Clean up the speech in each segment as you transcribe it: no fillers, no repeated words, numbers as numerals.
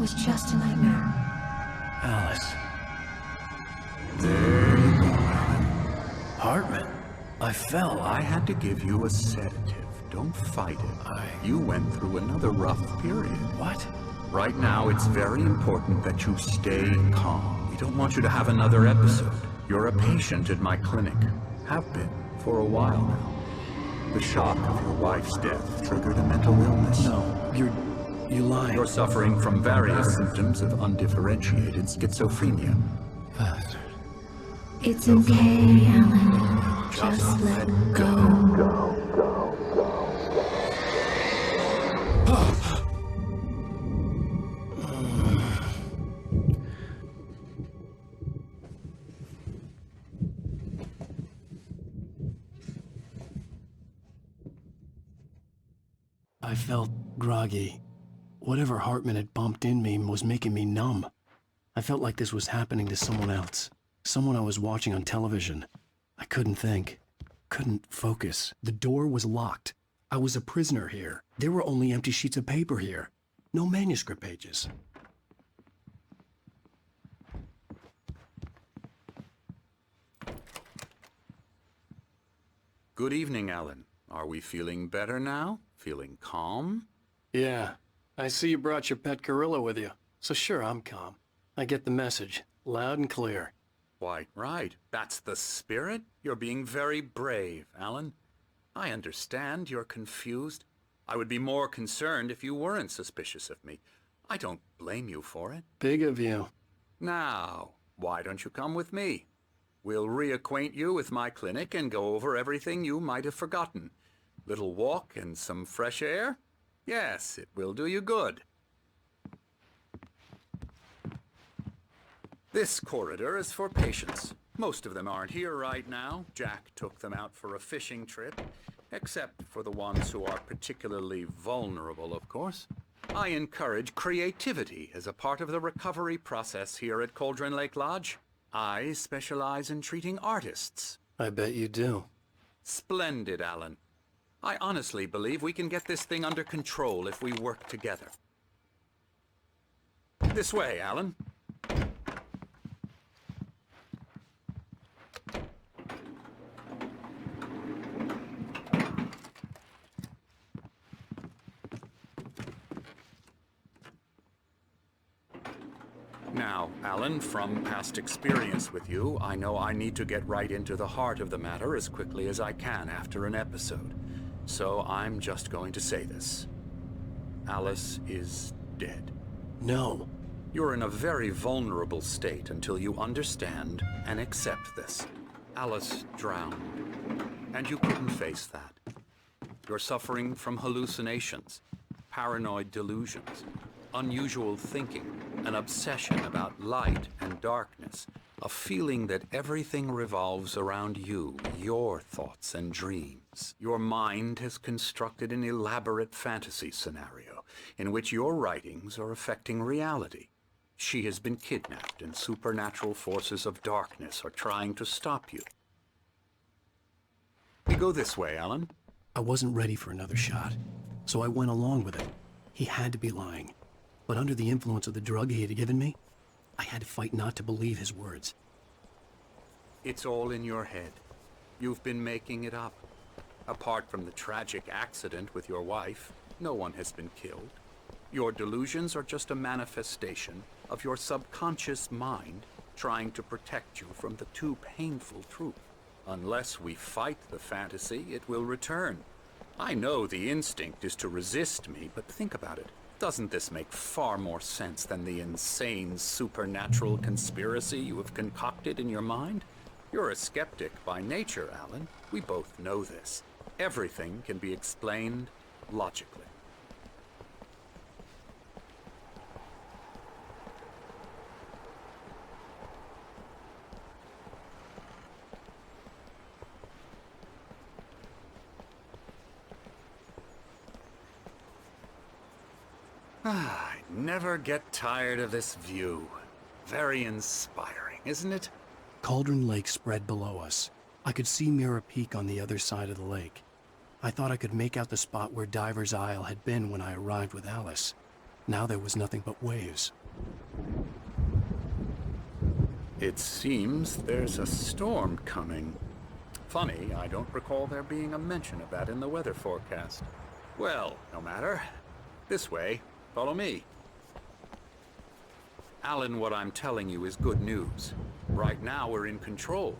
was just a nightmare. Alice. There you go, Alan. Hartman. I fell. I had to give you a sedative. Don't fight it. You went through another rough period. What? Right now, it's very important that you stay calm. We don't want you to have another episode. You're a patient at my clinic. Have been for a while now. The shock of your wife's death triggered a mental illness. No, you're lying. You're suffering from various symptoms of undifferentiated schizophrenia. Bastard. It's okay, Alan. Just let go. I felt groggy. Whatever Hartman had bumped in me was making me numb. I felt like this was happening to someone else. Someone I was watching on television. I couldn't think. Couldn't focus. The door was locked. I was a prisoner here. There were only empty sheets of paper here. No manuscript pages. Good evening, Alan. Are we feeling better now? Feeling calm? Yeah. I see you brought your pet gorilla with you. So sure, I'm calm. I get the message. Loud and clear. Why, right. That's the spirit. You're being very brave, Alan. I understand you're confused. I would be more concerned if you weren't suspicious of me. I don't blame you for it. Big of you. Now, why don't you come with me? We'll reacquaint you with my clinic and go over everything you might have forgotten. Little walk and some fresh air? Yes, it will do you good. This corridor is for patients. Most of them aren't here right now. Jack took them out for a fishing trip, except for the ones who are particularly vulnerable, of course. I encourage creativity as a part of the recovery process here at Cauldron Lake Lodge. I specialize in treating artists. I bet you do. Splendid, Alan. I honestly believe we can get this thing under control if we work together. This way, Alan. Now, Alan, from past experience with you, I know I need to get right into the heart of the matter as quickly as I can after an episode. So I'm just going to say this. Alice is dead. No. You're in a very vulnerable state until you understand and accept this. Alice drowned, and you couldn't face that. You're suffering from hallucinations, paranoid delusions, unusual thinking, an obsession about light and darkness, a feeling that everything revolves around you, your thoughts and dreams. Your mind has constructed an elaborate fantasy scenario in which your writings are affecting reality. She has been kidnapped and supernatural forces of darkness are trying to stop you. We go this way, Alan. I wasn't ready for another shot, so I went along with it. He had to be lying. But under the influence of the drug he had given me, I had to fight not to believe his words. It's all in your head. You've been making it up. Apart from the tragic accident with your wife, no one has been killed. Your delusions are just a manifestation of your subconscious mind trying to protect you from the too painful truth. Unless we fight the fantasy, it will return. I know the instinct is to resist me, but think about it. Doesn't this make far more sense than the insane supernatural conspiracy you have concocted in your mind? You're a skeptic by nature, Alan. We both know this. Everything can be explained logically. I never get tired of this view. Very inspiring, isn't it? Cauldron Lake spread below us. I could see Mirror Peak on the other side of the lake. I thought I could make out the spot where Diver's Isle had been when I arrived with Alice. Now there was nothing but waves. It seems there's a storm coming. Funny, I don't recall there being a mention of that in the weather forecast. Well, no matter. This way. Follow me. Alan, what I'm telling you is good news. Right now we're in control.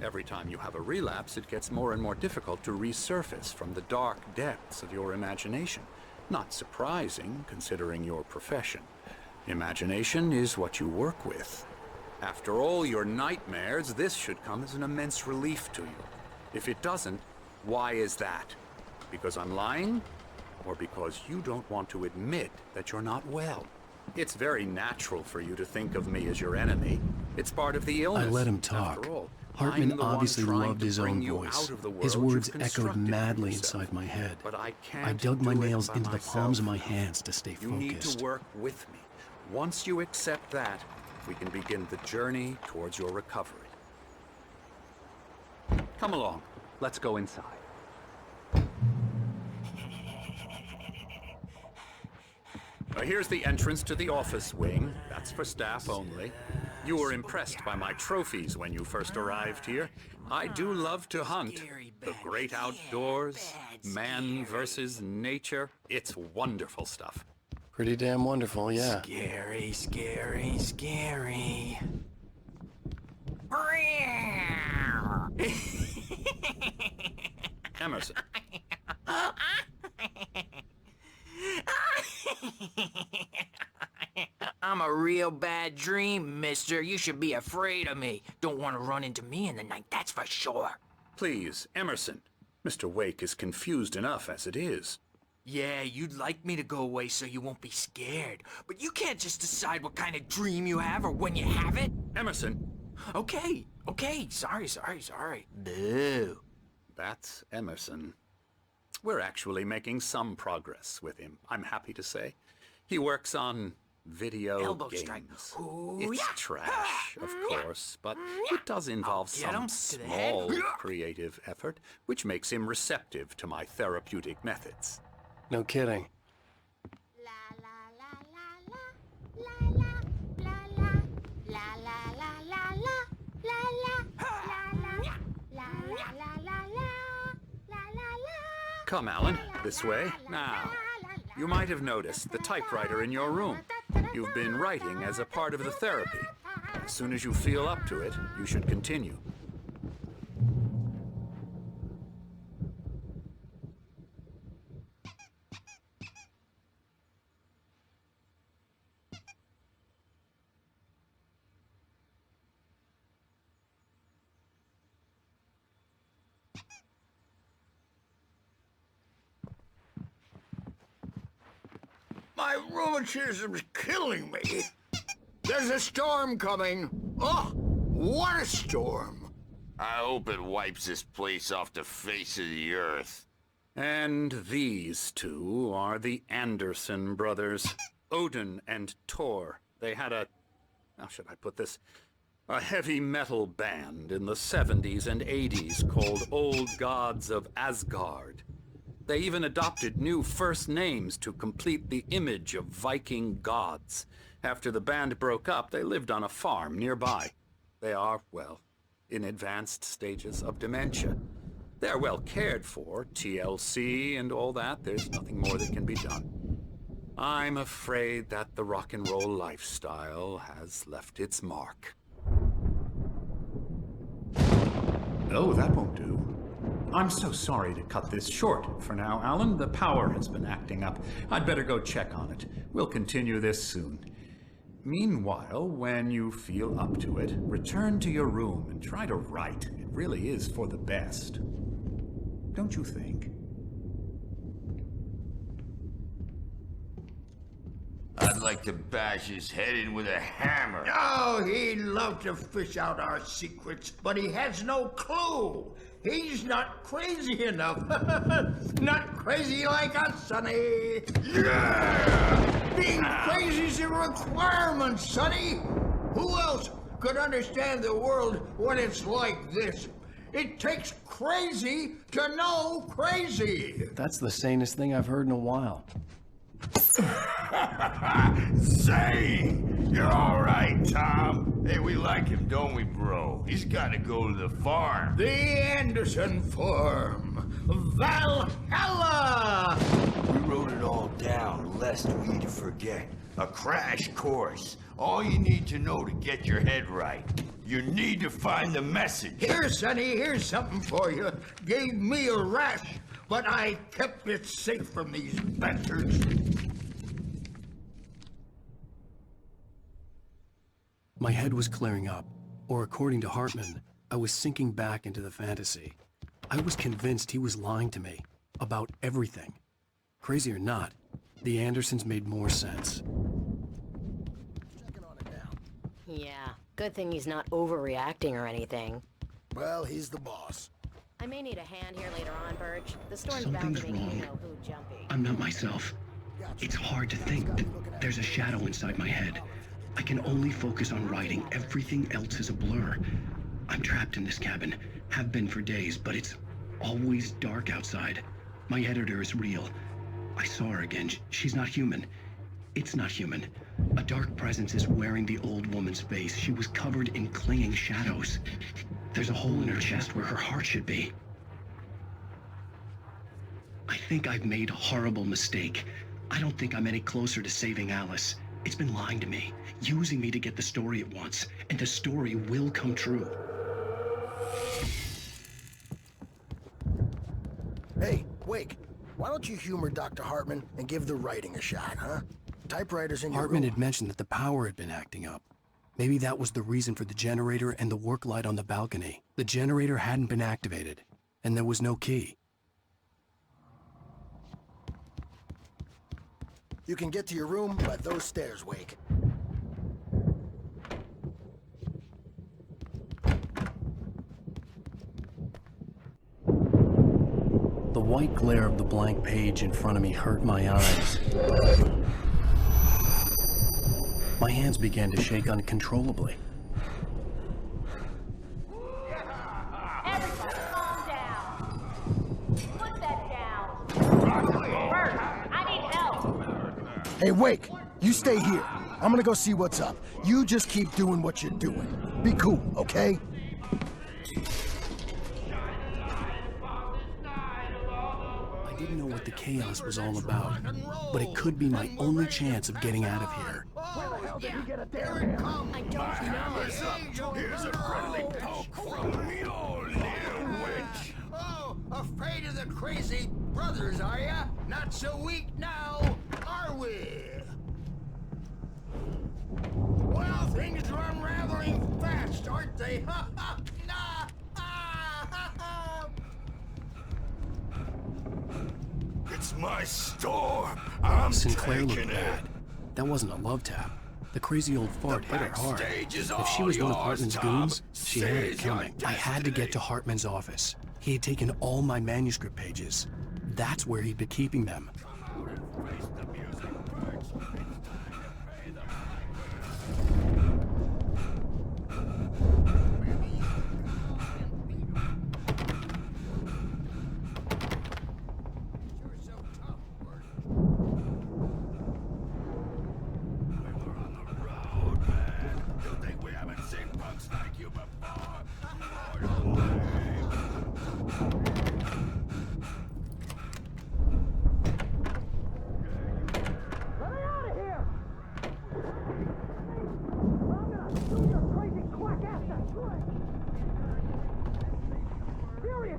Every time you have a relapse, it gets more and more difficult to resurface from the dark depths of your imagination. Not surprising, considering your profession. Imagination is what you work with. After all your nightmares, this should come as an immense relief to you. If it doesn't, why is that? Because I'm lying? Or because you don't want to admit that you're not well? It's very natural for you to think of me as your enemy. It's part of the illness. I let him talk. After all, Hartman I'm the one obviously trying loved to his bring own you voice. out of the His world words you've echoed constructed for madly yourself. inside my head. But I can't I dug my do it nails by into the palms of my myself. hands to stay You need to focused. work with me. Once you accept that, we can begin the journey towards your recovery. Come along. Let's go inside. Here's the entrance to the office wing. That's for staff only. You were impressed by my trophies when you first arrived here. I do love to hunt. The great outdoors, man versus nature. It's wonderful stuff. Pretty damn wonderful, yeah. Scary, scary, scary. Emerson. I'm a real bad dream, mister. You should be afraid of me. Don't want to run into me in the night, that's for sure. Please, Emerson. Mr. Wake is confused enough as it is. Yeah, you'd like me to go away so you won't be scared. But you can't just decide what kind of dream you have or when you have it. Emerson. Okay, sorry. Boo. That's Emerson. We're actually making some progress with him, I'm happy to say. He works on video Elbow games. strike. Ooh, It's yeah. trash, of course, but it does involve Get him some to the head. small creative effort, which makes him receptive to my therapeutic methods. No kidding. Come, Alan, this way. Now, you might have noticed the typewriter in your room. You've been writing as a part of the therapy. As soon as you feel up to it, you should continue. My rheumatism's killing me. There's a storm coming. Oh, what a storm. I hope it wipes this place off the face of the earth. And these two are the Anderson brothers, Odin and Thor. They had how should I put this? A heavy metal band in the 70s and 80s called Old Gods of Asgard. They even adopted new first names to complete the image of Viking gods. After the band broke up, they lived on a farm nearby. They are, well, in advanced stages of dementia. They're well cared for, TLC and all that. There's nothing more that can be done. I'm afraid that the rock and roll lifestyle has left its mark. Oh, that won't do. I'm so sorry to cut this short for now, Alan. The power has been acting up. I'd better go check on it. We'll continue this soon. Meanwhile, when you feel up to it, return to your room and try to write. It really is for the best. Don't you think? I'd like to bash his head in with a hammer. Oh, he'd love to fish out our secrets, but he has no clue. He's not crazy enough. Not crazy like us, Sonny. Yeah! Being crazy's a requirement, Sonny. Who else could understand the world when it's like this? It takes crazy to know crazy. That's the sanest thing I've heard in a while. Say! You're all right, Tom. Hey, we like him, don't we, bro? He's got to go to the farm. The Anderson Farm. Valhalla! We wrote it all down, lest we forget. A crash course. All you need to know to get your head right. You need to find the message. Here, Sonny, here's something for you. Gave me a rash, but I kept it safe from these bastards. My head was clearing up, or according to Hartman, I was sinking back into the fantasy. I was convinced he was lying to me about everything. Crazy or not, the Andersons made more sense. Yeah, good thing he's not overreacting or anything. Well, he's the boss. I may need a hand here later on, Birch. The storm's bound Something's to make wrong. you know who jumpy. I'm not myself. It's hard to think. There's a shadow inside my head. I can only focus on writing. Everything else is a blur. I'm trapped in this cabin. Have been for days, but it's always dark outside. My editor is real. I saw her again. She's not human. It's not human. A dark presence is wearing the old woman's face. She was covered in clinging shadows. There's a hole in her chest where her heart should be. I think I've made a horrible mistake. I don't think I'm any closer to saving Alice. It's been lying to me, using me to get the story it wants, and the story will come true. Hey, Wake, why don't you humor Dr. Hartman and give the writing a shot, huh? Typewriter's in your Hartman room. had mentioned that the power had been acting up. Maybe that was the reason for the generator and the work light on the balcony. The generator hadn't been activated, and there was no key. You can get to your room by those stairs, Wake. The white glare of the blank page in front of me hurt my eyes. My hands began to shake uncontrollably. Everybody calm down. Put that down. Bert, I need help. Hey, Wake, you stay here. I'm gonna go see what's up. You just keep doing what you're doing. Be cool, okay? I didn't know what the chaos was all about, but it could be my only chance of getting out of here. I don't know. Here's a friendly poke from Mjolnir, witch. Oh, afraid of the crazy brothers, are ya? Not so weak now, are we? Well, things are unraveling fast, aren't they? Ha ha! Nah! Ah, ha, ha. It's my storm. I'm Sinclair looked taking it. bad. That wasn't a love tap. The crazy old fart hit her hard. backstage is If she all was one of yours, Hartman's Tom. goons, she had it Seize your coming. I had to get destiny. to Hartman's office. He had taken all my manuscript pages. That's where he'd been keeping them.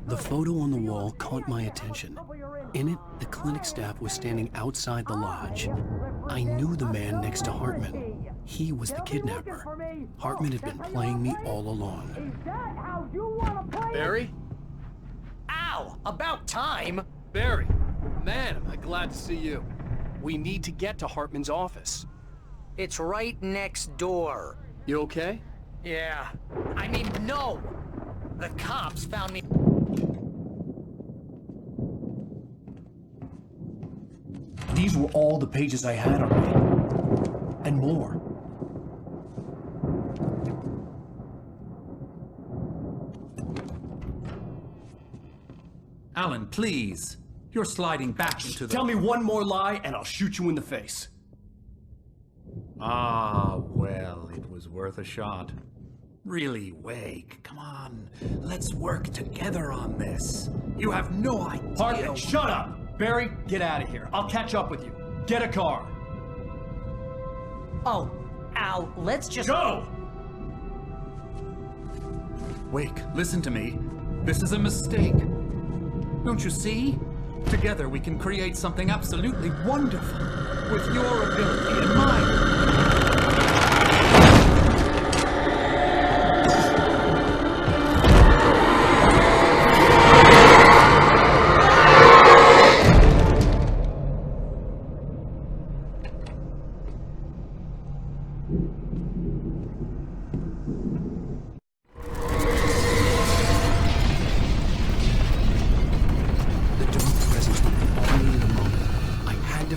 The photo on the wall caught my attention. In it, the clinic staff was standing outside the lodge. I knew the man next to Hartman. He was the kidnapper. Hartman had been playing me all along. Barry? Ow! About time! Barry! Man, am I glad to see you. We need to get to Hartman's office. It's right next door. You okay? Yeah. I mean, no! The cops found me. These were all the pages I had on me. And more. Alan, please. You're sliding back into the... Tell me one more lie and I'll shoot you in the face. Ah, well, it was worth a shot. Really, Wake, come on. Let's work together on this. You have no idea. Hartman, shut up! Barry, get out of here. I'll catch up with you. Get a car. Oh, Al, let's just... Go! Wake, listen to me. This is a mistake. Don't you see? Together we can create something absolutely wonderful. With your ability and mine.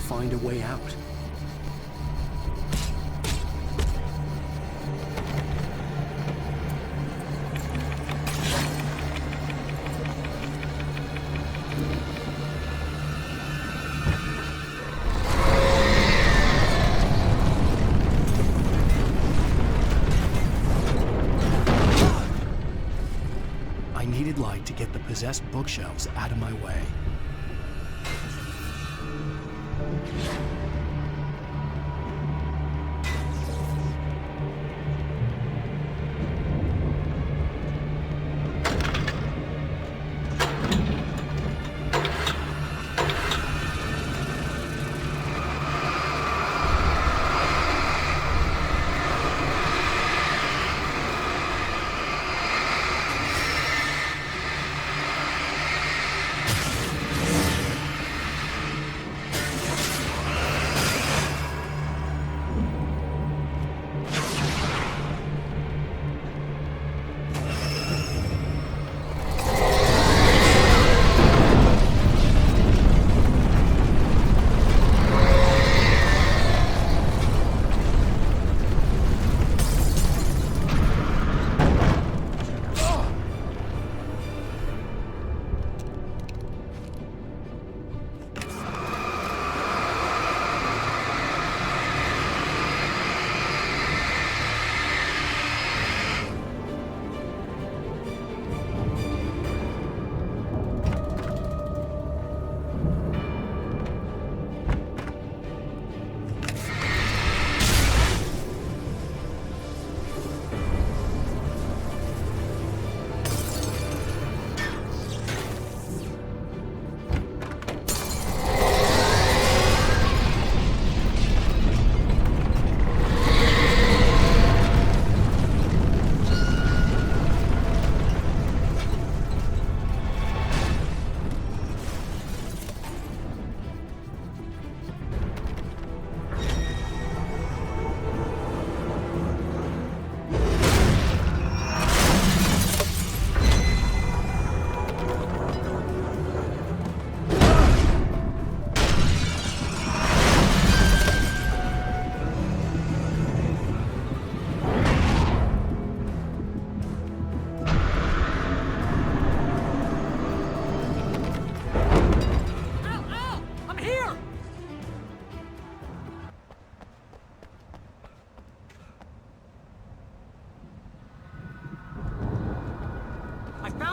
Find a way out. I needed light to get the possessed bookshelves out of my way.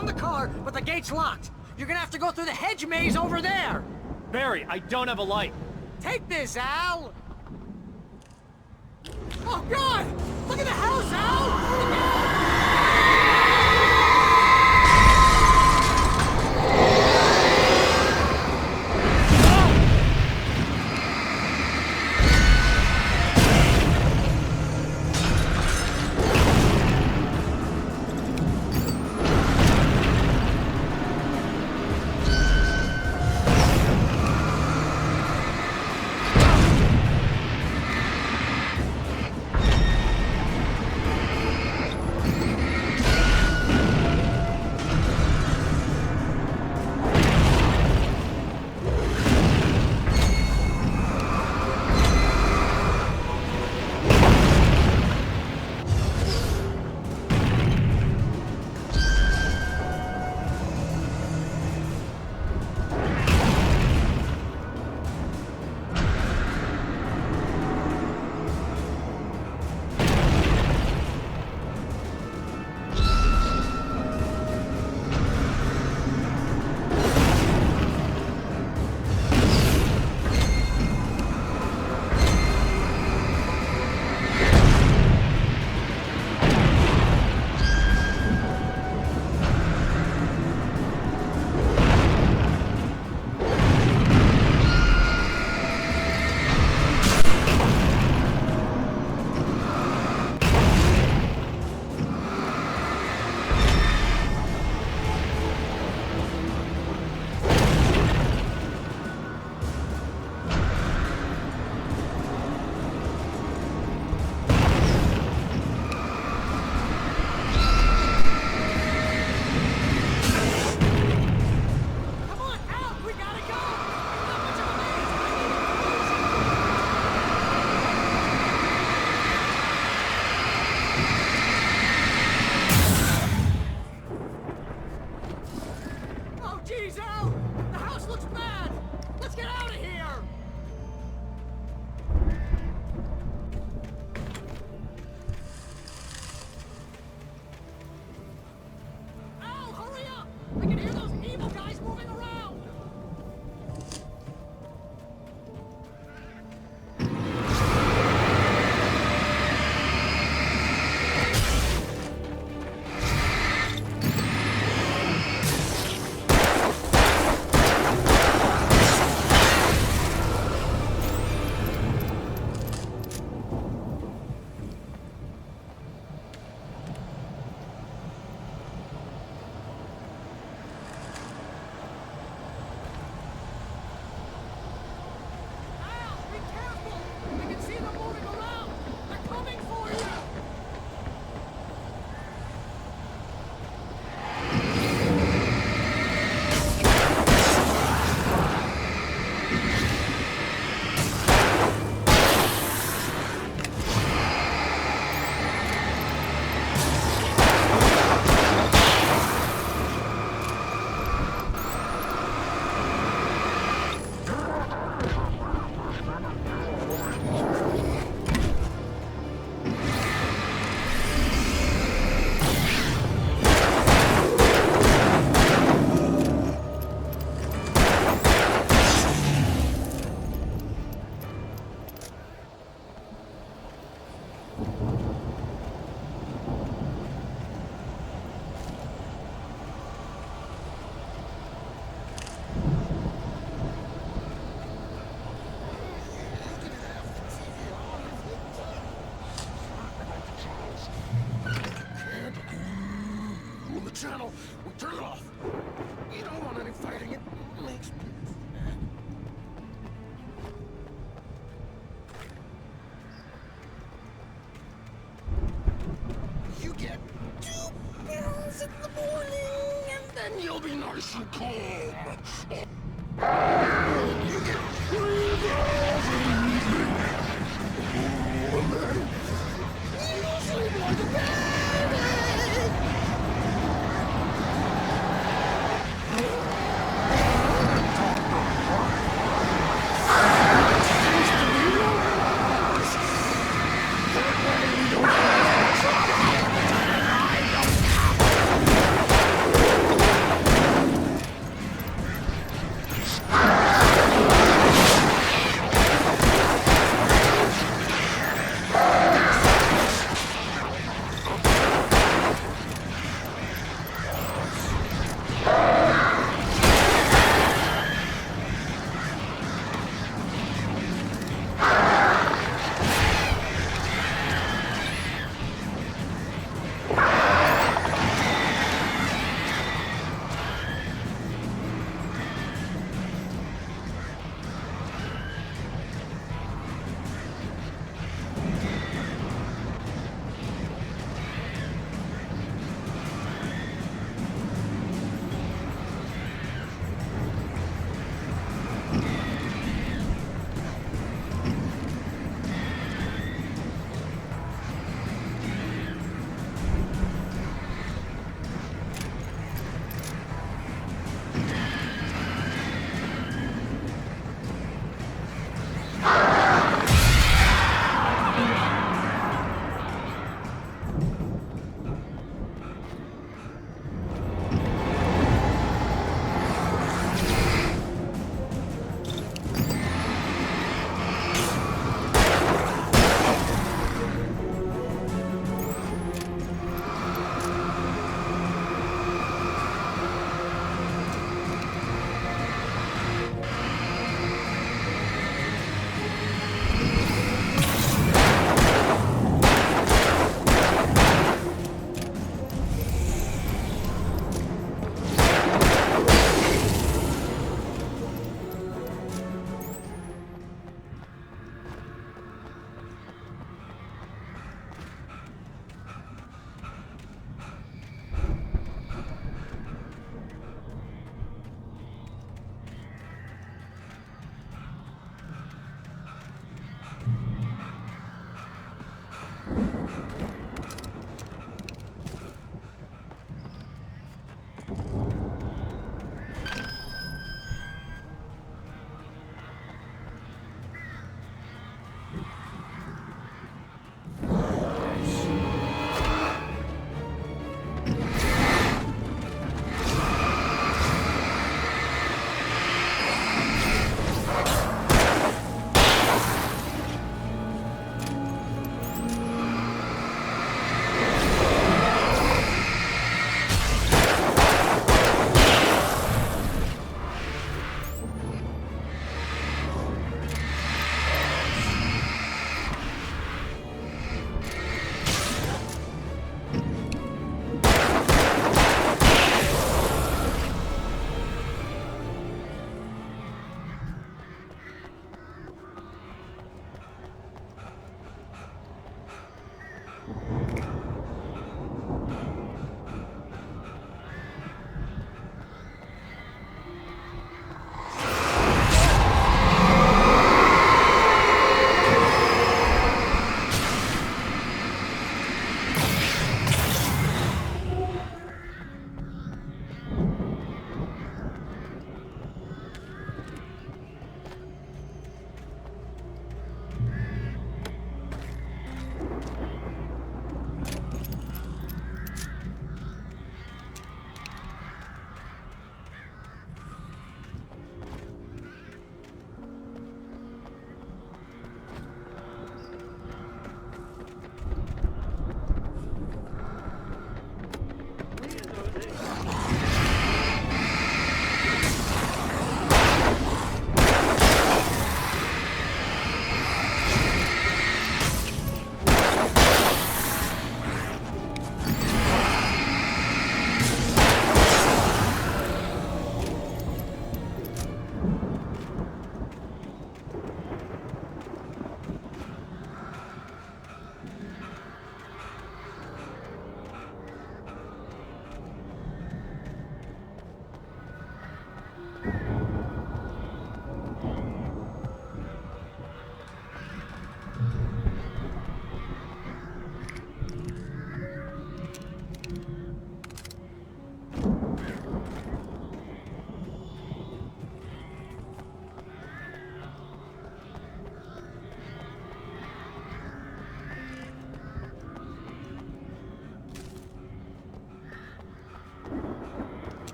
found the car, but the gate's locked. You're gonna have to go through the hedge maze over there. Barry, I don't have a light. Take this, Al. Oh, God! Look at the house, Al!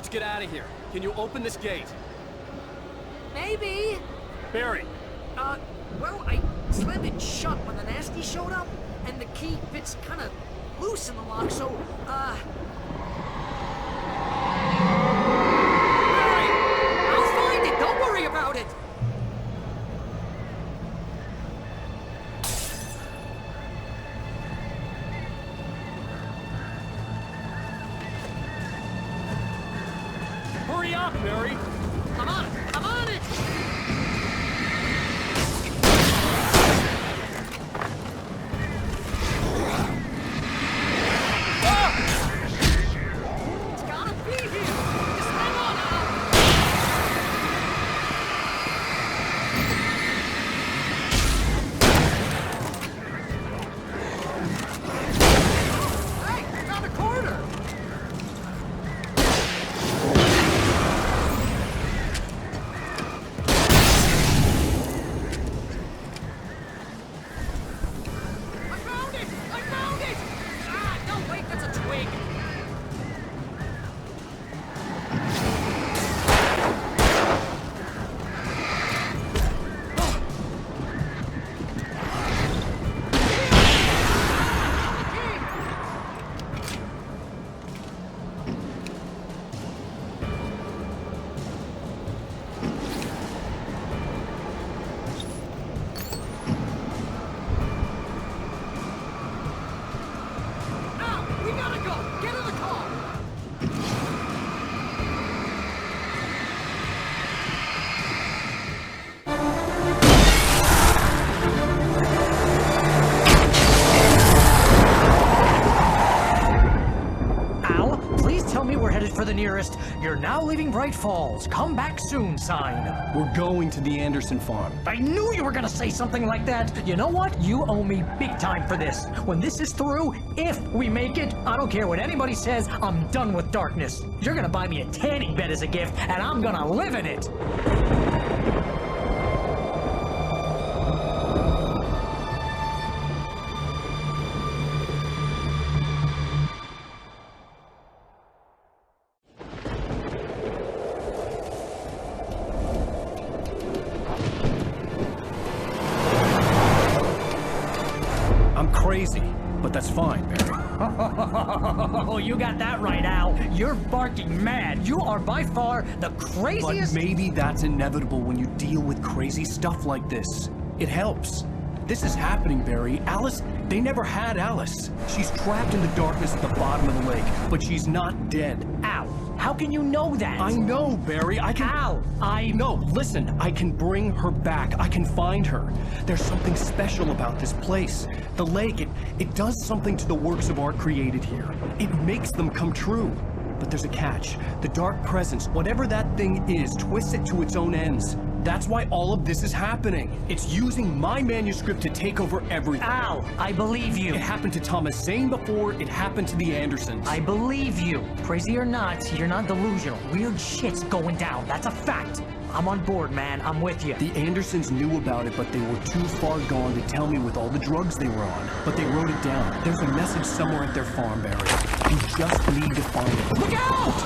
Let's get out of here. Can you open this gate? Maybe. Barry! Well, I slammed it shut when the nasty showed up, and the key fits kind of loose in the lock, so, Barry! I'll find it! Don't worry about it! Hurry up, Barry! I'm on it! I'm on it! It's gotta be here! Just hang on now! Hey! I found a corner! I found it! Ah, no, wait, that's a twig. Now, we gotta go. Get in the car. Al, please tell me we're headed for the nearest "You're now leaving Bright Falls. Come back soon" sign. We're going to the Anderson farm. I knew you were gonna say something like that. You know what? You owe me big time for this. When this is through, if we make it, I don't care what anybody says, I'm done with darkness. You're gonna buy me a tanning bed as a gift, and I'm gonna live in it. I'm crazy, but that's fine, Barry. Oh, you got that right, Al. You're barking mad. You are by far the But craziest. maybe that's inevitable when you deal with crazy stuff like this. It helps. This is happening, Barry. Alice, they never had Alice. She's trapped in the darkness at the bottom of the lake, but she's not dead. Al, how can you know that? I know, Barry. I can... Al, No, listen. I can bring her back. I can find her. There's something special about this place. The lake, it does something to the works of art created here. It makes them come true. But there's a catch. The dark presence, whatever that thing is, twists it to its own ends. That's why all of this is happening. It's using my manuscript to take over everything. Al, I believe you. It happened to Thomas Zane before, it happened to the Andersons. I believe you. Crazy or not, you're not delusional. Weird shit's going down. That's a fact. I'm on board, man. I'm with you. The Andersons knew about it, but they were too far gone to tell me with all the drugs they were on. But they wrote it down. There's a message somewhere at their farm, Barry. You just need to find it. Look out!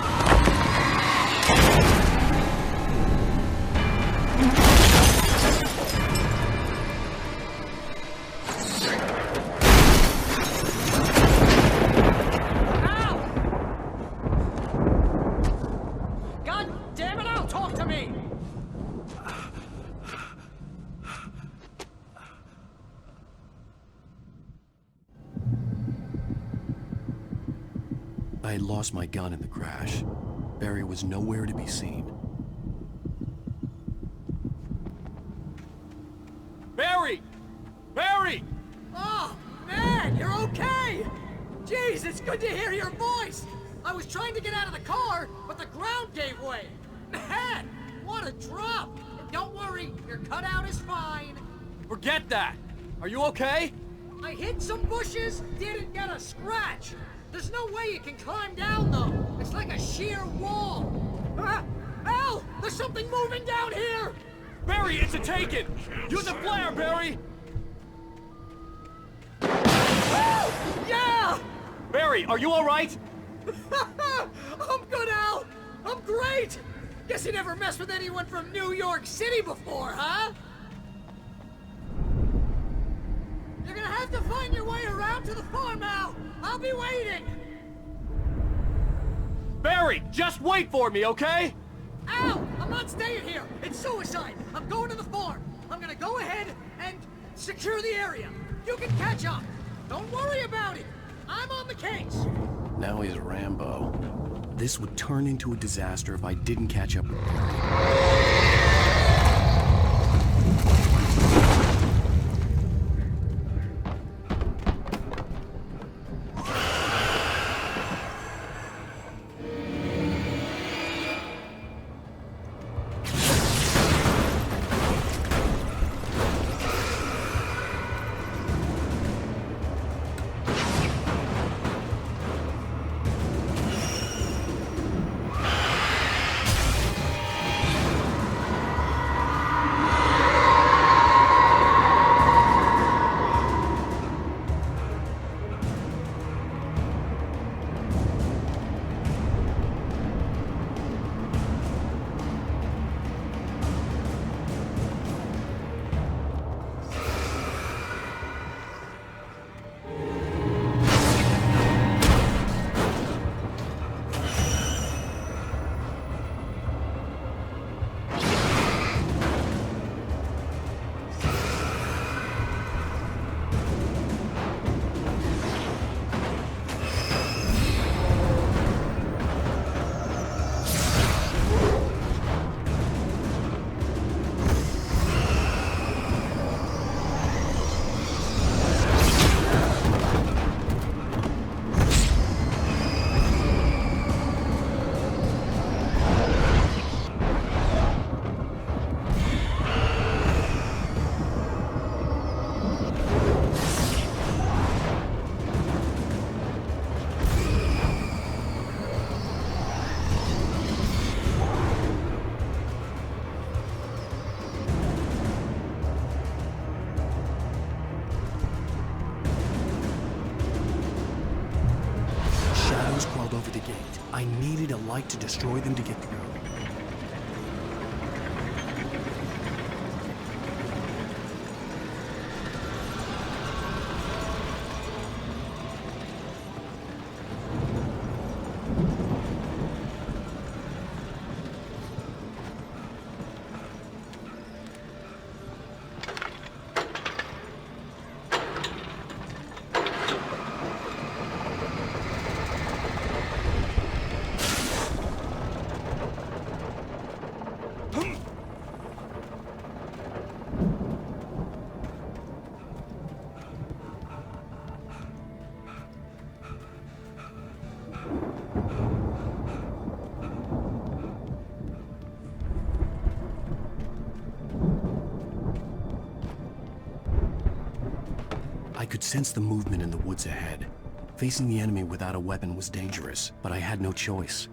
I had lost my gun in the crash. Barry was nowhere to be seen. Barry! Barry! Oh, man, you're okay! Jeez, it's good to hear your voice! I was trying to get out of the car, but the ground gave way. Man, what a drop! And don't worry, your cutout is fine. Forget that! Are you okay? I hit some bushes, didn't get a scratch. There's no way you can climb down, though. It's like a sheer wall. Al, there's something moving down here! Barry, it's a take-it! Use a flare, Barry! Yeah! Barry, are you all right? I'm good, Al! I'm great! Guess you never messed with anyone from New York City before, huh? You're gonna have to find your way around to the farm, Al! I'll be waiting! Barry, just wait for me, okay? Al! I'm not staying here! It's suicide! I'm going to the farm! I'm gonna go ahead and secure the area! You can catch up! Don't worry about it! I'm on the case! Now he's Rambo. This would turn into a disaster if I didn't catch up with Barry. Over the gate. I needed a light to destroy them to get through. I could sense the movement in the woods ahead. Facing the enemy without a weapon was dangerous, but I had no choice.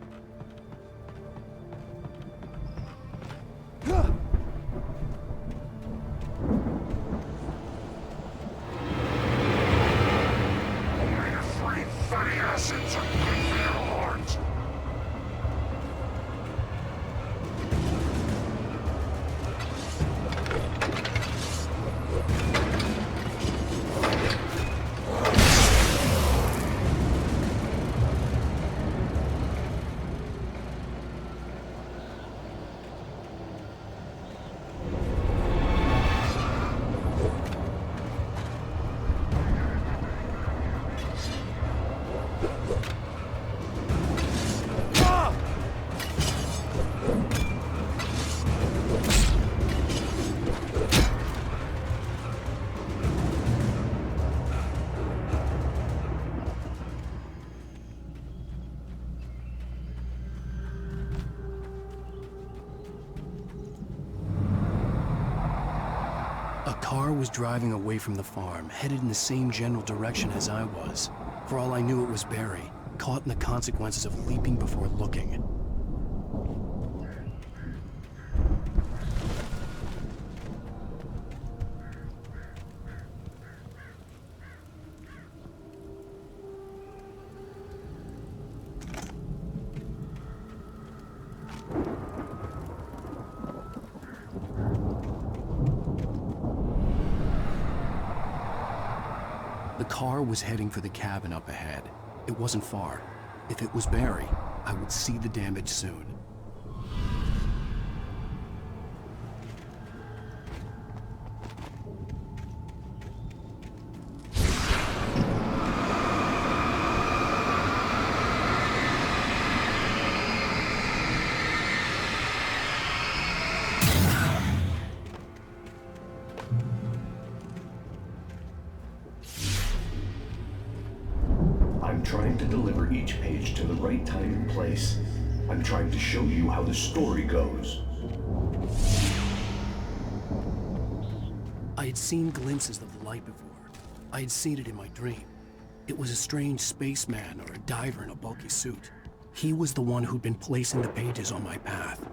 A car was driving away from the farm, headed in the same general direction as I was. For all I knew, it was Barry, caught in the consequences of leaping before looking. The car was heading for the cabin up ahead. It wasn't far. If it was Barry, I would see the damage soon. I'm trying to deliver each page to the right time and place. I'm trying to show you how the story goes. I had seen glimpses of the light before. I had seen it in my dream. It was a strange spaceman or a diver in a bulky suit. He was the one who'd been placing the pages on my path.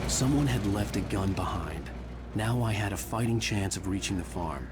Someone had left a gun behind. Now I had a fighting chance of reaching the farm.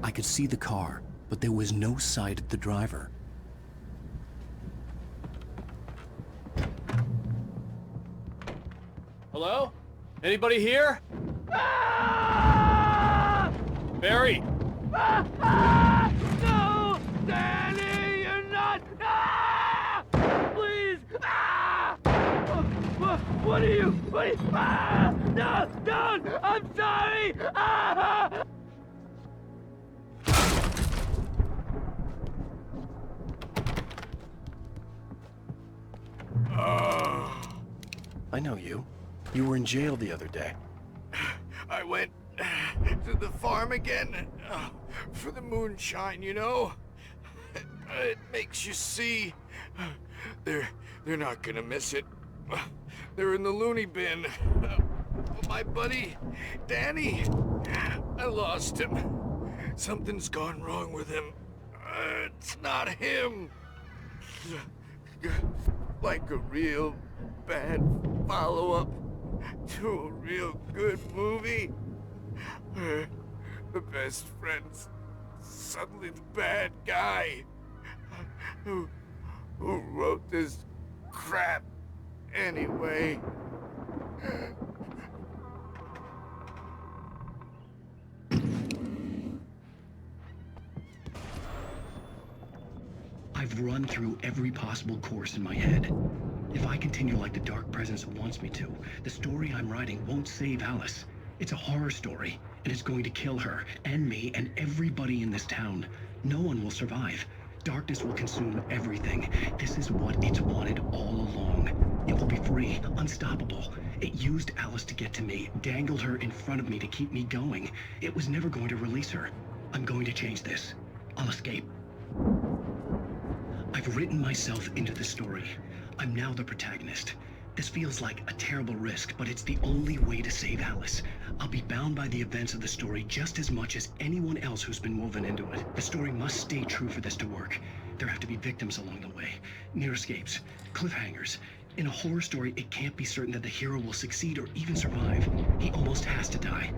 I could see the car, but there was no sight of the driver. Hello? Anybody here? Barry! No! Danny, you're not! Please! What are you? No! Don't! I'm sorry! I know you. You were in jail the other day. I went to the farm again for the moonshine, you know? It makes you see. They're not gonna miss it. They're in the loony bin. My buddy, Danny, I lost him. Something's gone wrong with him. It's not him. Like a real bad follow-up to a real good movie, where the best friend's suddenly the bad guy who wrote this crap anyway. I've run through every possible course in my head. If I continue like the Dark Presence wants me to, the story I'm writing won't save Alice. It's a horror story, and it's going to kill her, and me, and everybody in this town. No one will survive. Darkness will consume everything. This is what it's wanted all along. It will be free, unstoppable. It used Alice to get to me, dangled her in front of me to keep me going. It was never going to release her. I'm going to change this. I'll escape. I've written myself into the story. I'm now the protagonist. This feels like a terrible risk, but it's the only way to save Alice. I'll be bound by the events of the story just as much as anyone else who's been woven into it. The story must stay true for this to work. There have to be victims along the way, near escapes, cliffhangers. In a horror story, it can't be certain that the hero will succeed or even survive. He almost has to die.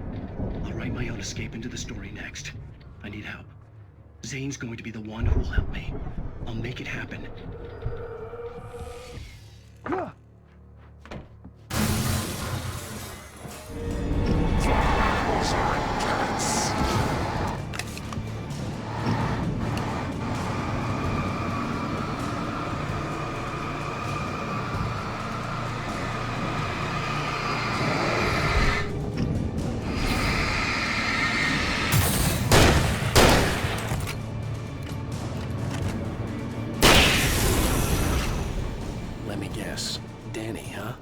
I'll write my own escape into the story next. I need help. Zane's going to be the one who will help me. I'll make it happen. Let me guess. Danny, huh?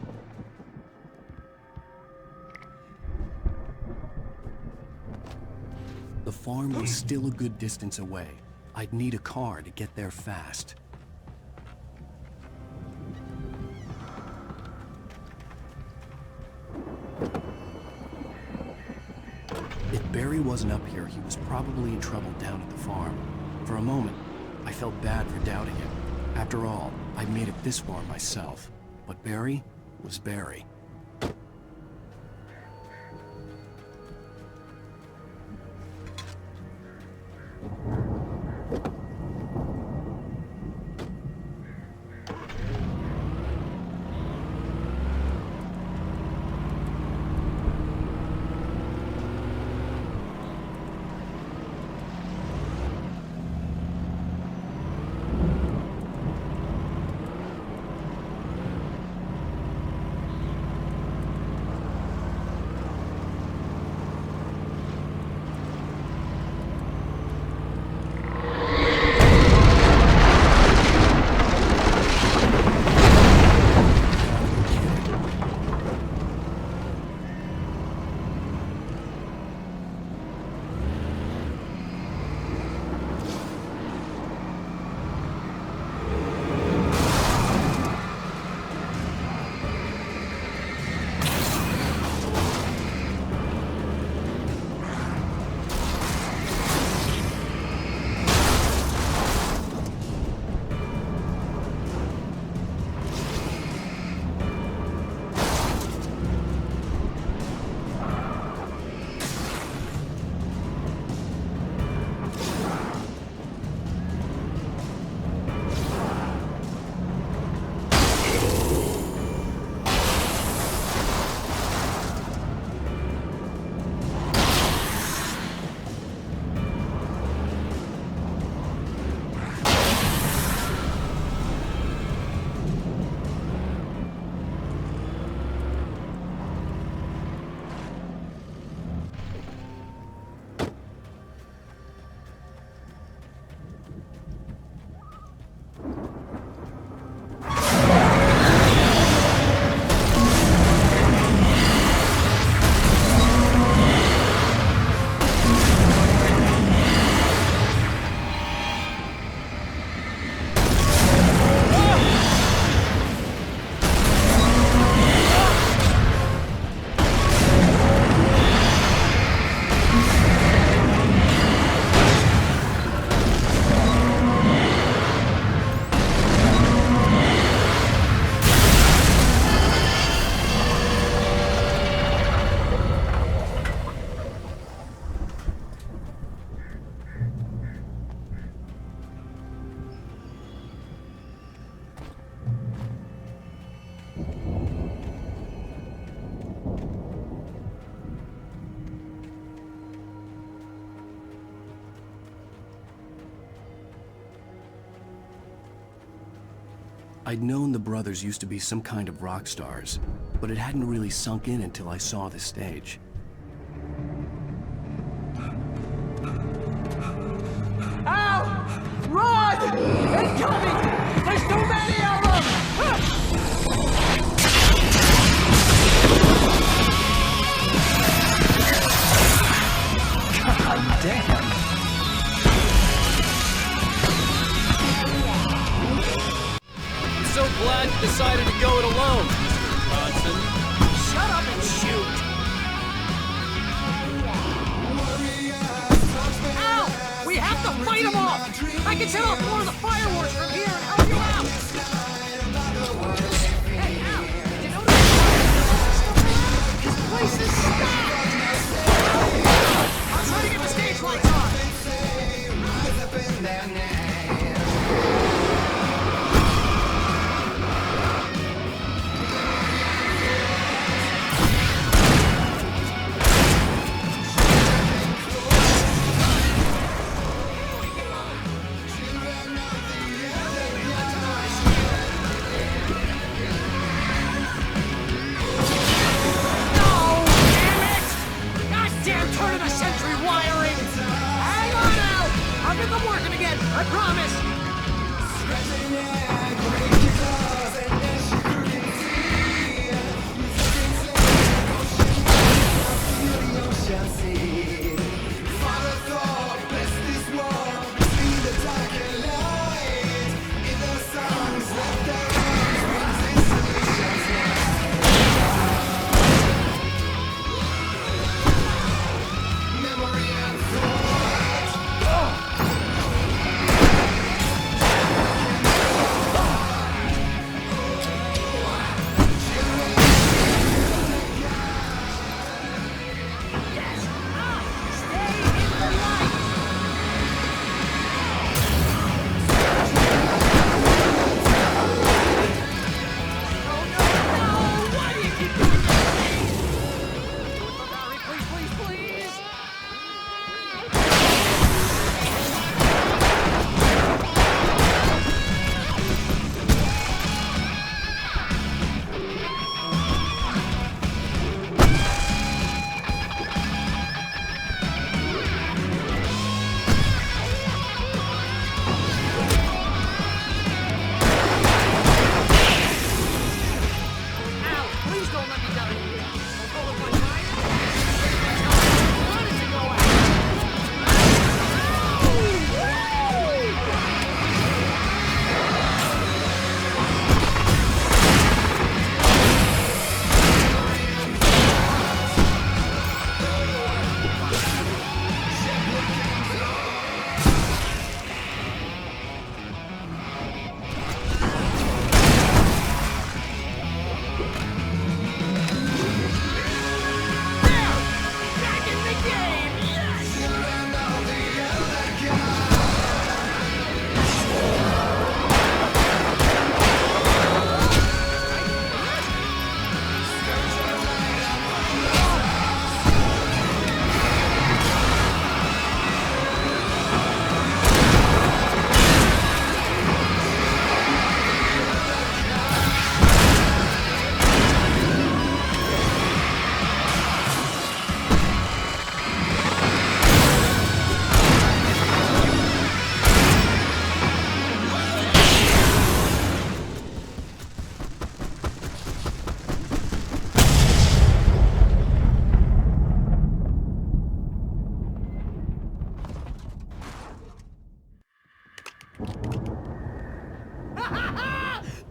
The farm was still a good distance away. I'd need a car to get there fast. If Barry wasn't up here, he was probably in trouble down at the farm. For a moment, I felt bad for doubting him. After all, I'd made it this far myself. But Barry was Barry. I'd known the brothers used to be some kind of rock stars, but it hadn't really sunk in until I saw the stage. Al! Run! It's coming! There's too many of them! God damn! I'm so glad you decided to go it alone, Mr. Bronson. Shut up and shoot! Al! We have to fight them off! I can set off more of the fireworks from here and help you out! Hey, Al! Did you notice this place is stopped! I'll try to get the stage lights on! I'm working again, I promise!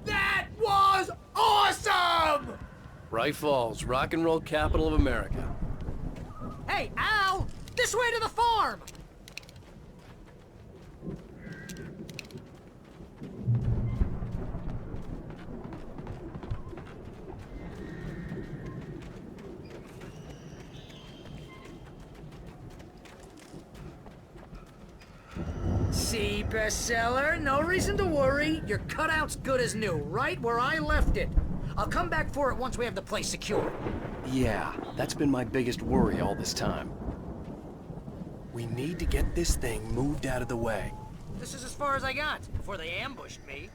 That was awesome! Bright Falls, rock and roll capital of America. Hey, Al! This way to the farm! See, bestseller? No reason to worry. Your cutout's good as new, right where I left it. I'll come back for it once we have the place secured. Yeah, that's been my biggest worry all this time. We need to get this thing moved out of the way. This is as far as I got, before they ambushed me.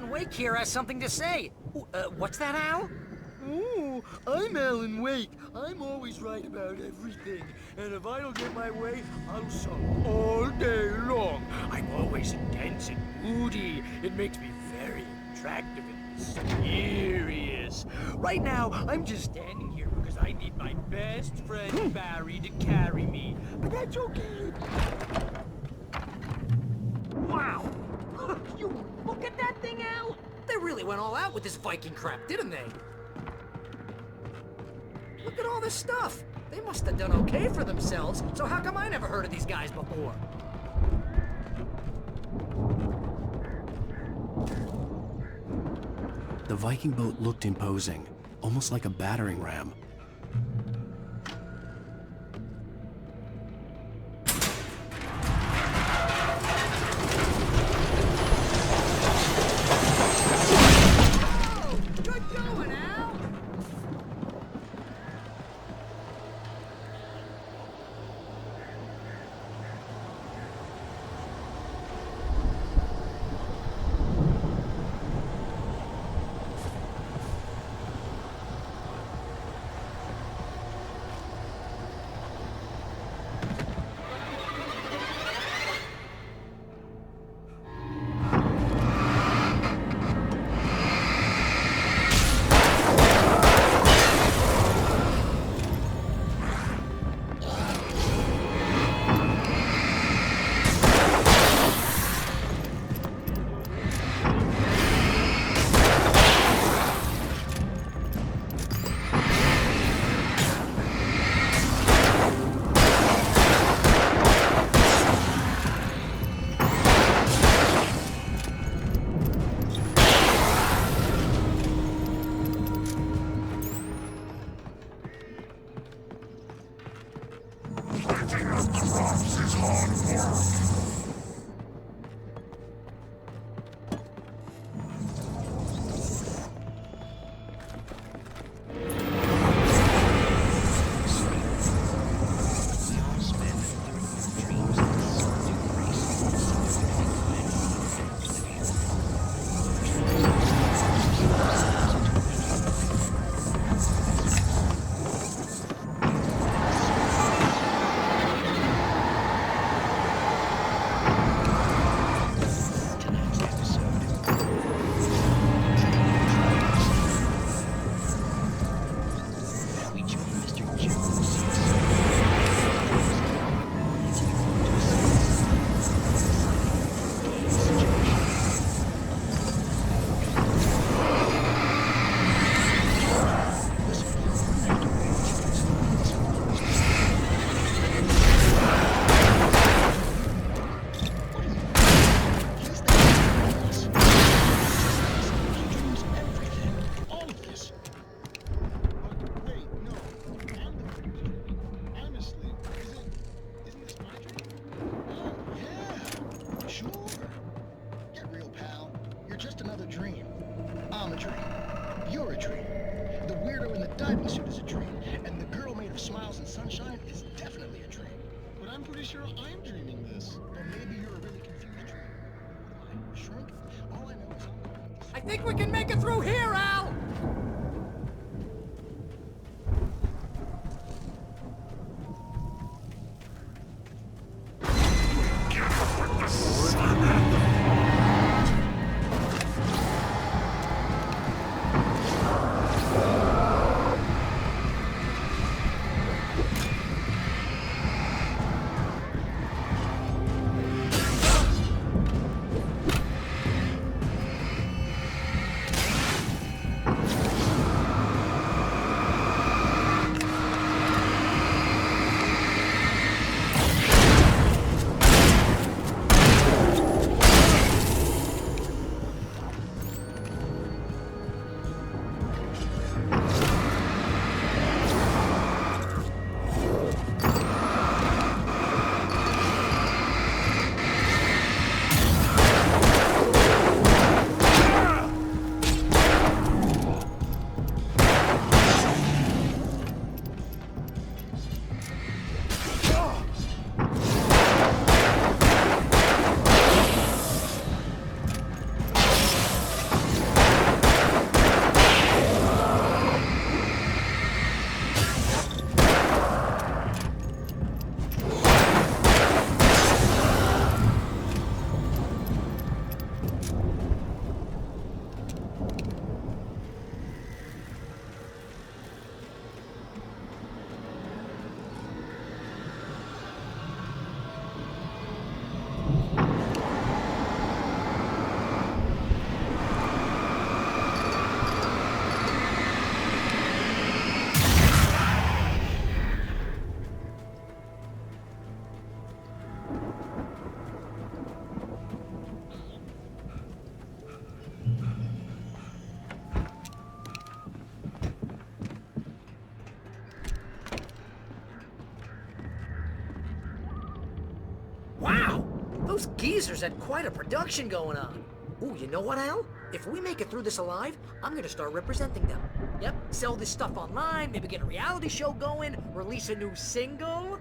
Alan Wake here has something to say. What's that, Al? Ooh, I'm Alan Wake. I'm always right about everything. And if I don't get my way, I'll sulk all day long. I'm always intense and moody. It makes me very attractive and mysterious. Right now, I'm just standing here because I need my best friend Barry to carry me. But that's okay. Wow! You look at that thing, Al! They really went all out with this Viking crap, didn't they? Look at all this stuff! They must have done okay for themselves, so how come I never heard of these guys before? The Viking boat looked imposing, almost like a battering ram. I think we can make it through here, Al! Those geezers had quite a production going on. Ooh, you know what, Al? If we make it through this alive, I'm gonna start representing them. Yep, sell this stuff online, maybe get a reality show going, release a new single.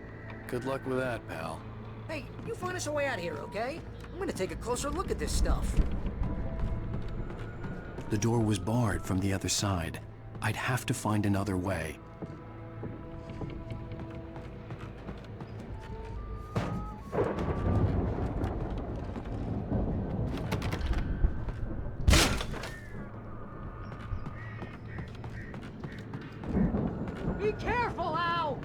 Good luck with that, pal. Hey, you find us a way out of here, okay? I'm gonna take a closer look at this stuff. The door was barred from the other side. I'd have to find another way. Be careful, Al!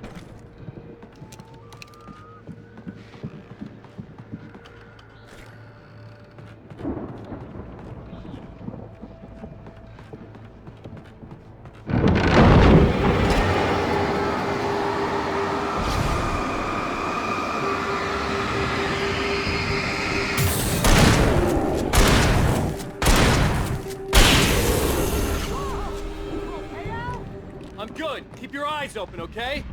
I'm good. Keep your eyes open, okay?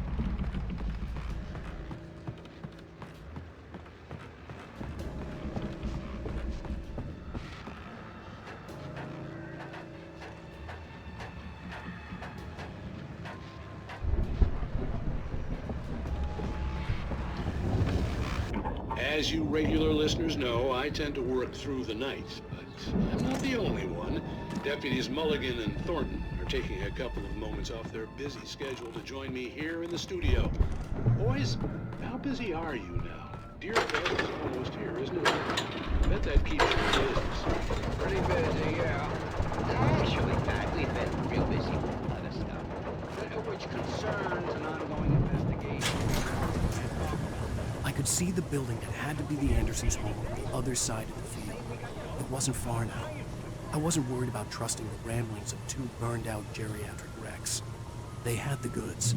As you regular listeners know, I tend to work through the night, but I'm not the only one. Deputies Mulligan and Thornton are taking a couple of moments off their busy schedule to join me here in the studio. Boys, how busy are you now? Dear God is almost here, isn't it? I bet that keeps you in business. Pretty busy, yeah. Actually, Pat, we've been real busy with other stuff, which concerns an ongoing investigation. I could see the building that had to be the Andersons' home on the other side of the field. It wasn't far now. I wasn't worried about trusting the ramblings of two burned-out geriatric wrecks. They had the goods.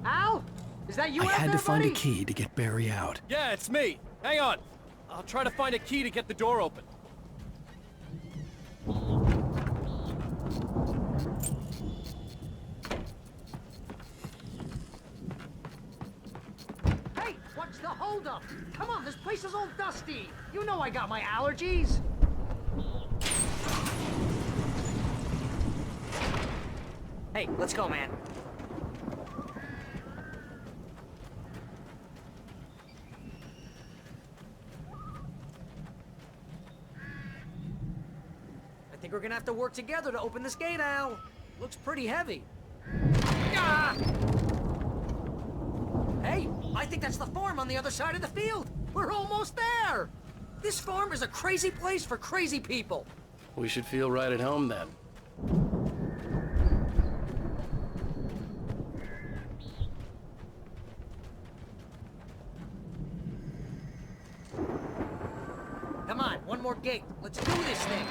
Al? Is that you I out had there, to find buddy? a key to get Barry out. Yeah, it's me. Hang on. I'll try to find a key to get the door open. Hey, what's the holdup? Come on, this place is all dusty. You know I got my allergies. Hey, let's go, man. think we're gonna have to work together to open this gate, Al. Looks pretty heavy. Ah! Hey, I think that's the farm on the other side of the field. We're almost there. This farm is a crazy place for crazy people. We should feel right at home then. Come on, one more gate. Let's do this thing.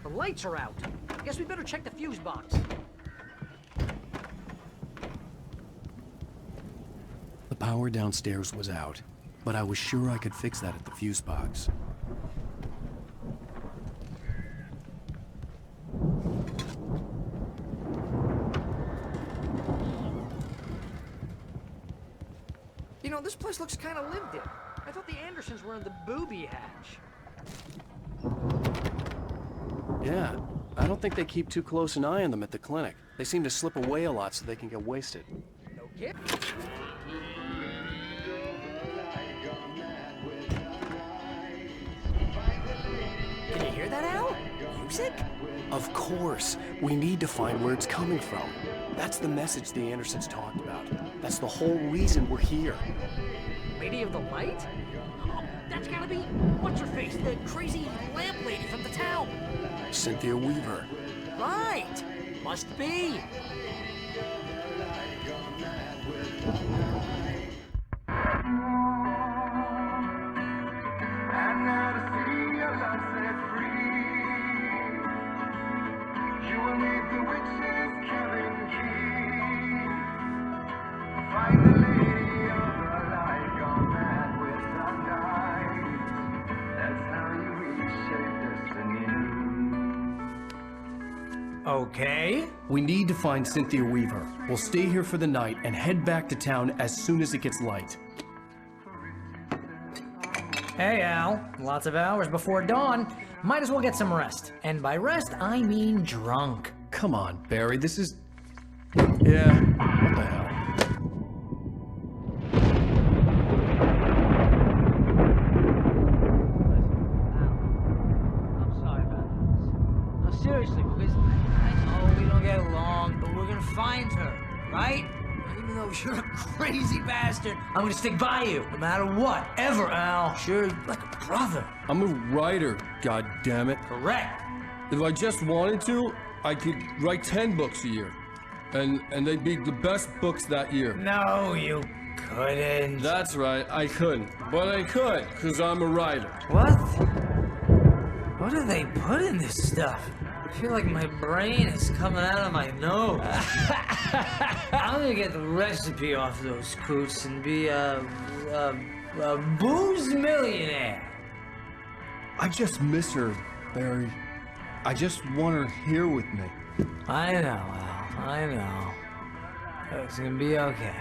The lights are out. Guess we better check the fuse box. The power downstairs was out, but I was sure I could fix that at the fuse box. You know, this place looks kind of lived in. I thought the Andersons were in the booby hatch. Yeah, I don't think they keep too close an eye on them at the clinic. They seem to slip away a lot so they can get wasted. No kid. Can you hear that, Al? Music? Of course. We need to find where it's coming from. That's the message the Andersons talked about. That's the whole reason we're here. Lady of the Light? Oh, that's gotta be... What's-her-face? The crazy lamp lady from the town. Cynthia Weaver. Right. Must be. Okay. We need to find Cynthia Weaver. We'll stay here for the night and head back to town as soon as it gets light. Hey, Al. Lots of hours before dawn. Might as well get some rest. And by rest, I mean drunk. Come on, Barry, this is... Yeah, what the hell? I'm sorry about this. No, seriously, because I know we don't get along, but we're gonna find her, right? Even though you're a crazy bastard, I'm gonna stick by you, no matter what, ever, Al. Sure, like a brother. I'm a writer, goddammit. Correct. If I just wanted to, I could write 10 books a year. And they'd be the best books that year. No, you couldn't. That's right, I couldn't. But I could, because I'm a writer. What? What do they put in this stuff? I feel like my brain is coming out of my nose. I'm gonna get the recipe off those coots and be a booze millionaire. I just miss her, Barry. I just want her here with me. I know, Al. I know. It's gonna be okay.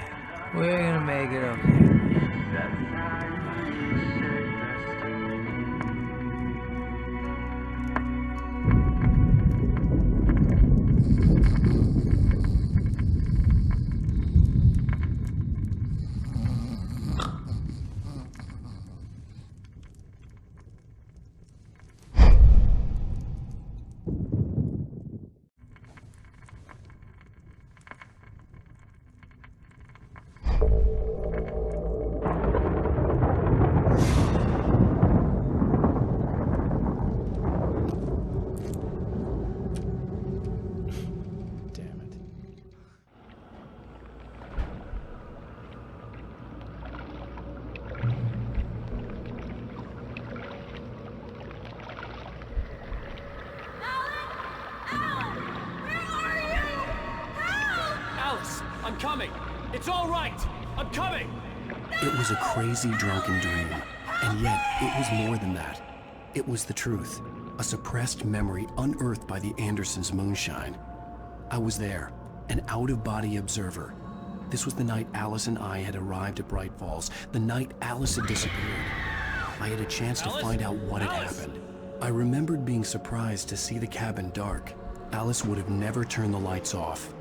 We're gonna make it okay. I'm coming! It's all right! I'm coming! It was a crazy, drunken dream. And yet, it was more than that. It was the truth. A suppressed memory unearthed by the Andersons' moonshine. I was there, an out-of-body observer. This was the night Alice and I had arrived at Bright Falls, the night Alice had disappeared. I had a chance to find out what had happened. I remembered being surprised to see the cabin dark. Alice would have never turned the lights off.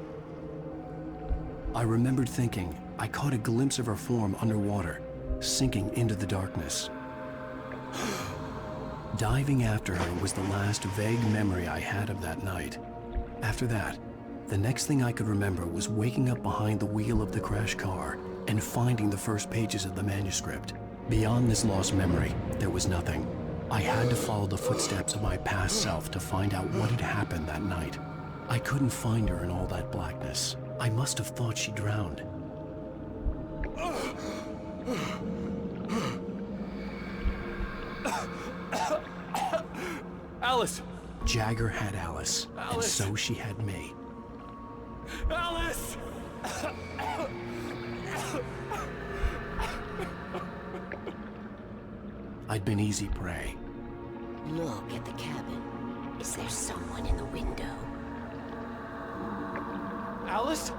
I remembered thinking I caught a glimpse of her form underwater, sinking into the darkness. Diving after her was the last vague memory I had of that night. After that, the next thing I could remember was waking up behind the wheel of the crashed car and finding the first pages of the manuscript. Beyond this lost memory, there was nothing. I had to follow the footsteps of my past self to find out what had happened that night. I couldn't find her in all that blackness. I must have thought she drowned. Alice! Jagger had Alice, and so she had me. Alice! I'd been easy prey. Look at the cabin. Is there someone in the window? Alice?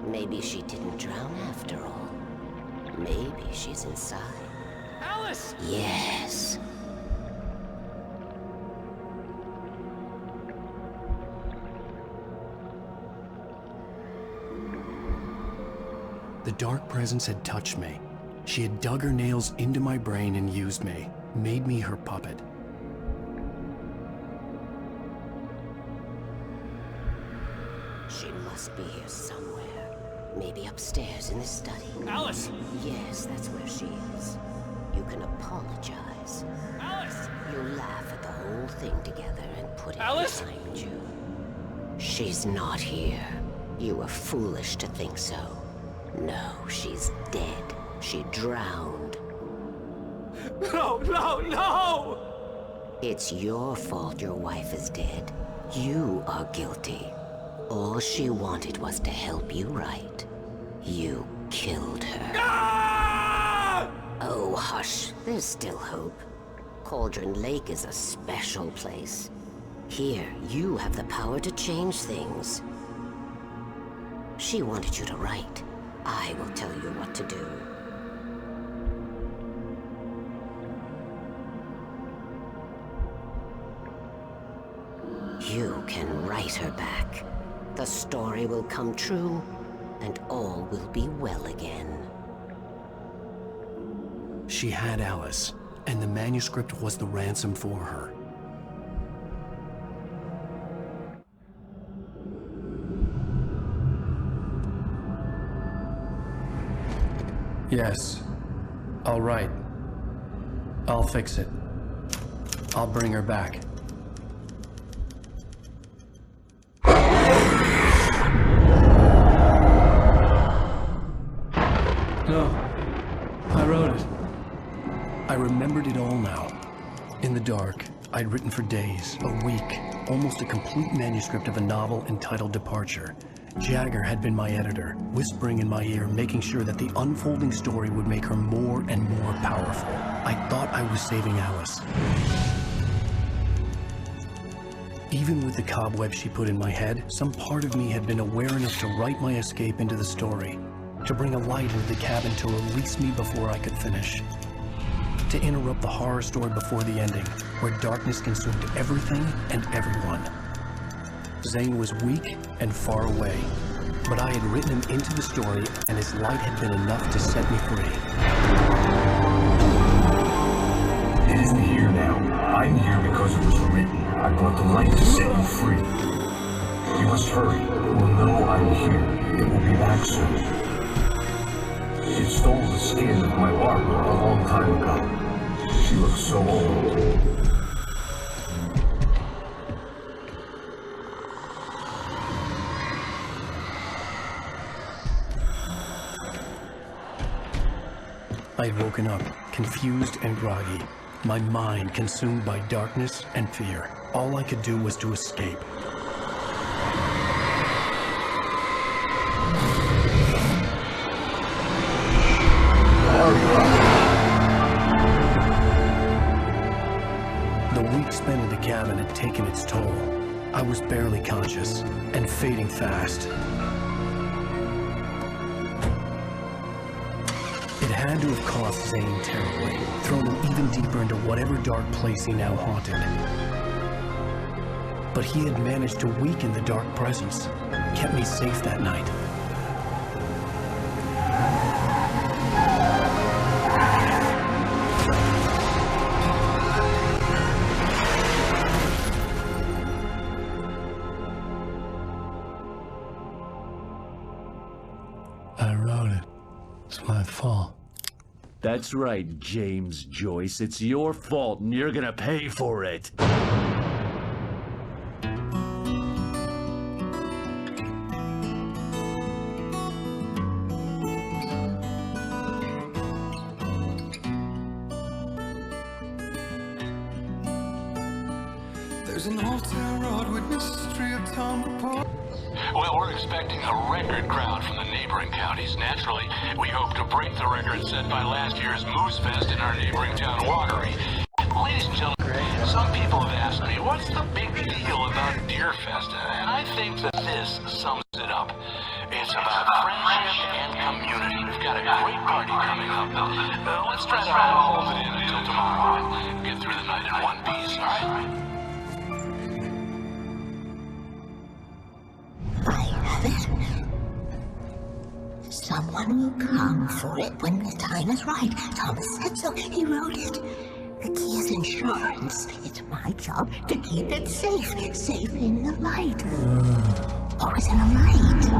Maybe she didn't drown after all. Maybe she's inside. Alice! Yes. The dark presence had touched me. She had dug her nails into my brain and used me, made me her puppet. She must be here somewhere. Maybe upstairs in the study. Alice! Yes, that's where she is. You can apologize. Alice! You'll laugh at the whole thing together and put it Alice! behind you. She's not here. You were foolish to think so. No, she's dead. She drowned. No, no, no! It's your fault your wife is dead. You are guilty. All she wanted was to help you right. You killed her. Ah! Oh, hush. There's still hope. Cauldron Lake is a special place. Here, you have the power to change things. She wanted you to write. I will tell you what to do. You can write her back. The story will come true, and all will be well again. She had Alice, and the manuscript was the ransom for her. Yes. All right. I'll fix it. I'll bring her back. No. I wrote it. I remembered it all now. In the dark, I'd written for days, a week, almost a complete manuscript of a novel entitled Departure. Jagger had been my editor, whispering in my ear, making sure that the unfolding story would make her more and more powerful. I thought I was saving Alice. Even with the cobwebs she put in my head, some part of me had been aware enough to write my escape into the story, to bring a light into the cabin to release me before I could finish, to interrupt the horror story before the ending, where darkness consumed everything and everyone. Zane was weak and far away, but I had written him into the story, and his light had been enough to set me free. It isn't here now. I'm here because it was written. I brought the light to set you free. You must hurry. It will know I'm here. It will be back soon. It stole the skin of my Barbara a long time ago. She looks so old. I had woken up, confused and groggy, my mind consumed by darkness and fear. All I could do was to escape. The week spent in the cabin had taken its toll. I was barely conscious and fading fast. It had to have cost Zane terribly, thrown him even deeper into whatever dark place he now haunted. But he had managed to weaken the dark presence, kept me safe that night. I wrote it. It's my fault. That's right, James Joyce. It's your fault, and you're gonna pay for it. There's an old town road with mystery of town report. Well, we're expecting a record crowd from the neighboring counties. Naturally, we hope to break the record set by last year's Moose Fest in our neighboring town, Watery. Ladies and gentlemen, some people have asked me, what's the big deal about Deer Festa? And I think that this sums it up. It's about friendship and community. We've got a great party coming up. Let's try to hold it in until tomorrow and get through the night in one piece, all right? Someone will come for it when the time is right. Thomas said so. He wrote it. The key is insurance. It's my job to keep it safe. Safe in the light. Always in the light.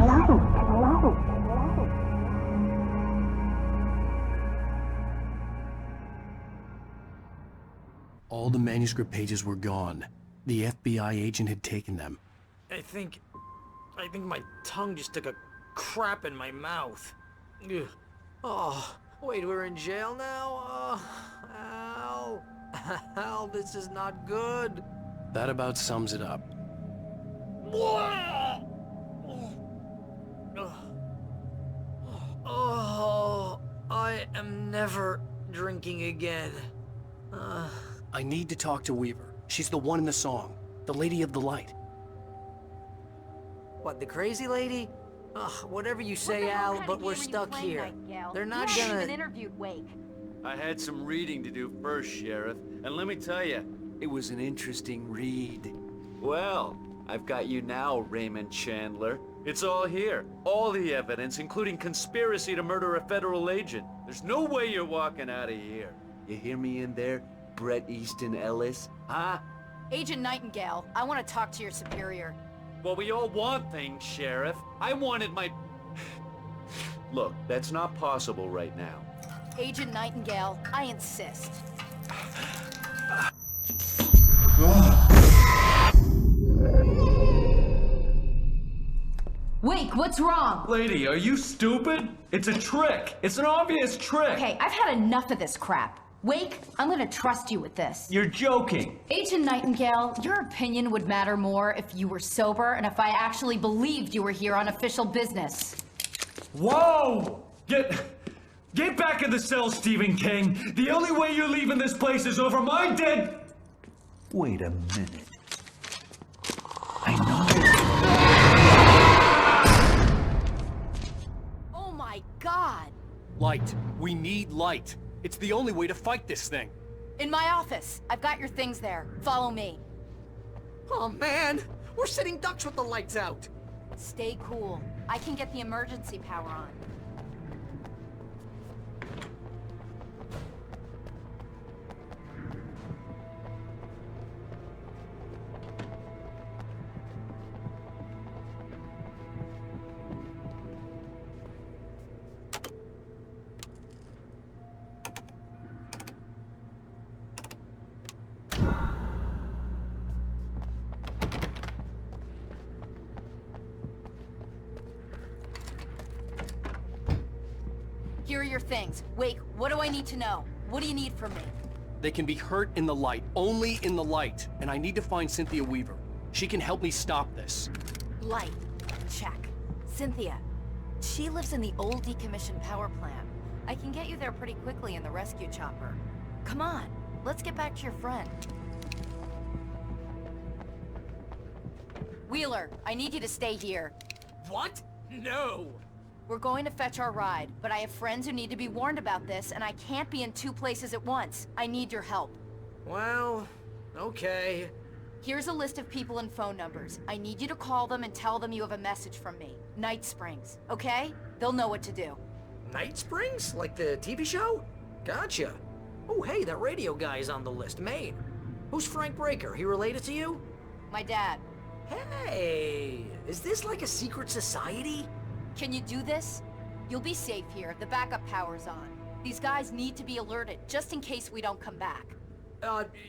All the manuscript pages were gone. The FBI agent had taken them. I think my tongue just took a crap in my mouth. Ugh. Oh, wait, we're in jail now? Al. Al, this is not good. That about sums it up. Oh, I am never drinking again. I need to talk to Weaver. She's the one in the song. The Lady of the Light. What, the crazy lady? Ugh, whatever you say, Al, but we're stuck here. They're not gonna... You haven't interviewed Wake. I had some reading to do first, Sheriff, and let me tell you, it was an interesting read. Well, I've got you now, Raymond Chandler. It's all here. All the evidence, including conspiracy to murder a federal agent. There's no way you're walking out of here. You hear me in there, Bret Easton Ellis? Huh? Agent Nightingale, I want to talk to your superior. Well, we all want things, Sheriff. I wanted my... Look, that's not possible right now. Agent Nightingale, I insist. Wake, what's wrong? Lady, are you stupid? It's a trick. It's an obvious trick. Okay, I've had enough of this crap. Wake, I'm gonna trust you with this. You're joking. Agent Nightingale, your opinion would matter more if you were sober and if I actually believed you were here on official business. Whoa! Get back in the cell, Stephen King. The only way you're leaving this place is over my dead... Wait a minute. Oh my God! Light. We need light. It's the only way to fight this thing. In my office. I've got your things there. Follow me. Oh man! We're sitting ducks with the lights out! Stay cool. I can get the emergency power on. Here are your things. Wake, what do I need to know? What do you need from me? They can be hurt in the light, only in the light. And I need to find Cynthia Weaver. She can help me stop this. Light. Check. Cynthia. She lives in the old decommissioned power plant. I can get you there pretty quickly in the rescue chopper. Come on, let's get back to your friend. Wheeler, I need you to stay here. What? No! We're going to fetch our ride, but I have friends who need to be warned about this, and I can't be in 2 places at once. I need your help. Well, okay. Here's a list of people and phone numbers. I need you to call them and tell them you have a message from me. Night Springs, okay? They'll know what to do. Night Springs? Like the TV show? Gotcha. Oh, hey, that radio guy is on the list, Maine. Who's Frank Breaker? He related to you? My dad. Hey, is this like a secret society? Can you do this? You'll be safe here. The backup power's on. These guys need to be alerted, just in case we don't come back.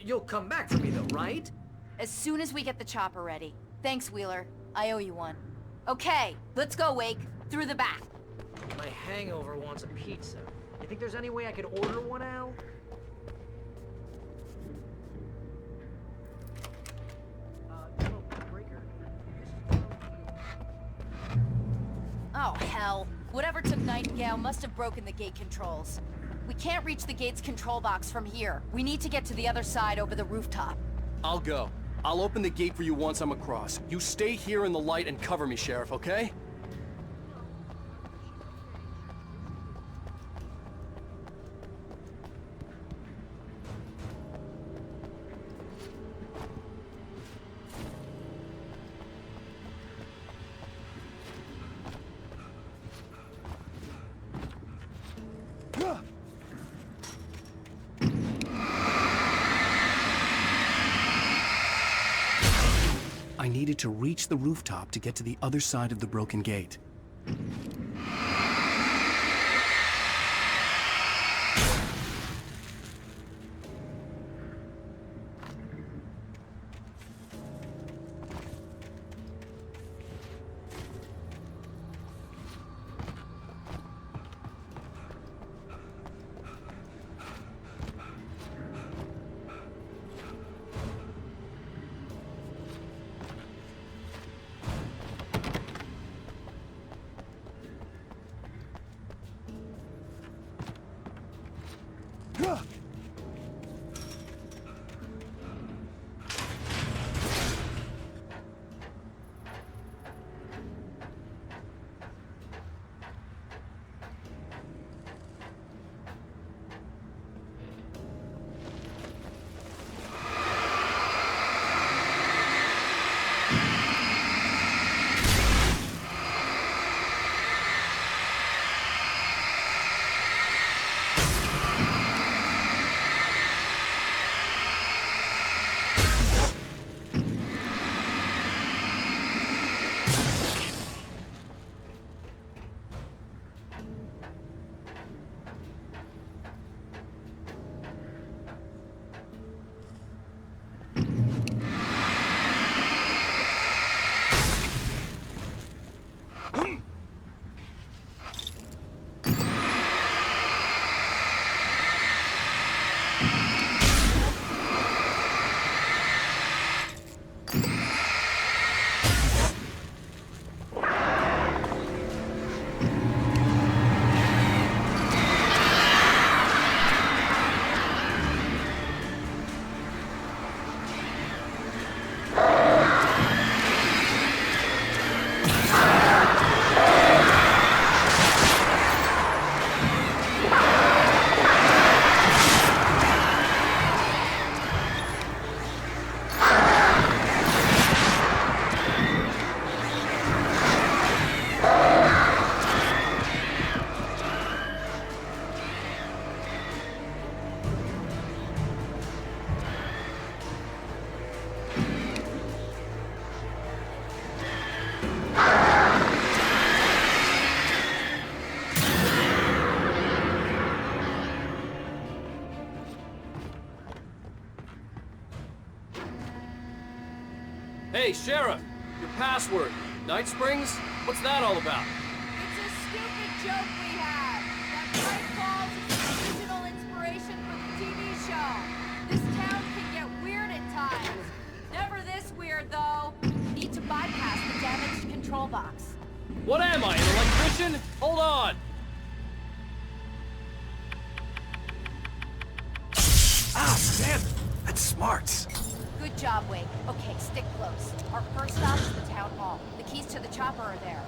You'll come back for me though, right? As soon as we get the chopper ready. Thanks, Wheeler. I owe you one. Okay, let's go, Wake. Through the back. My hangover wants a pizza. You think there's any way I could order one, Al? Oh, hell. Whatever took Nightingale must have broken the gate controls. We can't reach the gate's control box from here. We need to get to the other side over the rooftop. I'll go. I'll open the gate for you once I'm across. You stay here in the light and cover me, Sheriff, okay? I needed to reach the rooftop to get to the other side of the broken gate. Hey, Sheriff! Your password. Night Springs? What's that all about? It's a stupid joke we have. That Bright Falls is the original inspiration for the TV show. This town can get weird at times. Never this weird, though. Need to bypass the damaged control box. What am I, an electrician? Hold on! Ah, damn it! That's smart. Good job, Wake. Okay, stick close. Our first stop is the town hall. The keys to the chopper are there.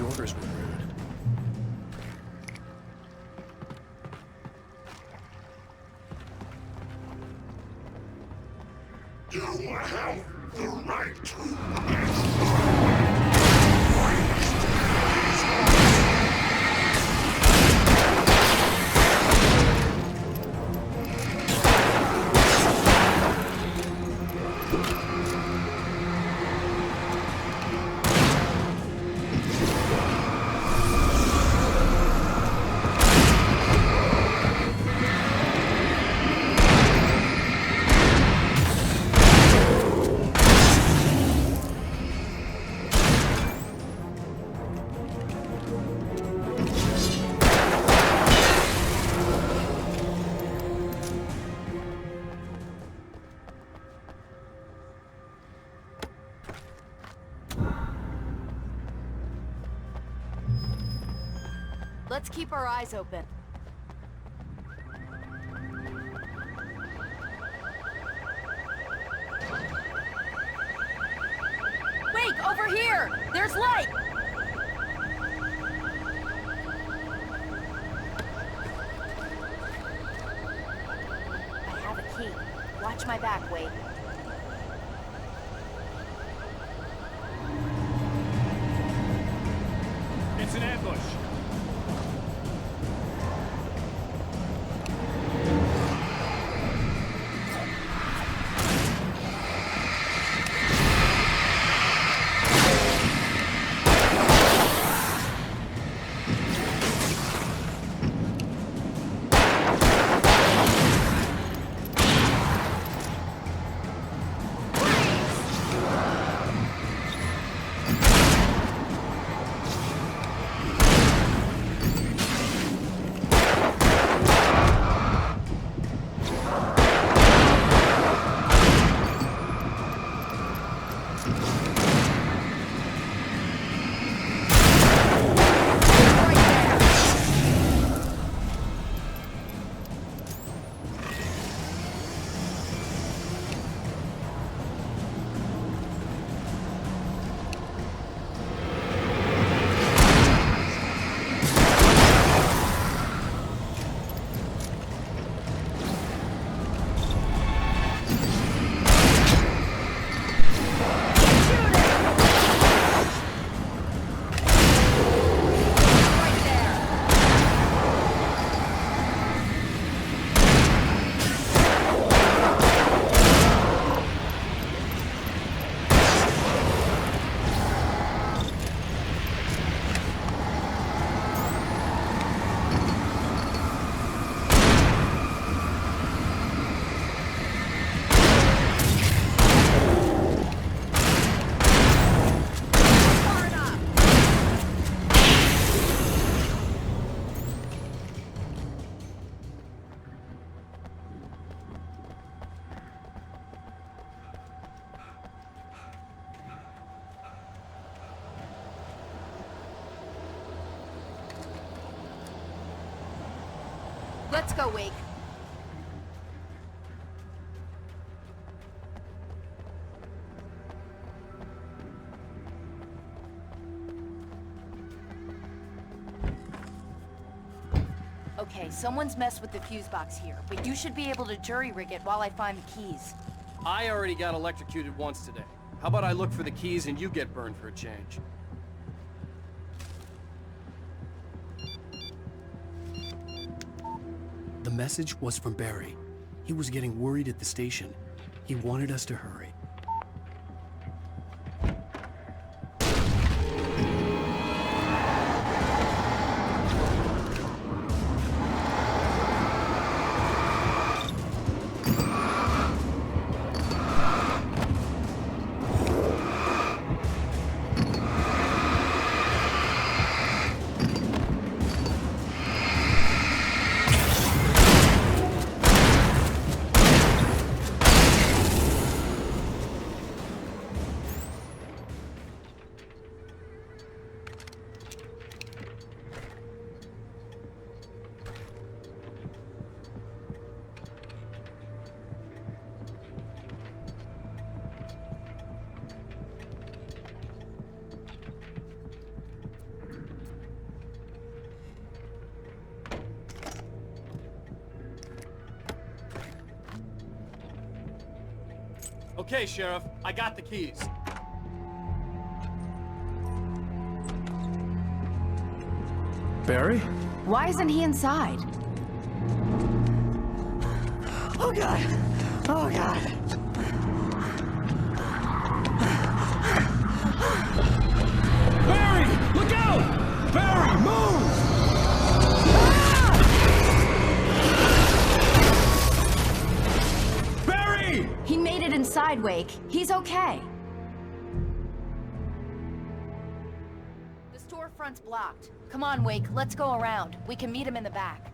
The orders were rude. You have the right. Let's keep our eyes open. Wake, over here! There's light! I have a key. Watch my back, Wade. It's an ambush. Let's go, Wake. Okay, someone's messed with the fuse box here, but you should be able to jury-rig it while I find the keys. I already got electrocuted once today. How about I look for the keys and you get burned for a change? The message was from Barry. He was getting worried at the station. He wanted us to hurry. Okay, Sheriff. I got the keys. Barry? Why isn't he inside? Oh God! Oh God! Barry! Look out! Barry, move! Barry! He made it inside, Wake. He's okay. The storefront's blocked. Come on, Wake. Let's go around. We can meet him in the back.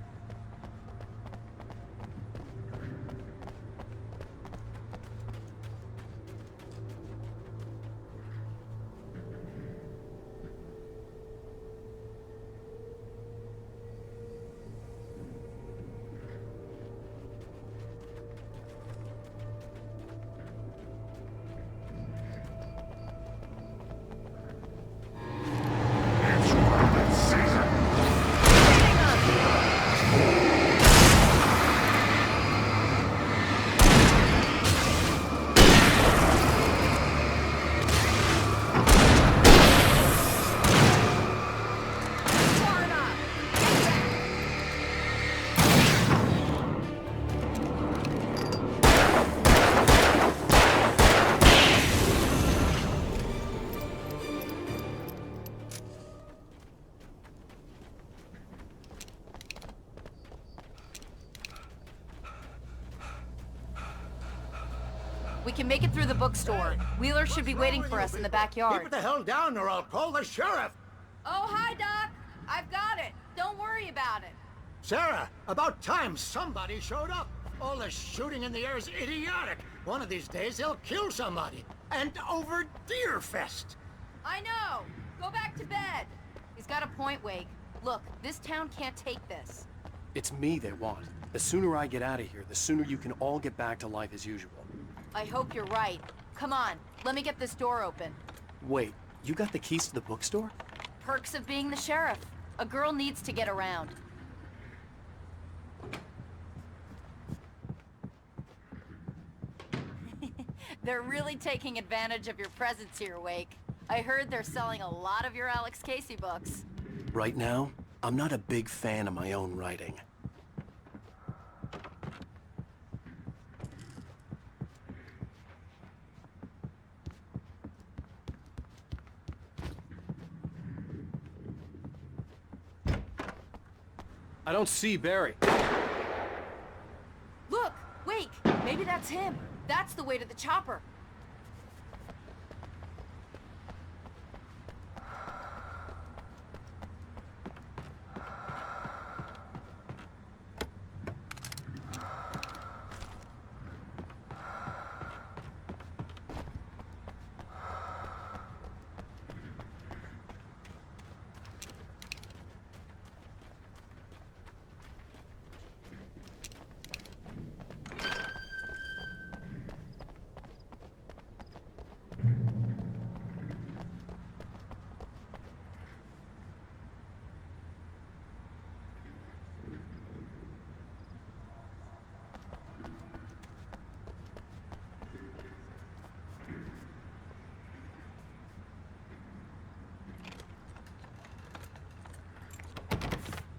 We can make it through the bookstore. Wheeler should be waiting for us in the backyard. Keep it the hell down or I'll call the sheriff. Oh, hi, Doc. I've got it. Don't worry about it. Sarah, about time somebody showed up. All this shooting in the air is idiotic. One of these days they'll kill somebody. And over Deerfest. I know. Go back to bed. He's got a point, Wake. Look, this town can't take this. It's me they want. The sooner I get out of here, the sooner you can all get back to life as usual. I hope you're right. Come on, let me get this door open. Wait, you got the keys to the bookstore? Perks of being the sheriff. A girl needs to get around. They're really taking advantage of your presence here, Wake. I heard they're selling a lot of your Alex Casey books. Right now, I'm not a big fan of my own writing. I don't see Barry. Look! Wake! Maybe that's him. That's the way to the chopper.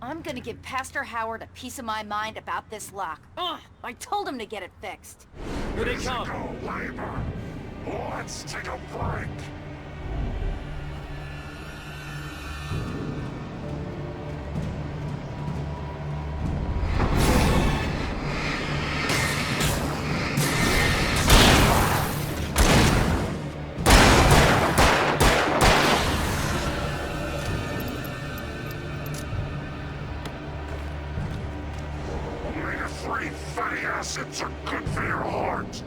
I'm gonna give Pastor Howard a piece of my mind about this lock. Ugh! I told him to get it fixed. Here they come. Labor. Let's take a break. Omega-3 fatty acids are good for your heart.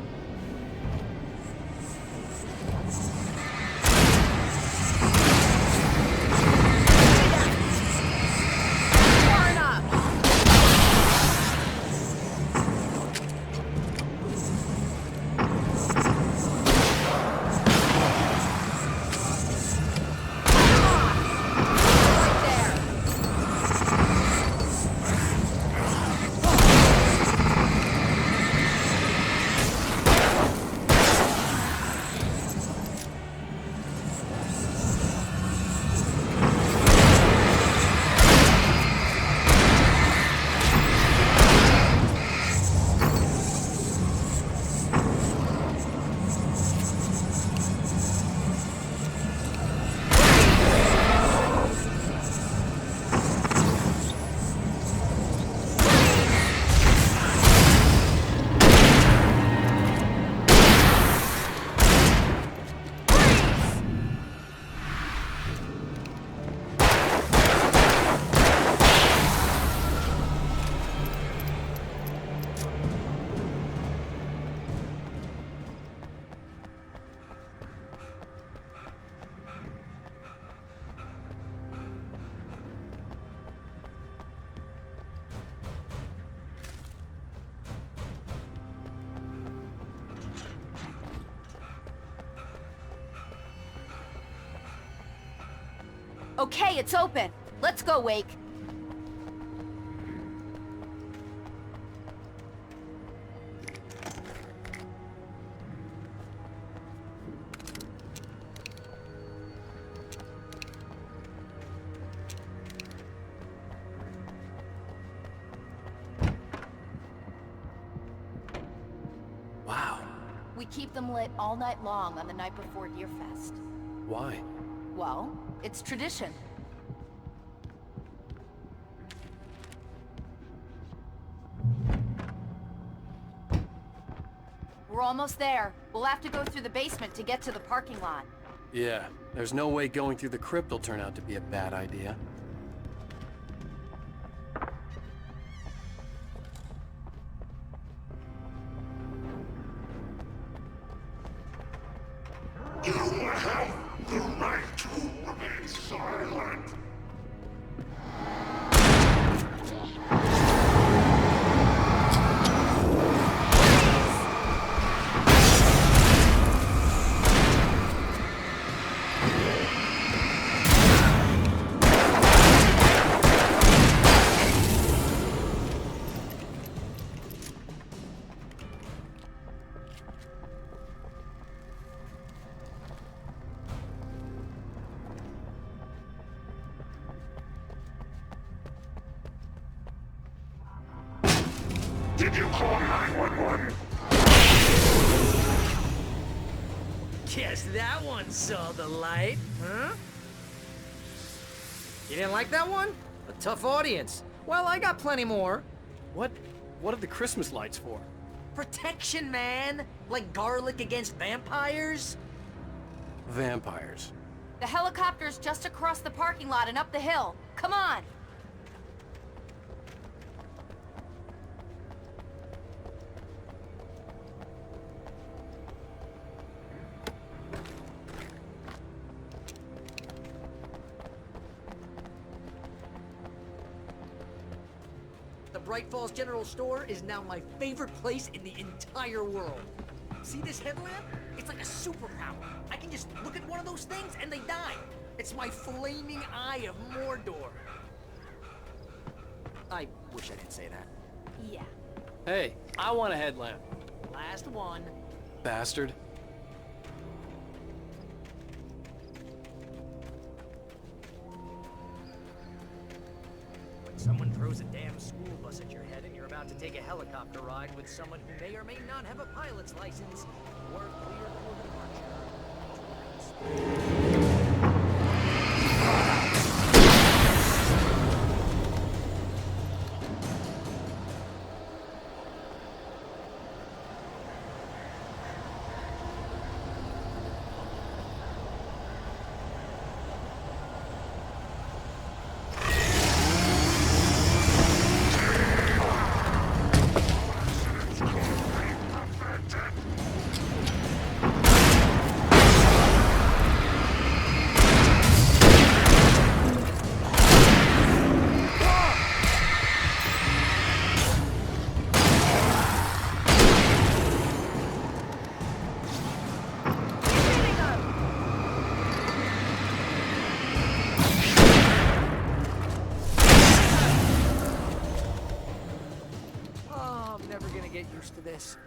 Okay, it's open. Let's go, Wake. Wow. We keep them lit all night long on the night before Deerfest. Why? Well, it's tradition. We're almost there. We'll have to go through the basement to get to the parking lot. Yeah, there's no way going through the crypt will turn out to be a bad idea. You have the right to remain silent. Did you call 911? Guess that one saw the light, huh? You didn't like that one? A tough audience. Well, I got plenty more. What are the Christmas lights for? Protection, man! Like garlic against vampires? Vampires. The helicopter's just across the parking lot and up the hill. Come on! The Bright Falls General Store is now my favorite place in the entire world. See this headlamp? It's like a superpower. I can just look at one of those things and they die. It's my flaming eye of Mordor. I wish I didn't say that. Yeah. Hey, I want a headlamp. Last one. Bastard. When someone throws a damn school bus at your head and you're about to take a helicopter ride with someone who may or may not have a pilot's license, or clear for departure. Get used to this.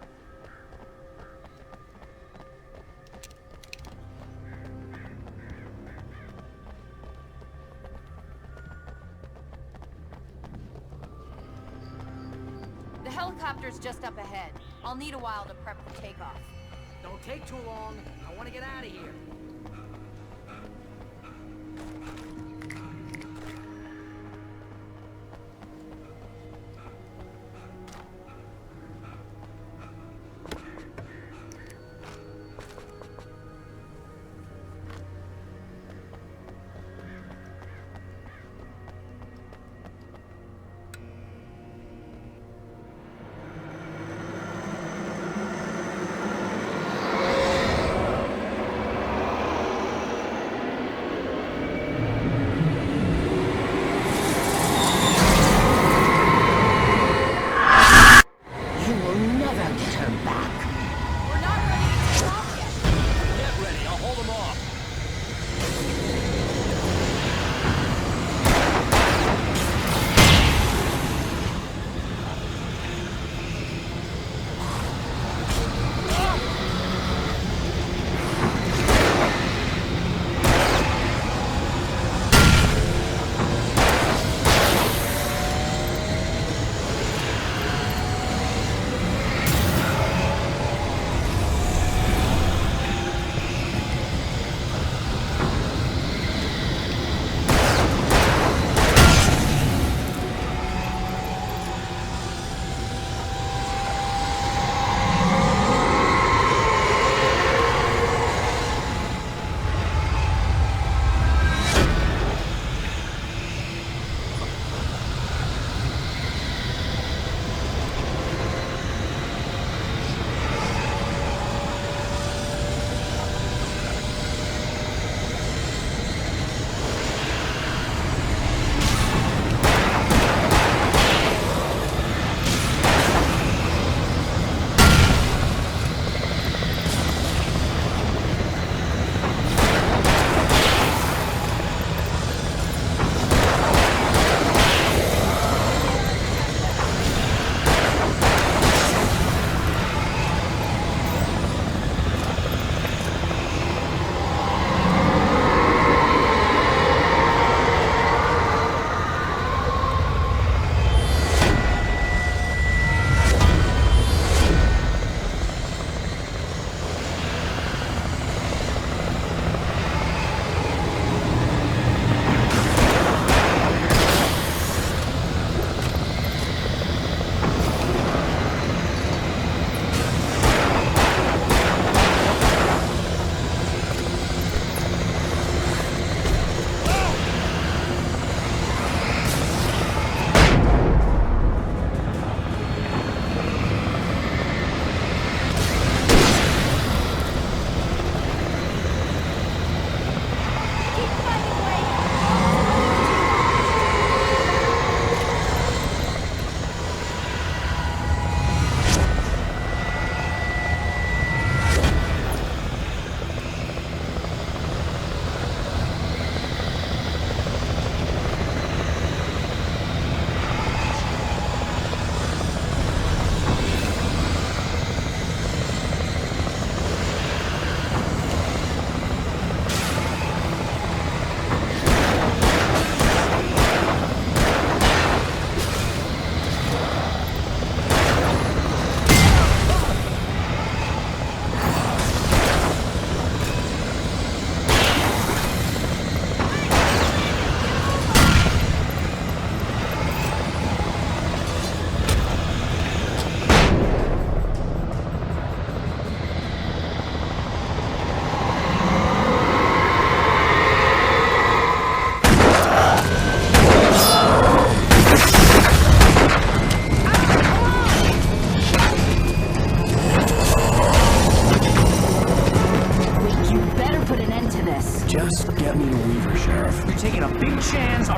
The helicopter's just up ahead. I'll need a while to prep for takeoff. Don't take too long. I want to get out of here.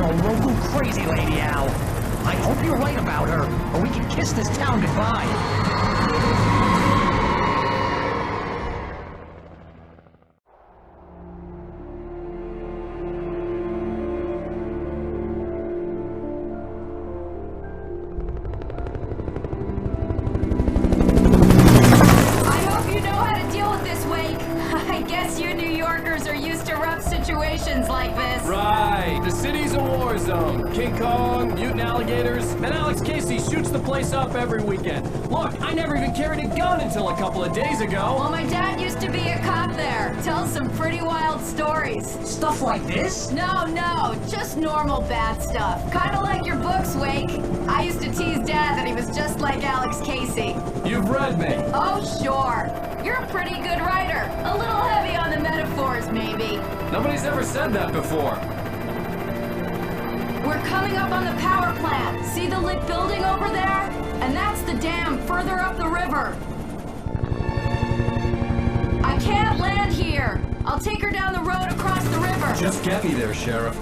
a local crazy lady, Al. I hope you're right about her, or we can kiss this town goodbye. Like this. Right. The city's a war zone. King Kong, mutant alligators, and Alex Casey shoots the place up every weekend. Look, I never even carried a gun until a couple of days ago. Well, my dad used to be a cop there. Tells some pretty wild stories. Stuff like this? No, just normal bad stuff. Kinda like your books, Wake. I used to tease Dad that he was just like Alex Casey. You've read me. Oh, sure. You're a pretty good writer. A little heavy on the metaphors, maybe. Nobody's ever said that before. We're coming up on the power plant. See the lit building over there? And that's the dam further up the river. I can't land here. I'll take her down the road across the river. Just get me there, Sheriff.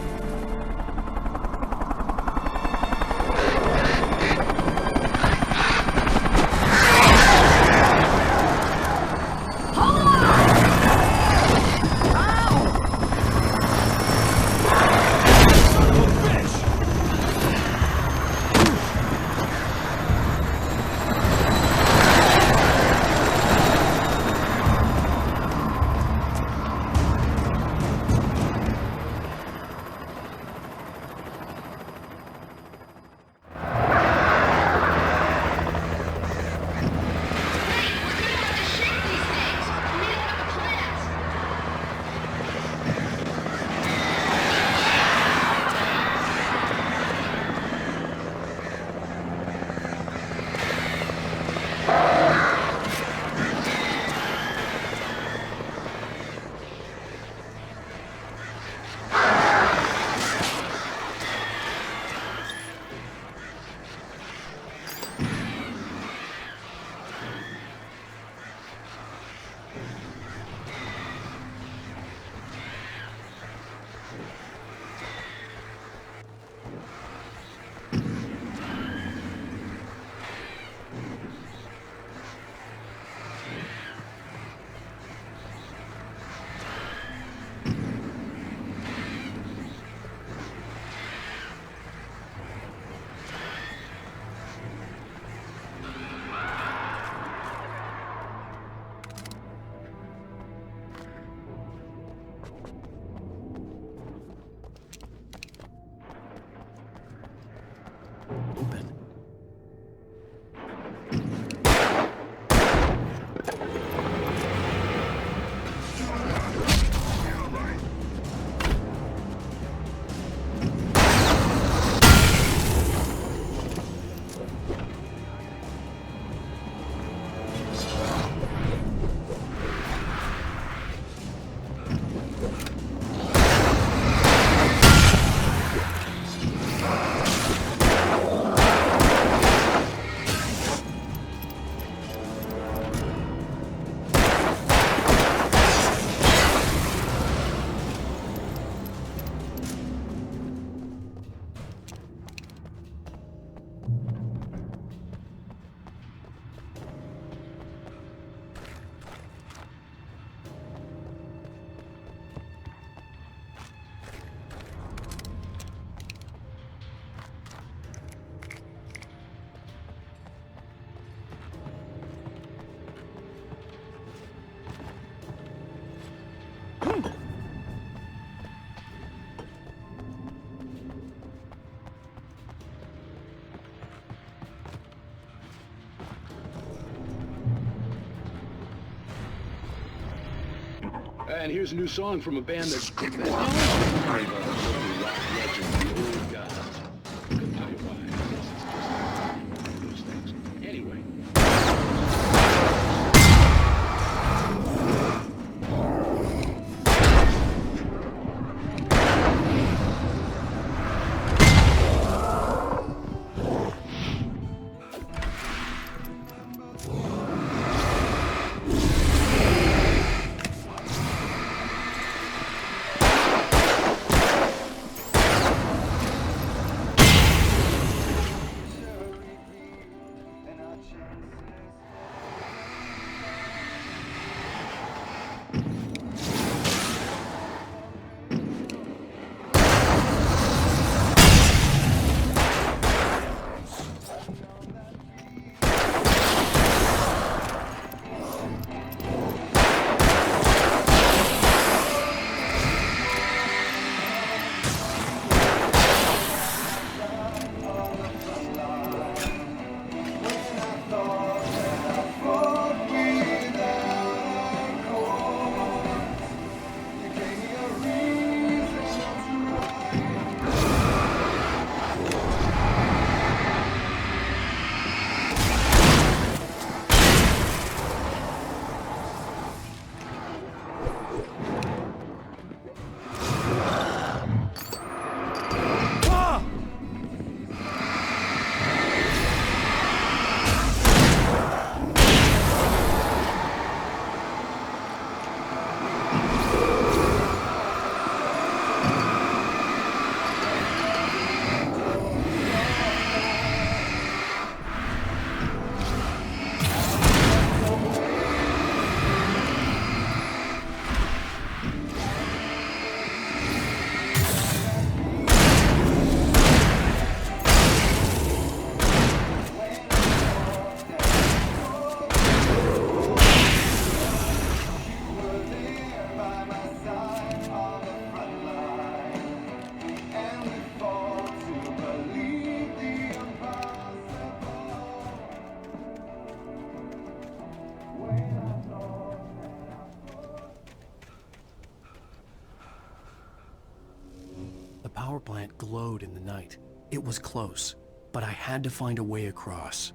And here's a new song from a band that's rock legend, the Old Gods. Couldn't tell you why. I guess it's just one of those things. Anyway. power plant glowed in the night. It was close, but I had to find a way across.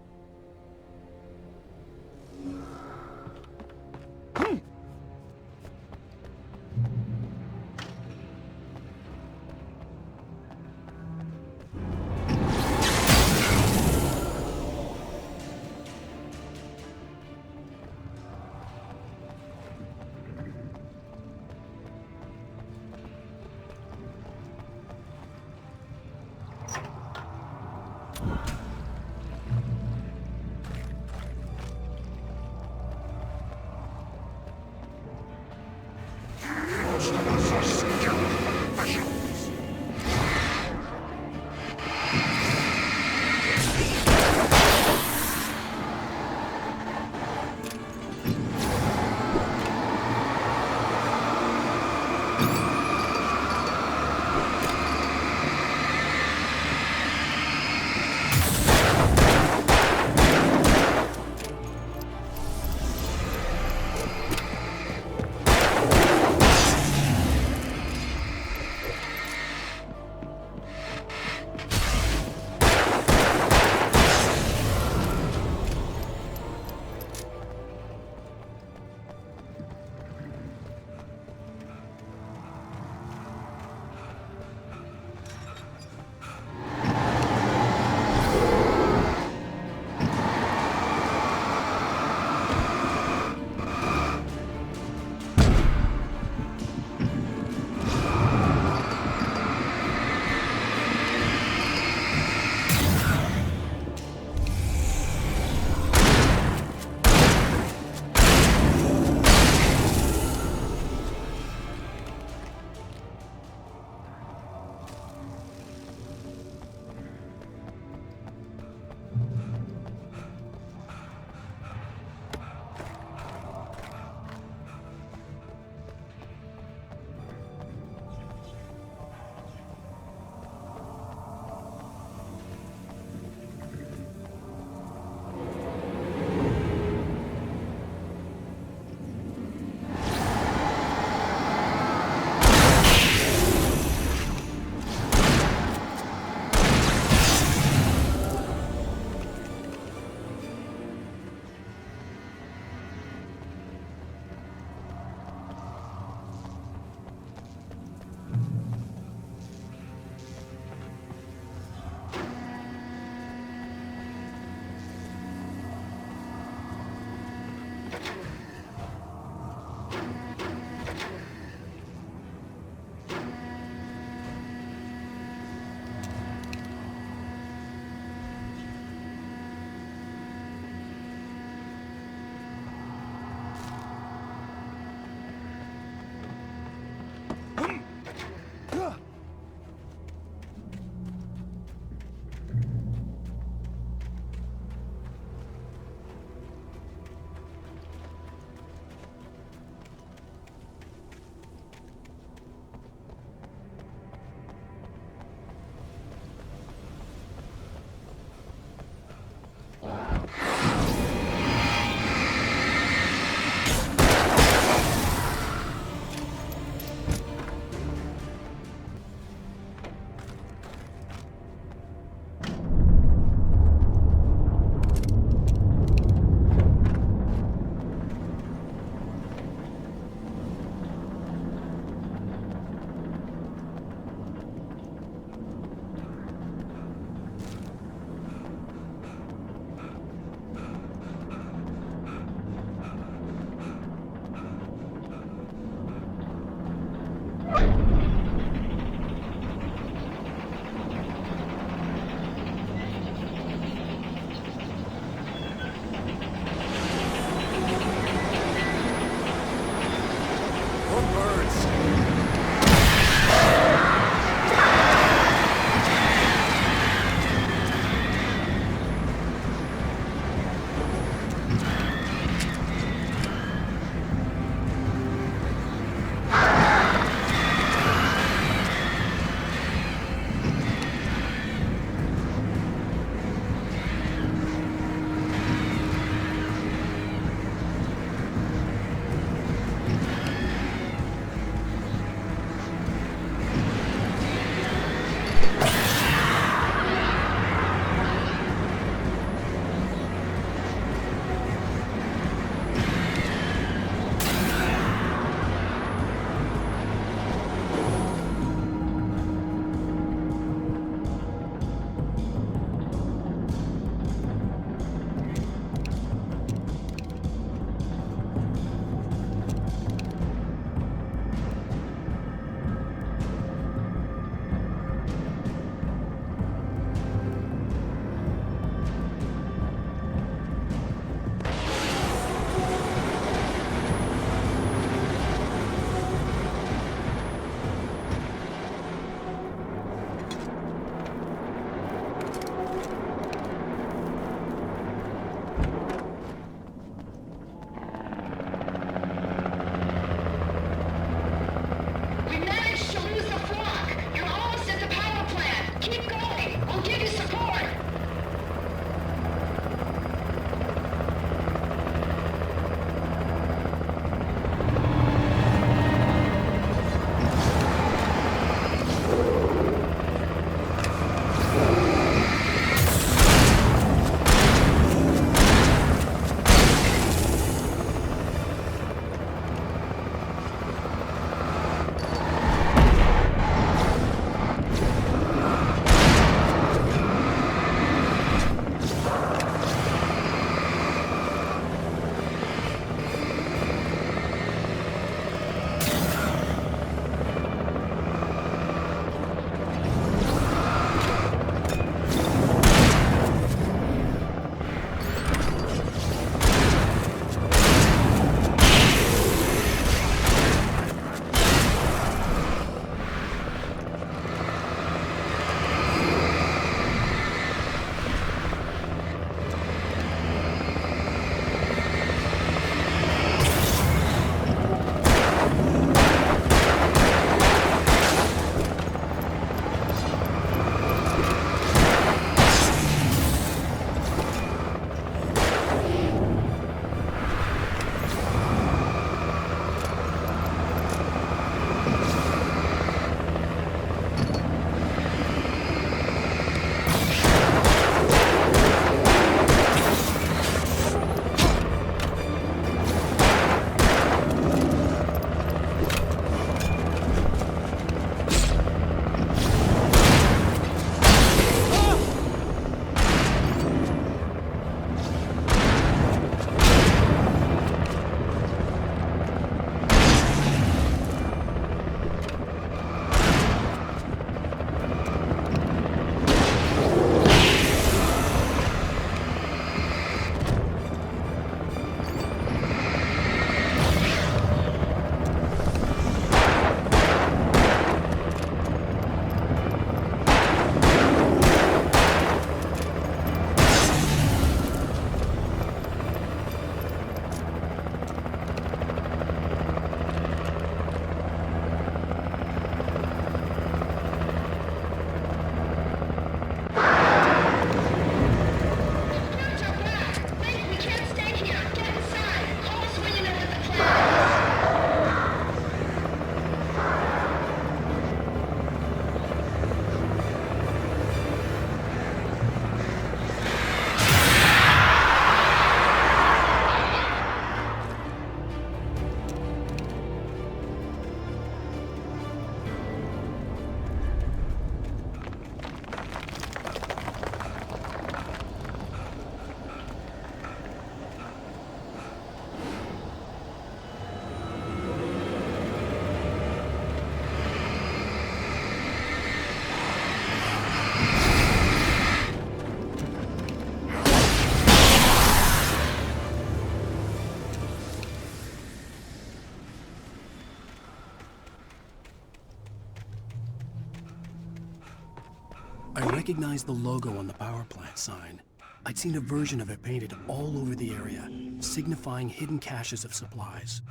recognized the logo on the power plant sign. I'd seen a version of it painted all over the area, signifying hidden caches of supplies.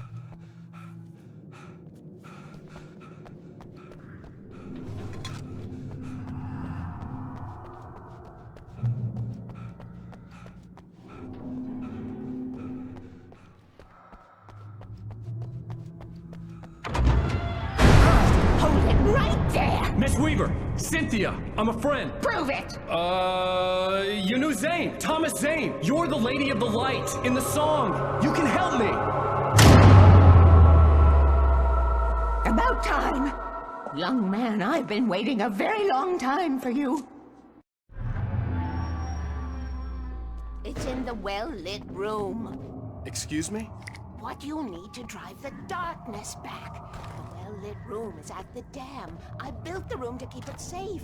Hold it right there! Miss Weaver! Cynthia! I'm a friend! Prove it! You knew Zane! Thomas Zane! You're the Lady of the Light in the song! You can help me! About time! Young man, I've been waiting a very long time for you. It's in the well-lit room. Excuse me? What you'll need to drive the darkness back. The well-lit room is at the dam. I built the room to keep it safe.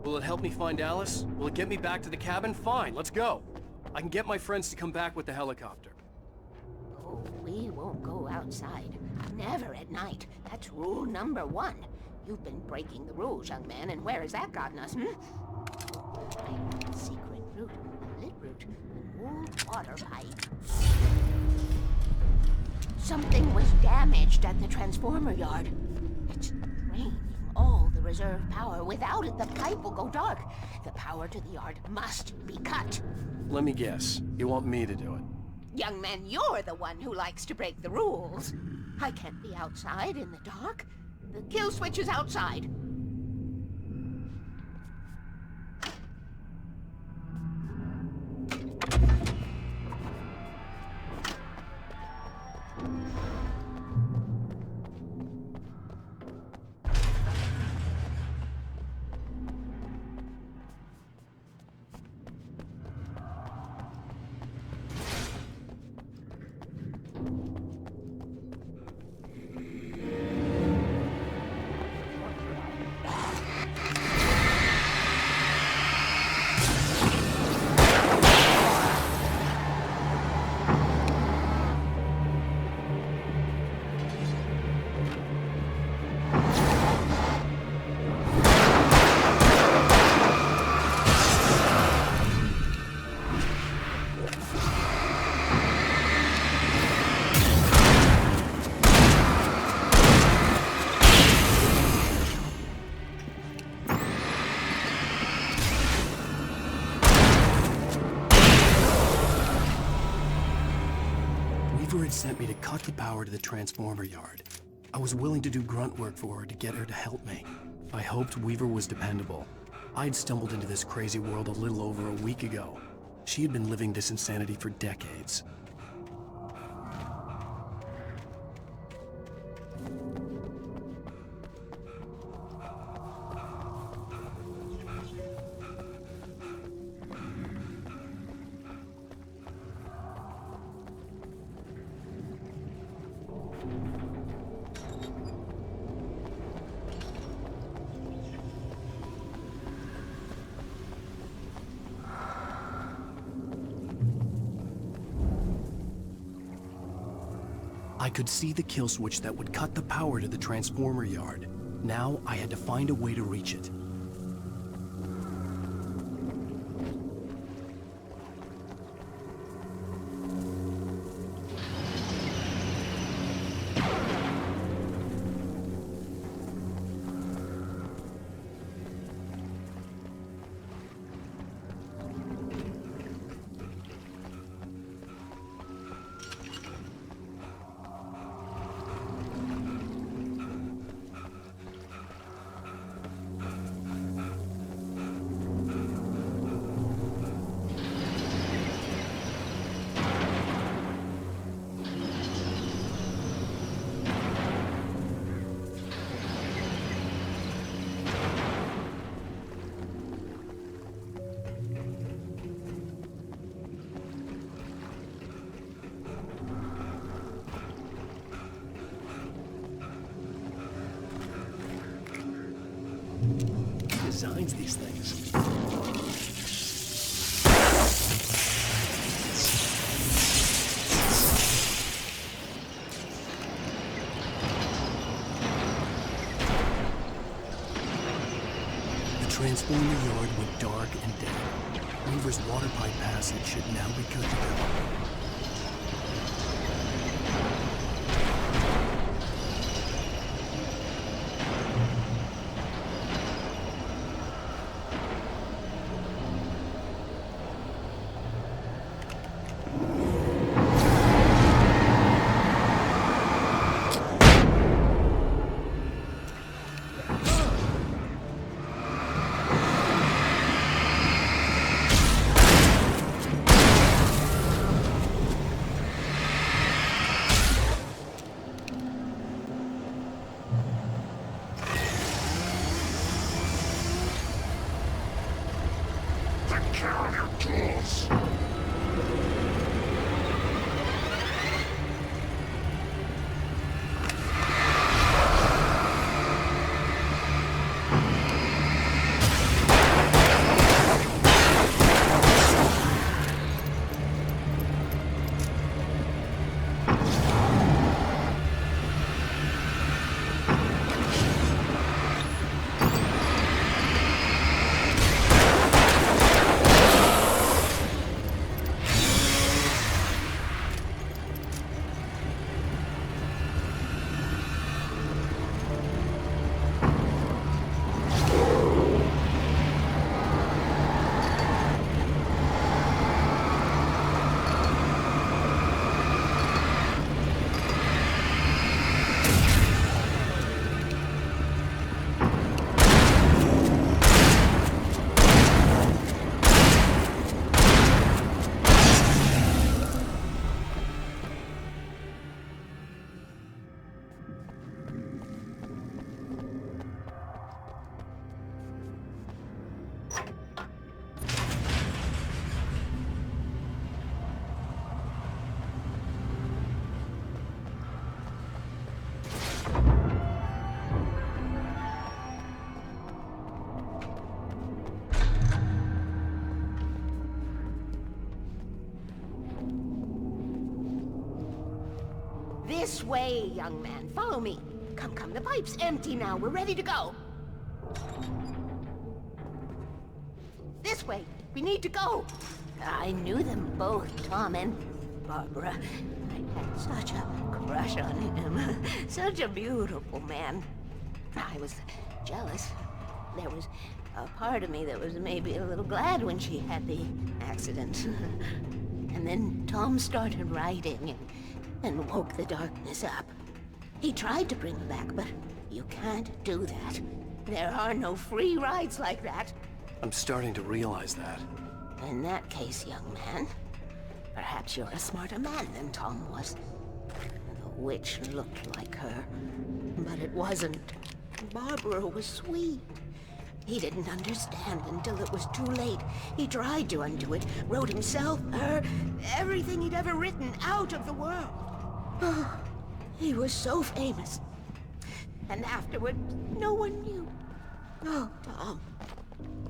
Will it help me find Alice? Will it get me back to the cabin? Fine, let's go. I can get my friends to come back with the helicopter. Oh, we won't go outside. Never at night. That's rule number 1. You've been breaking the rules, young man, and where has that gotten us, A secret route, a lit route, an old water pipe. Something was damaged at the transformer yard. It's draining all the reserve power. Without it, the pipe will go dark. The power to the yard must be cut. Let me guess. You want me to do it? Young man, you're the one who likes to break the rules. I can't be outside in the dark. The kill switch is outside. Sent me to cut the power to the transformer yard. I was willing to do grunt work for her to get her to help me. I hoped Weaver was dependable. I'd stumbled into this crazy world a little over a week ago. She had been living this insanity for decades. I could see the kill switch that would cut the power to the transformer yard. Now I had to find a way to reach it. Designs these things. transform the yard went dark and dead. Weaver's water pipe passage should now be good to go. This way, young man. Follow me. Come, come. The pipe's empty now. We're ready to go. This way. We need to go. I knew them both, Tom and Barbara. I had such a crush on him. Such a beautiful man. I was jealous. There was a part of me that was maybe a little glad when she had the accident. And then Tom started writing and woke the darkness up. He tried to bring her back, but you can't do that. There are no free rides like that. I'm starting to realize that. In that case, young man, perhaps you're a smarter man than Tom was. The witch looked like her, but it wasn't. Barbara was sweet. He didn't understand until it was too late. He tried to undo it, wrote himself, her, everything he'd ever written out of the world. Oh, he was so famous. And afterward, no one knew. Oh, Tom.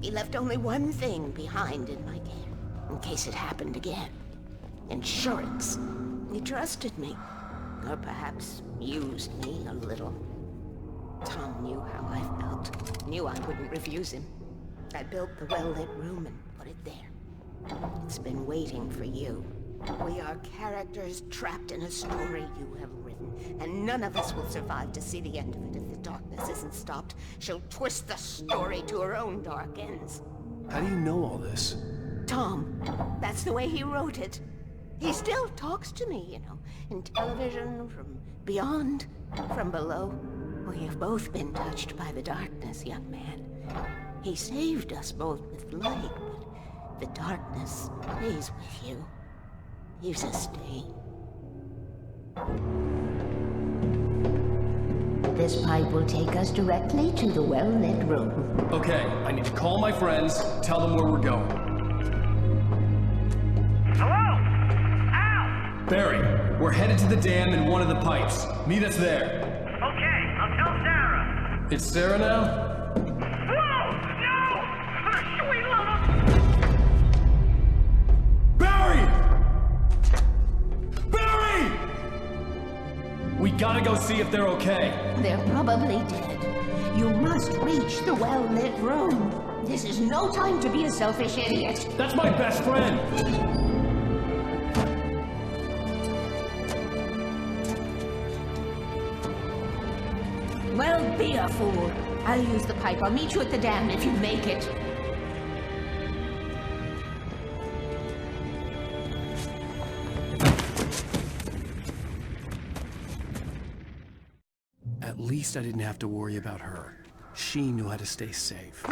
He left only one thing behind in my care, in case it happened again. Insurance. He trusted me. Or perhaps used me a little. Tom knew how I felt. Knew I wouldn't refuse him. I built the well-lit room and put it there. It's been waiting for you. We are characters trapped in a story you have written, and none of us will survive to see the end of it if the darkness isn't stopped. She'll twist the story to her own dark ends. How do you know all this? Tom, that's the way he wrote it. He still talks to me, you know, in television, from beyond, from below. We have both been touched by the darkness, young man. He saved us both with light, but the darkness stays with you. Leaves a stain. This pipe will take us directly to the well-lit room. Okay, I need to call my friends, tell them where we're going. Hello? Al! Barry, we're headed to the dam in one of the pipes. Meet us there. Okay, I'll tell Sarah. It's Sarah now? Whoa! No! For the sweet love of... Barry! Barry! We gotta go see if they're okay. They're probably dead. You must reach the well-lit room. This is no time to be a selfish idiot. That's my best friend! Well, be a fool. I'll use the pipe. I'll meet you at the dam if you make it. At least I didn't have to worry about her. She knew how to stay safe.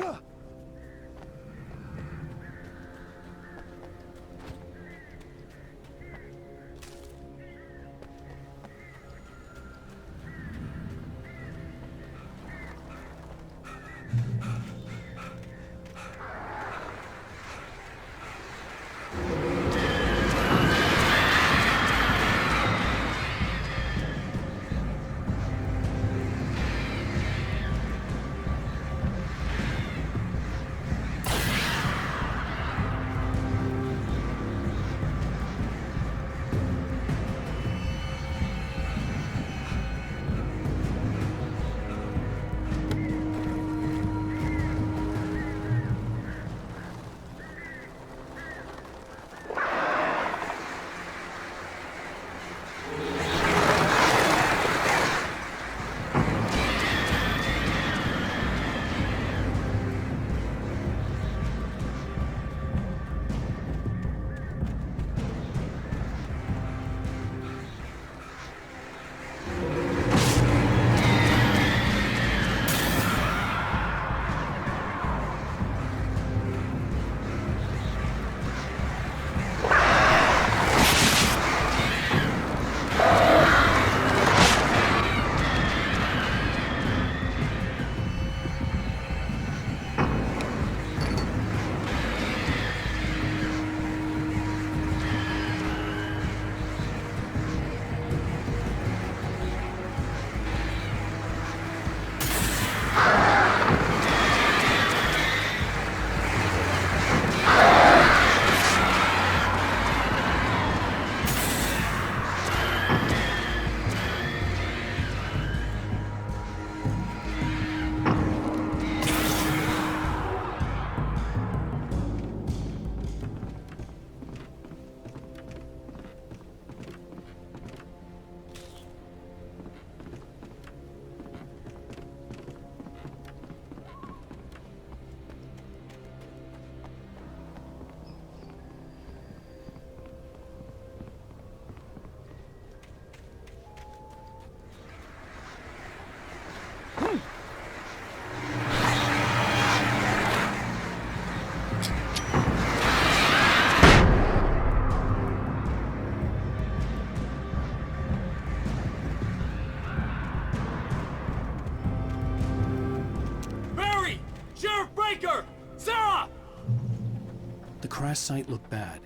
The crash site looked bad,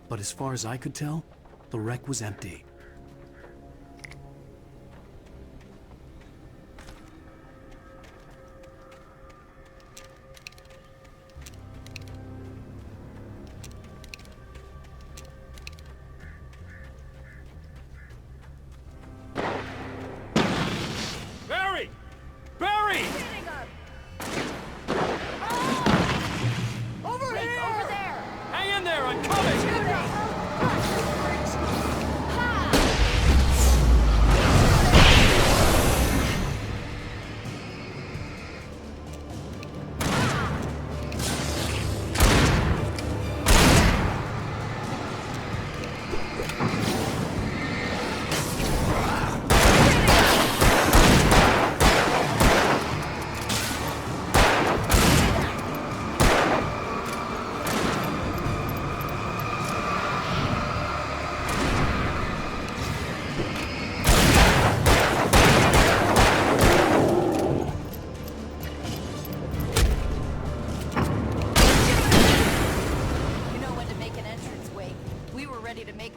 but as far as I could tell, the wreck was empty. Barry! Barry! Over here! Over there! Hang in there, I'm coming!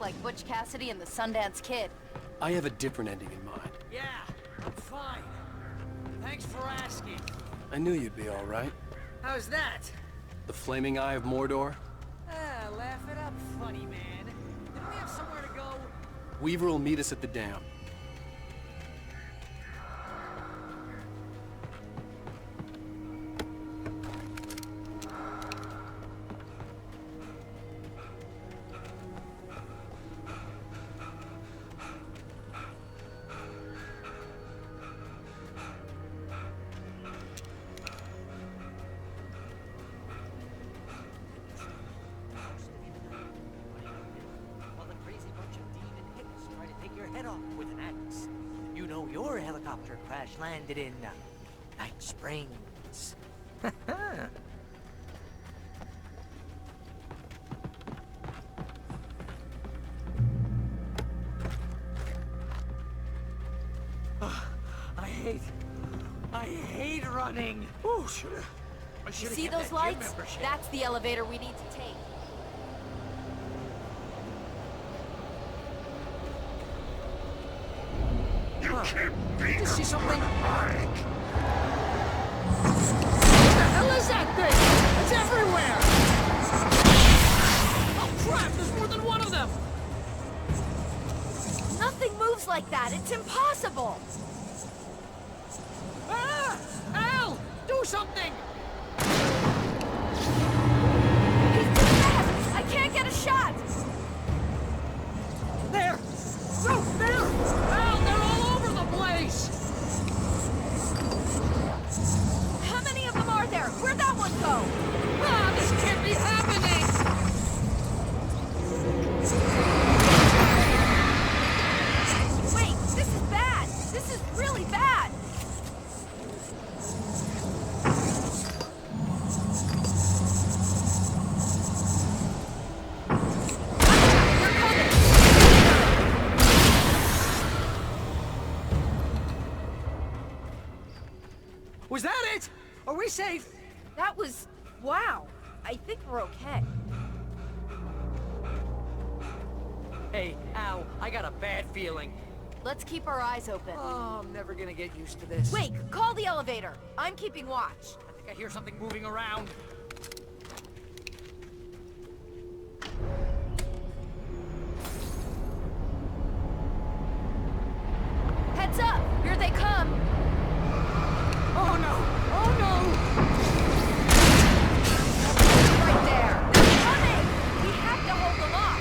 Like Butch Cassidy and the Sundance Kid. I have a different ending in mind. Yeah, I'm fine. Thanks for asking. I knew you'd be all right. How's that? The flaming eye of Mordor? Ah, laugh it up, funny man. Didn't we have somewhere to go? Weaver will meet us at the dam. with an X. You know your helicopter crash landed in Night Springs. I hate running. Oh, I You should've see kept those that gym lights? membership. That's the elevator we need to take. Did you see something? What the hell is that thing? It's everywhere! Oh crap, there's more than one of them! Nothing moves like that. It's impossible. Ah! Al! Do something! He's too fast. I can't get a shot. There! No, there! Al, they're all over the place! How many of them are there? Where'd that one go? Ah, this can't be happening! Wait, this is bad. This is really bad. Was that it? Are we safe? That was... wow. I think we're okay. Hey, Al, I got a bad feeling. Let's keep our eyes open. Oh, I'm never gonna get used to this. Wait, call the elevator. I'm keeping watch. I think I hear something moving around. Heads up! Here they come! Oh no! Oh no! Right there! They're coming! We have to hold them off!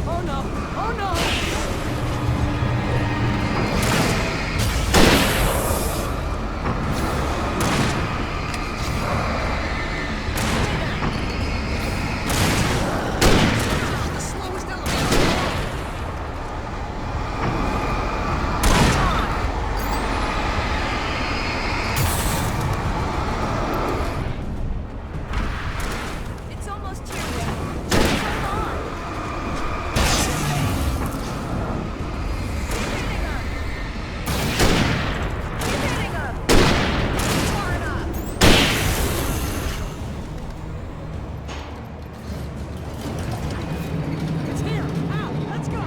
Oh no! Oh no! The slowest elevator. It's almost here, Rick. Just hold on! Keep hitting her! Keep hitting her! Far enough! It's here! Al, let's go!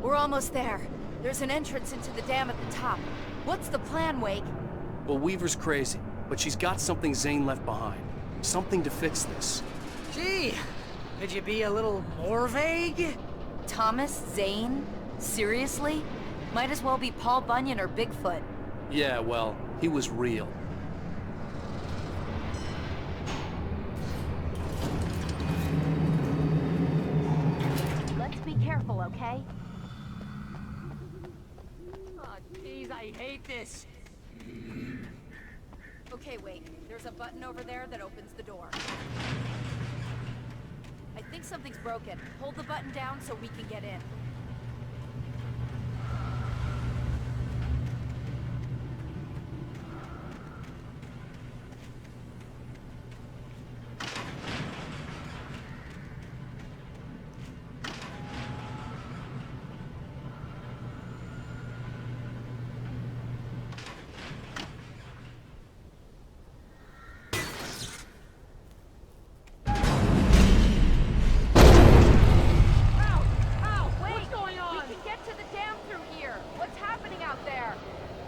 We're almost there. There's an entrance into the dam at the top. What's the plan, Wake? Well, Weaver's crazy, but she's got something Zane left behind. Something to fix this. Gee, could you be a little more vague? Thomas Zane? Seriously? Might as well be Paul Bunyan or Bigfoot. Yeah, well, he was real. Let's be careful, okay? Oh, jeez, I hate this. Okay, Wake. There's a button over there that opens the door. I think something's broken. Hold the button down so we can get in.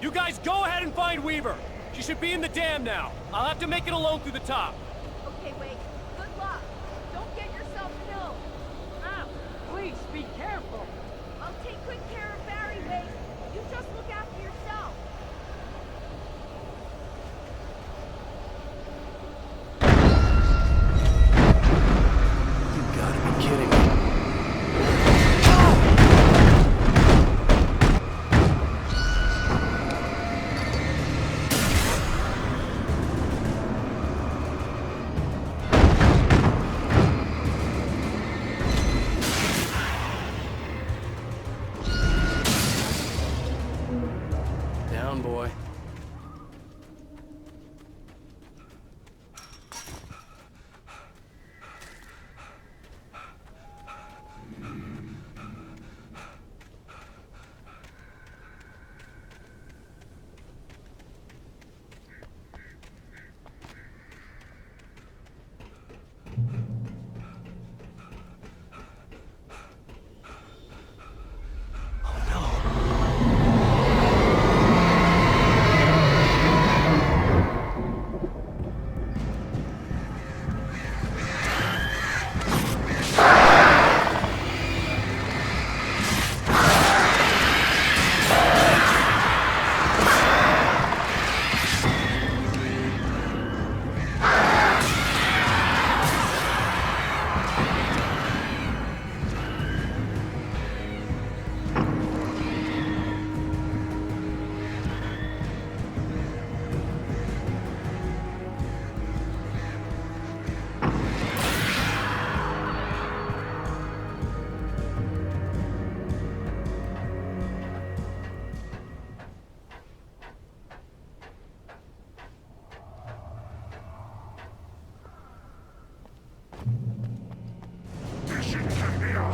You guys go ahead and find Weaver. She should be in the dam now. I'll have to make it alone through the top. Okay, Wake. Good luck. Don't get yourself killed. Ow! Please, be careful. I'll take good care of Barry, Wake. You just look after yourself.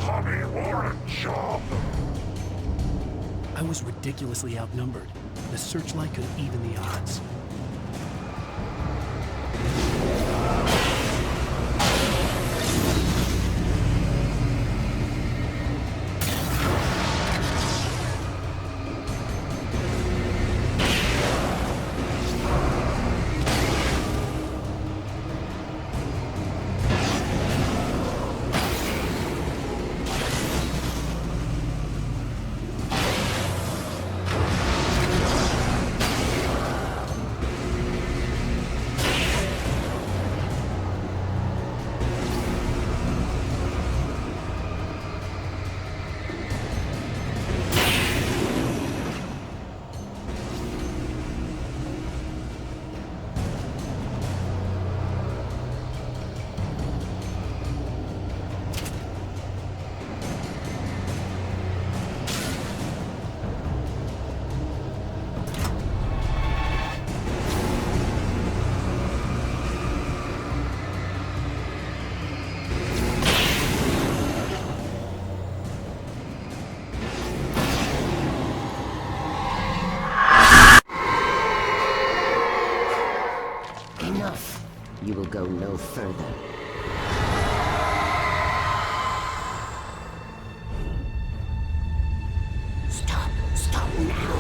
Tommy Warren job. I was ridiculously outnumbered. The searchlight could even the odds. You will go no further. Stop now.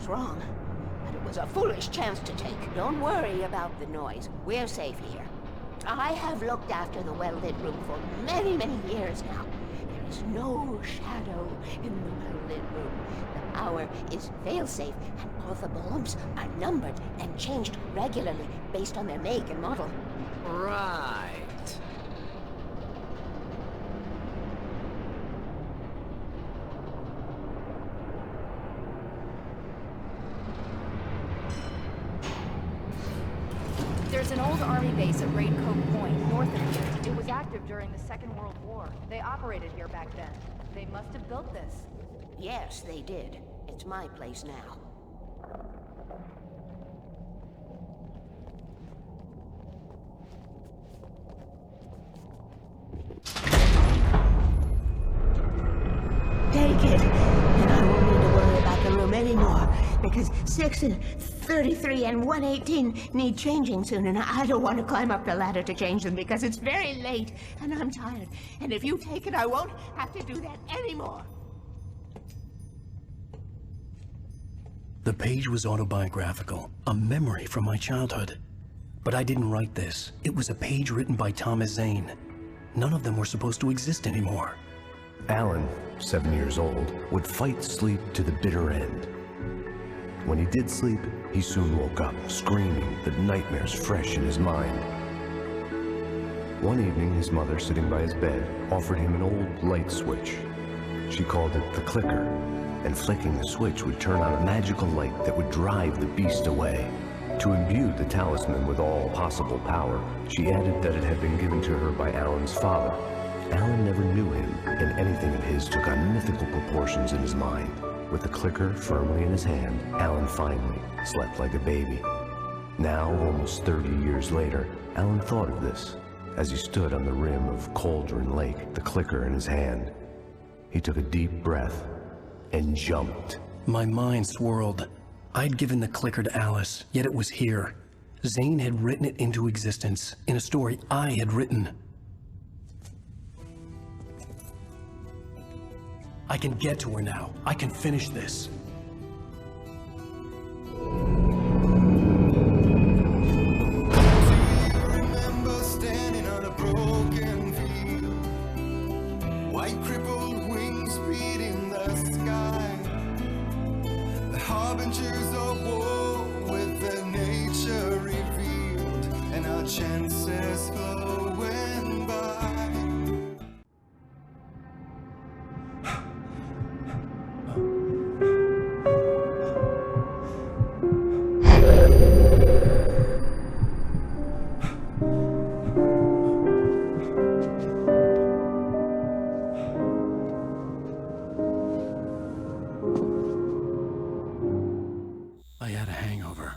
Wrong, but it was a foolish chance to take. Don't worry about the noise. We're safe here. I have looked after the well-lit room for many, many years now. There is no shadow in the well-lit room. The power is fail-safe, and all the bulbs are numbered and changed regularly based on their make and model. Right. There's an old army base at Raincoat Point, north of here. It was active during the Second World War. They operated here back then. They must have built this. Yes, they did. It's my place now. Take it, and I won't need to worry about the room anymore, because 6 and 33 and 118 need changing soon, and I don't want to climb up the ladder to change them because it's very late, and I'm tired. And if you take it, I won't have to do that anymore. The page was autobiographical, a memory from my childhood. But I didn't write this. It was a page written by Thomas Zane. None of them were supposed to exist anymore. Alan, 7 years old, would fight sleep to the bitter end. When he did sleep, he soon woke up, screaming, the nightmares fresh in his mind. One evening, his mother, sitting by his bed, offered him an old light switch. She called it the clicker, and flicking the switch would turn on a magical light that would drive the beast away. To imbue the talisman with all possible power, she added that it had been given to her by Alan's father. Alan never knew him, and anything of his took on mythical proportions in his mind. With the clicker firmly in his hand, Alan finally slept like a baby. Now, almost 30 years later, Alan thought of this as he stood on the rim of Cauldron Lake, the clicker in his hand. He took a deep breath and jumped. My mind swirled. I'd given the clicker to Alice, yet it was here. Zane had written it into existence, in a story I had written. I can get to her now. I can finish this. White crippled wings beating the sky, the harbingers of war with their nature revealed, and our chances flowing by. I had a hangover.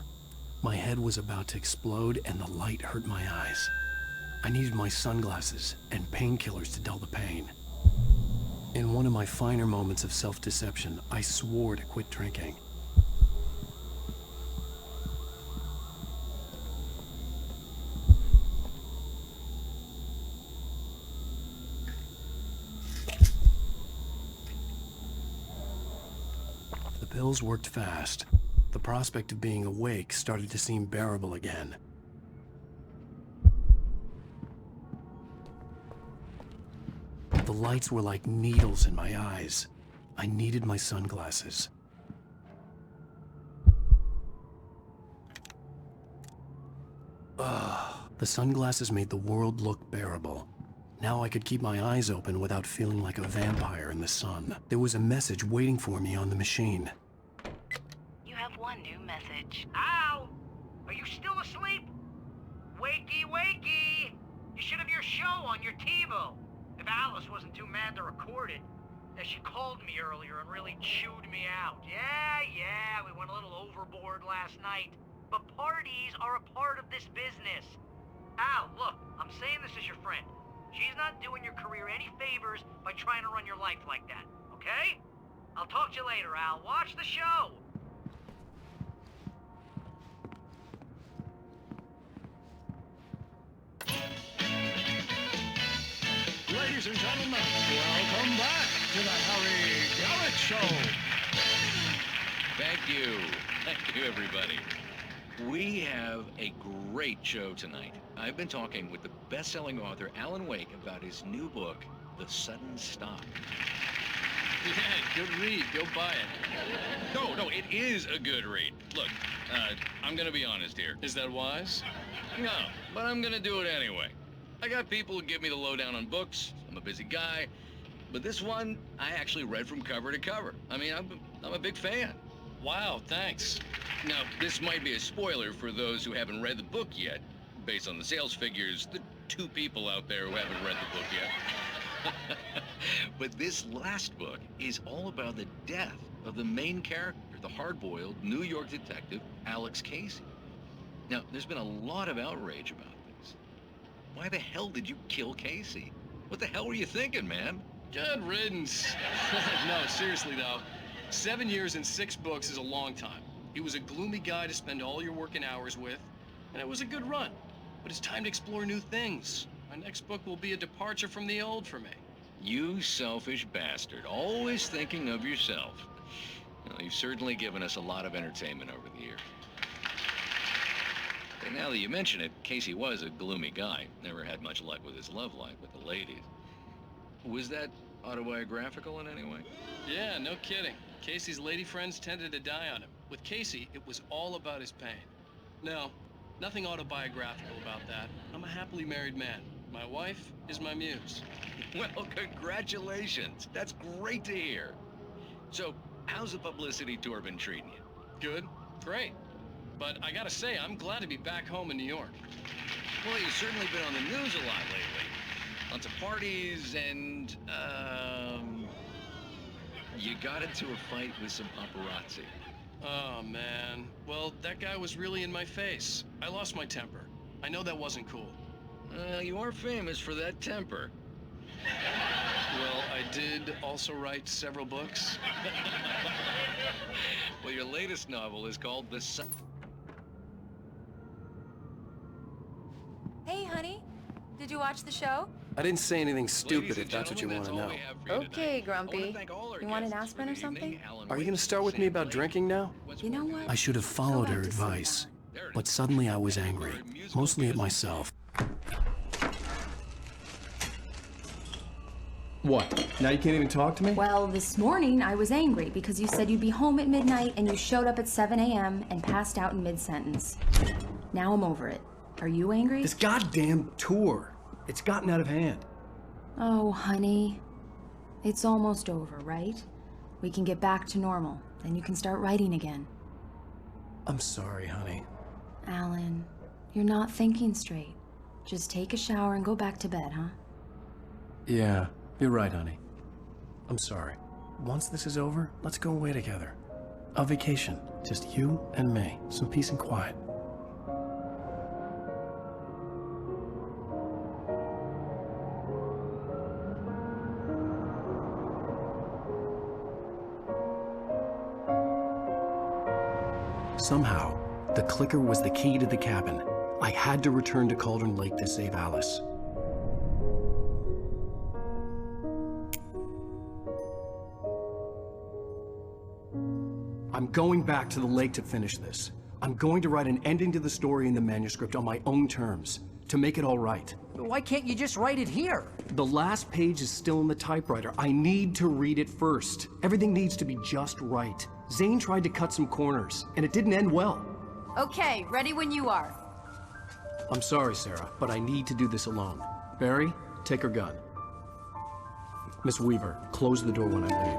My head was about to explode and the light hurt my eyes. I needed my sunglasses and painkillers to dull the pain. In one of my finer moments of self-deception, I swore to quit drinking. The pills worked fast. The prospect of being awake started to seem bearable again. The lights were like needles in my eyes. I needed my sunglasses. The sunglasses made the world look bearable. Now I could keep my eyes open without feeling like a vampire in the sun. There was a message waiting for me on the machine. You have one new message. Al! Are you still asleep? Wakey, wakey! You should have your show on your TiVo. If Alice wasn't too mad to record it. She called me earlier and really chewed me out. Yeah, we went a little overboard last night. But parties are a part of this business. Al, look, I'm saying this as your friend. She's not doing your career any favors by trying to run your life like that, okay? I'll talk to you later, Al. Watch the show! Ladies and gentlemen, welcome back to the Harry Garrett Show. Thank you. Thank you, everybody. We have a great show tonight. I've been talking with the best-selling author Alan Wake about his new book, The Sudden Stop. Yeah, good read. Go buy it. No, it is a good read. Look, I'm gonna be honest here. Is that wise? No, but I'm gonna do it anyway. I got people who give me the lowdown on books. I'm a busy guy. But this one, I actually read from cover to cover. I mean, I'm a big fan. Wow, thanks. Now, this might be a spoiler for those who haven't read the book yet. Based on the sales figures, the 2 people out there who haven't read the book yet. But this last book is all about the death of the main character, the hard-boiled New York detective, Alex Casey. Now, there's been a lot of outrage about this. Why the hell did you kill Casey? What the hell were you thinking, man? Good riddance. No, seriously though, 7 years and 6 books is a long time. He was a gloomy guy to spend all your working hours with, and it was a good run. But it's time to explore new things. My next book will be a departure from the old for me. You selfish bastard, always thinking of yourself. Well, you've certainly given us a lot of entertainment over the years. And now that you mention it, Casey was a gloomy guy. Never had much luck with his love life with the ladies. Was that autobiographical in any way? Yeah, no kidding. Casey's lady friends tended to die on him. With Casey, it was all about his pain. No, nothing autobiographical about that. I'm a happily married man. My wife is my muse. Well, congratulations. That's great to hear. So, how's the publicity tour been treating you? Good. Great. But I gotta say, I'm glad to be back home in New York. Well, you've certainly been on the news a lot lately. Lots of parties and, you got into a fight with some paparazzi. Oh, man. Well, that guy was really in my face. I lost my temper. I know that wasn't cool. You are famous for that temper. Well, I did also write several books. Well, your latest novel is called The Sun. Hey, honey. Did you watch the show? I didn't say anything stupid if that's what you want to know. Okay, Grumpy. You want an aspirin or something? Are you going to start with me about drinking now? You know what? I should have followed her advice. But suddenly I was angry, mostly at myself. What? Now you can't even talk to me? Well, this morning I was angry because you said you'd be home at midnight and you showed up at 7 a.m. and passed out in mid-sentence. Now I'm over it. Are you angry? This goddamn tour. It's gotten out of hand. Oh, honey. It's almost over, right? We can get back to normal. Then you can start writing again. I'm sorry, honey. Alan, you're not thinking straight. Just take a shower and go back to bed, huh? Yeah, you're right, honey. I'm sorry. Once this is over, let's go away together. A vacation. Just you and me. Some peace and quiet. Somehow, the clicker was the key to the cabin. I had to return to Cauldron Lake to save Alice. I'm going back to the lake to finish this. I'm going to write an ending to the story in the manuscript on my own terms, to make it all right. Why can't you just write it here? The last page is still in the typewriter. I need to read it first. Everything needs to be just right. Zane tried to cut some corners, and it didn't end well. Okay, ready when you are. I'm sorry, Sarah, but I need to do this alone. Barry, take her gun. Miss Weaver, close the door when I leave.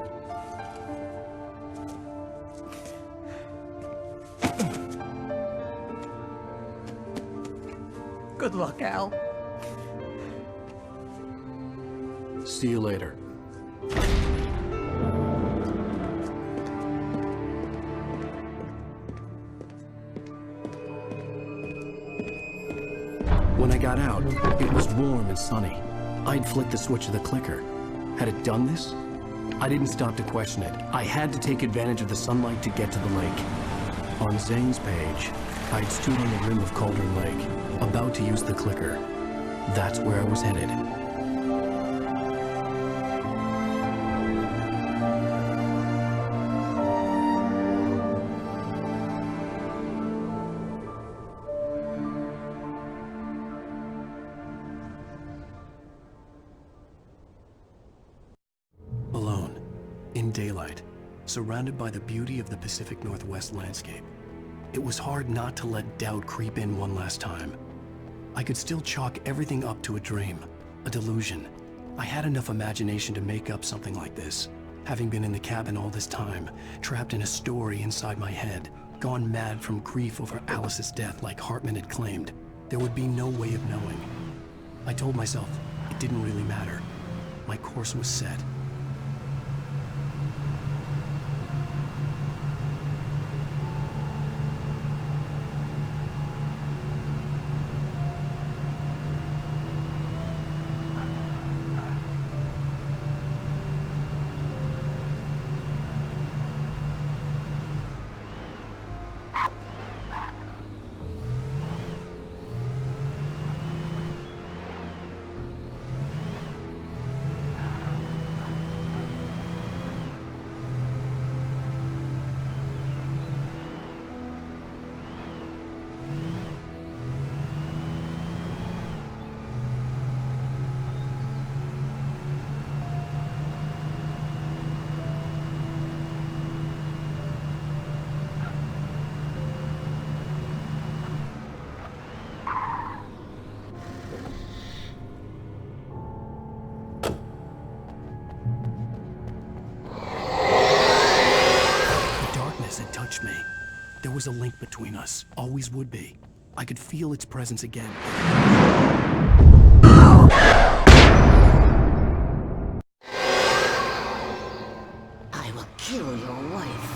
Good luck, Al. See you later. When I got out, it was warm and sunny. I'd flicked the switch of the clicker. Had it done this? I didn't stop to question it. I had to take advantage of the sunlight to get to the lake. On Zane's page, I'd stood on the rim of Cauldron Lake, about to use the clicker. That's where I was headed. Alone, in daylight, surrounded by the beauty of the Pacific Northwest landscape. It was hard not to let doubt creep in one last time. I could still chalk everything up to a dream, a delusion. I had enough imagination to make up something like this. Having been in the cabin all this time, trapped in a story inside my head, gone mad from grief over Alice's death like Hartman had claimed, there would be no way of knowing. I told myself it didn't really matter. My course was set. was a link between us. Always would be. I could feel its presence again. I will kill your wife.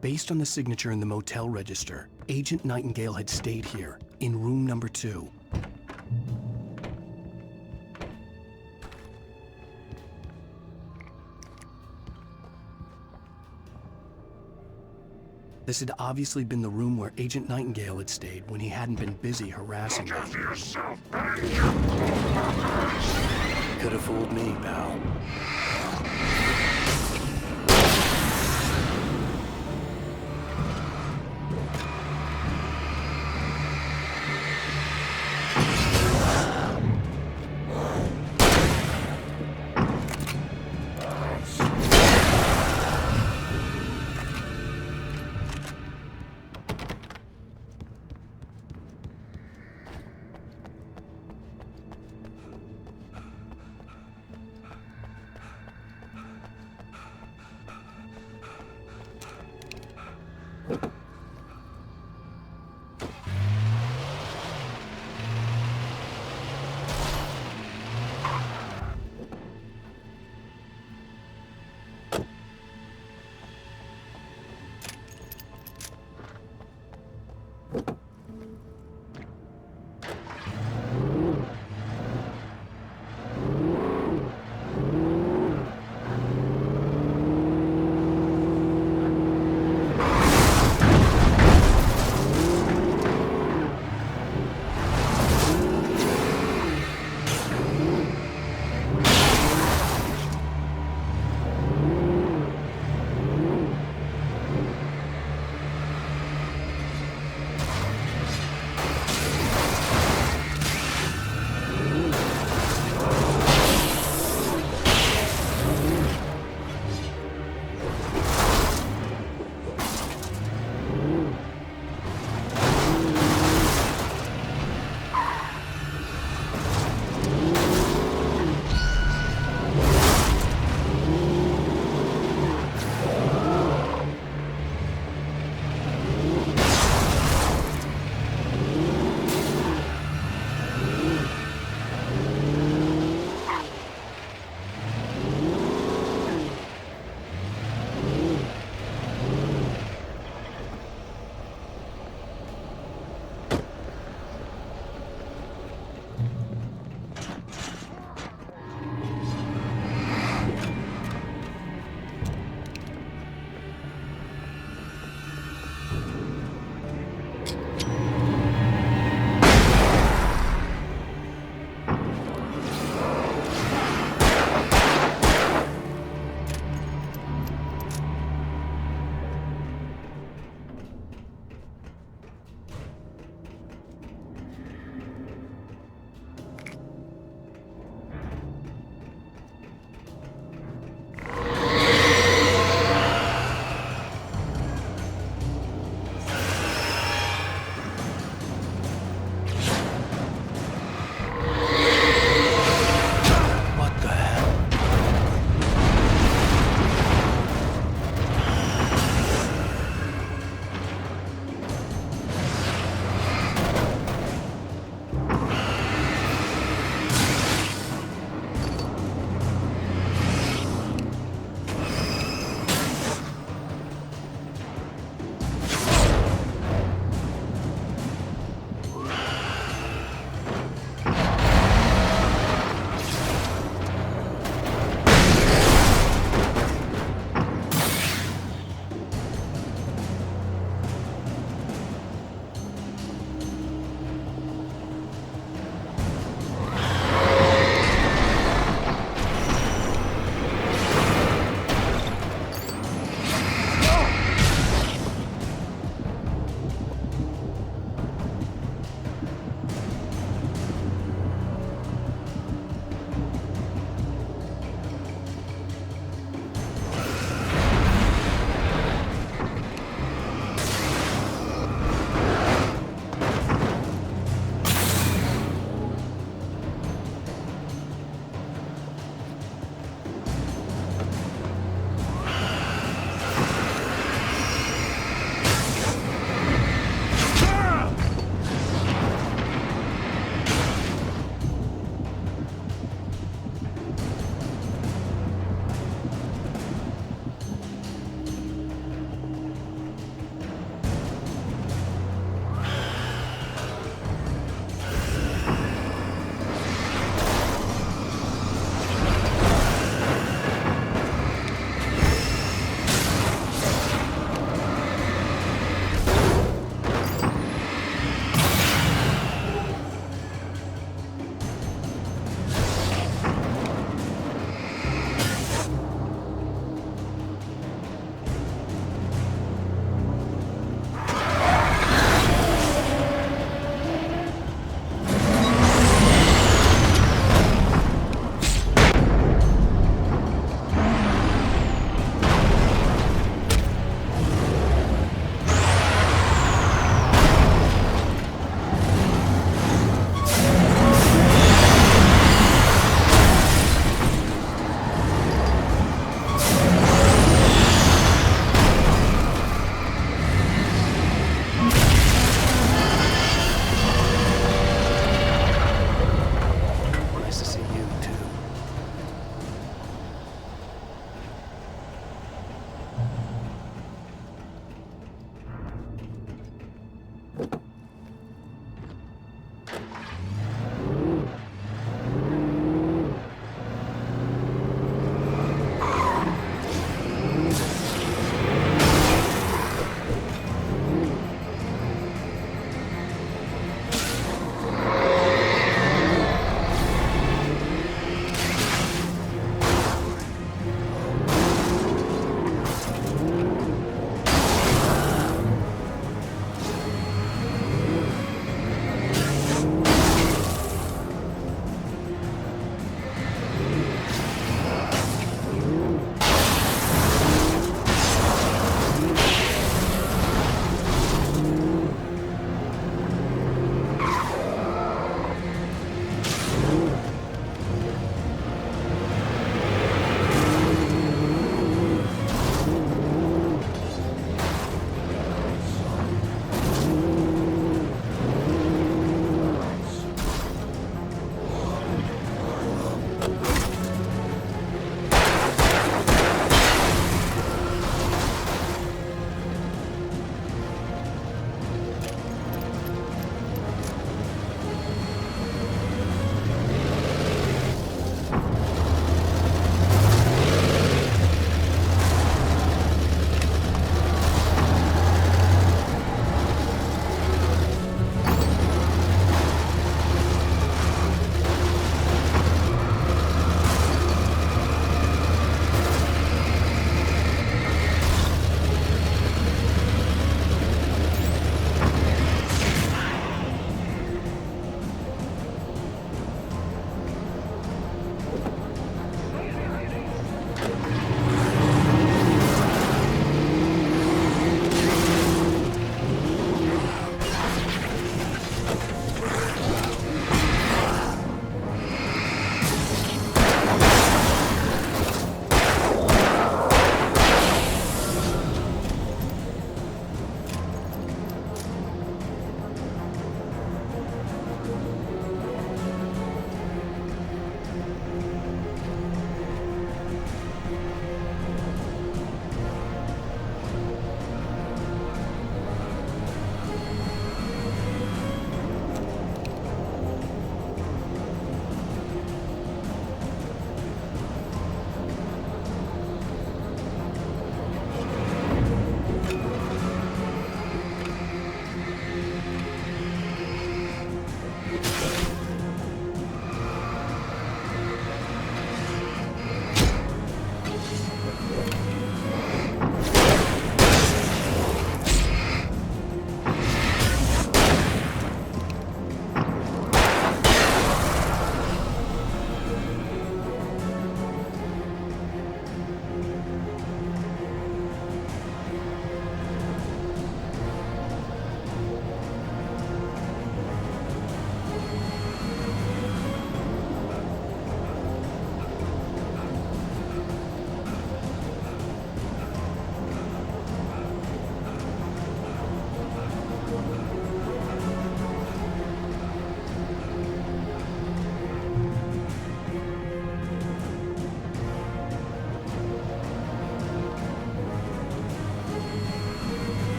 Based on the signature in the motel register, Agent Nightingale had stayed here, in room number 2. This had obviously been the room where Agent Nightingale had stayed when he hadn't been busy harassing me. Could have fooled me, pal.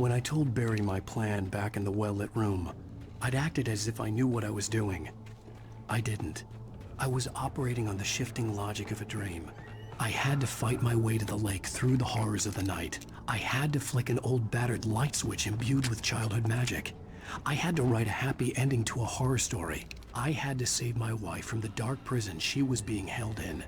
When I told Barry my plan back in the well-lit room, I'd acted as if I knew what I was doing. I didn't. I was operating on the shifting logic of a dream. I had to fight my way to the lake through the horrors of the night. I had to flick an old battered light switch imbued with childhood magic. I had to write a happy ending to a horror story. I had to save my wife from the dark prison she was being held in.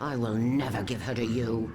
I will never give her to you.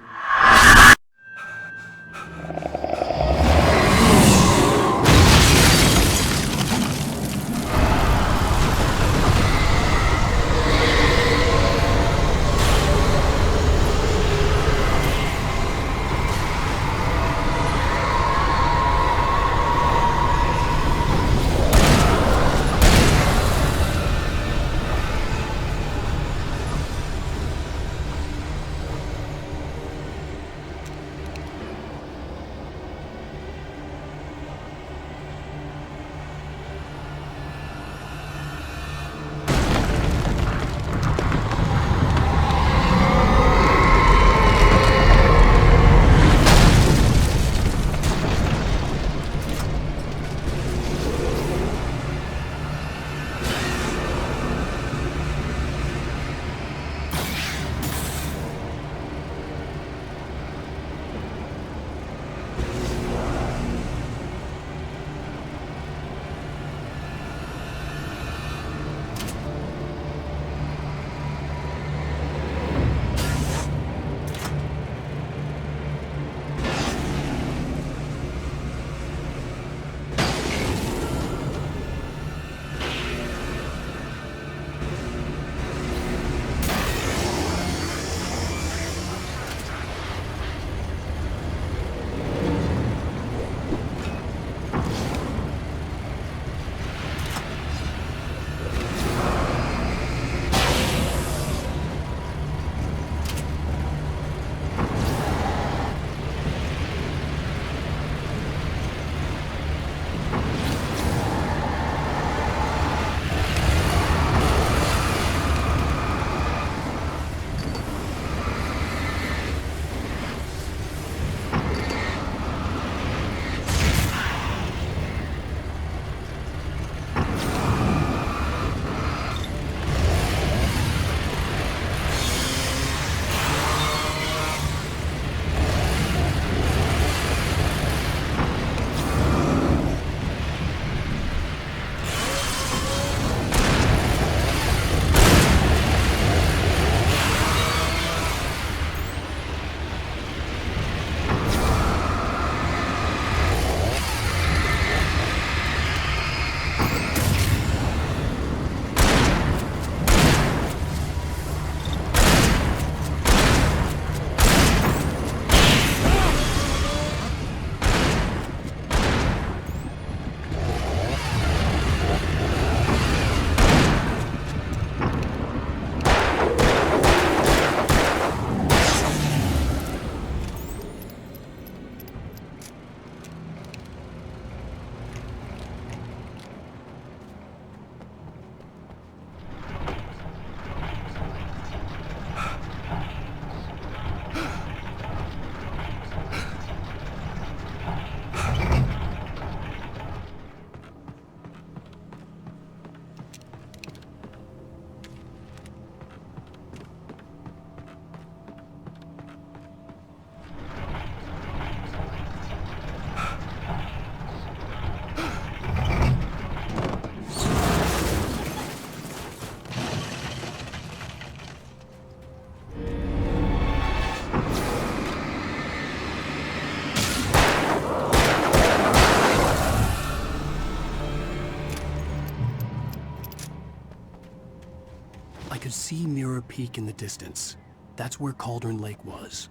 see Mirror Peak in the distance. That's where Cauldron Lake was.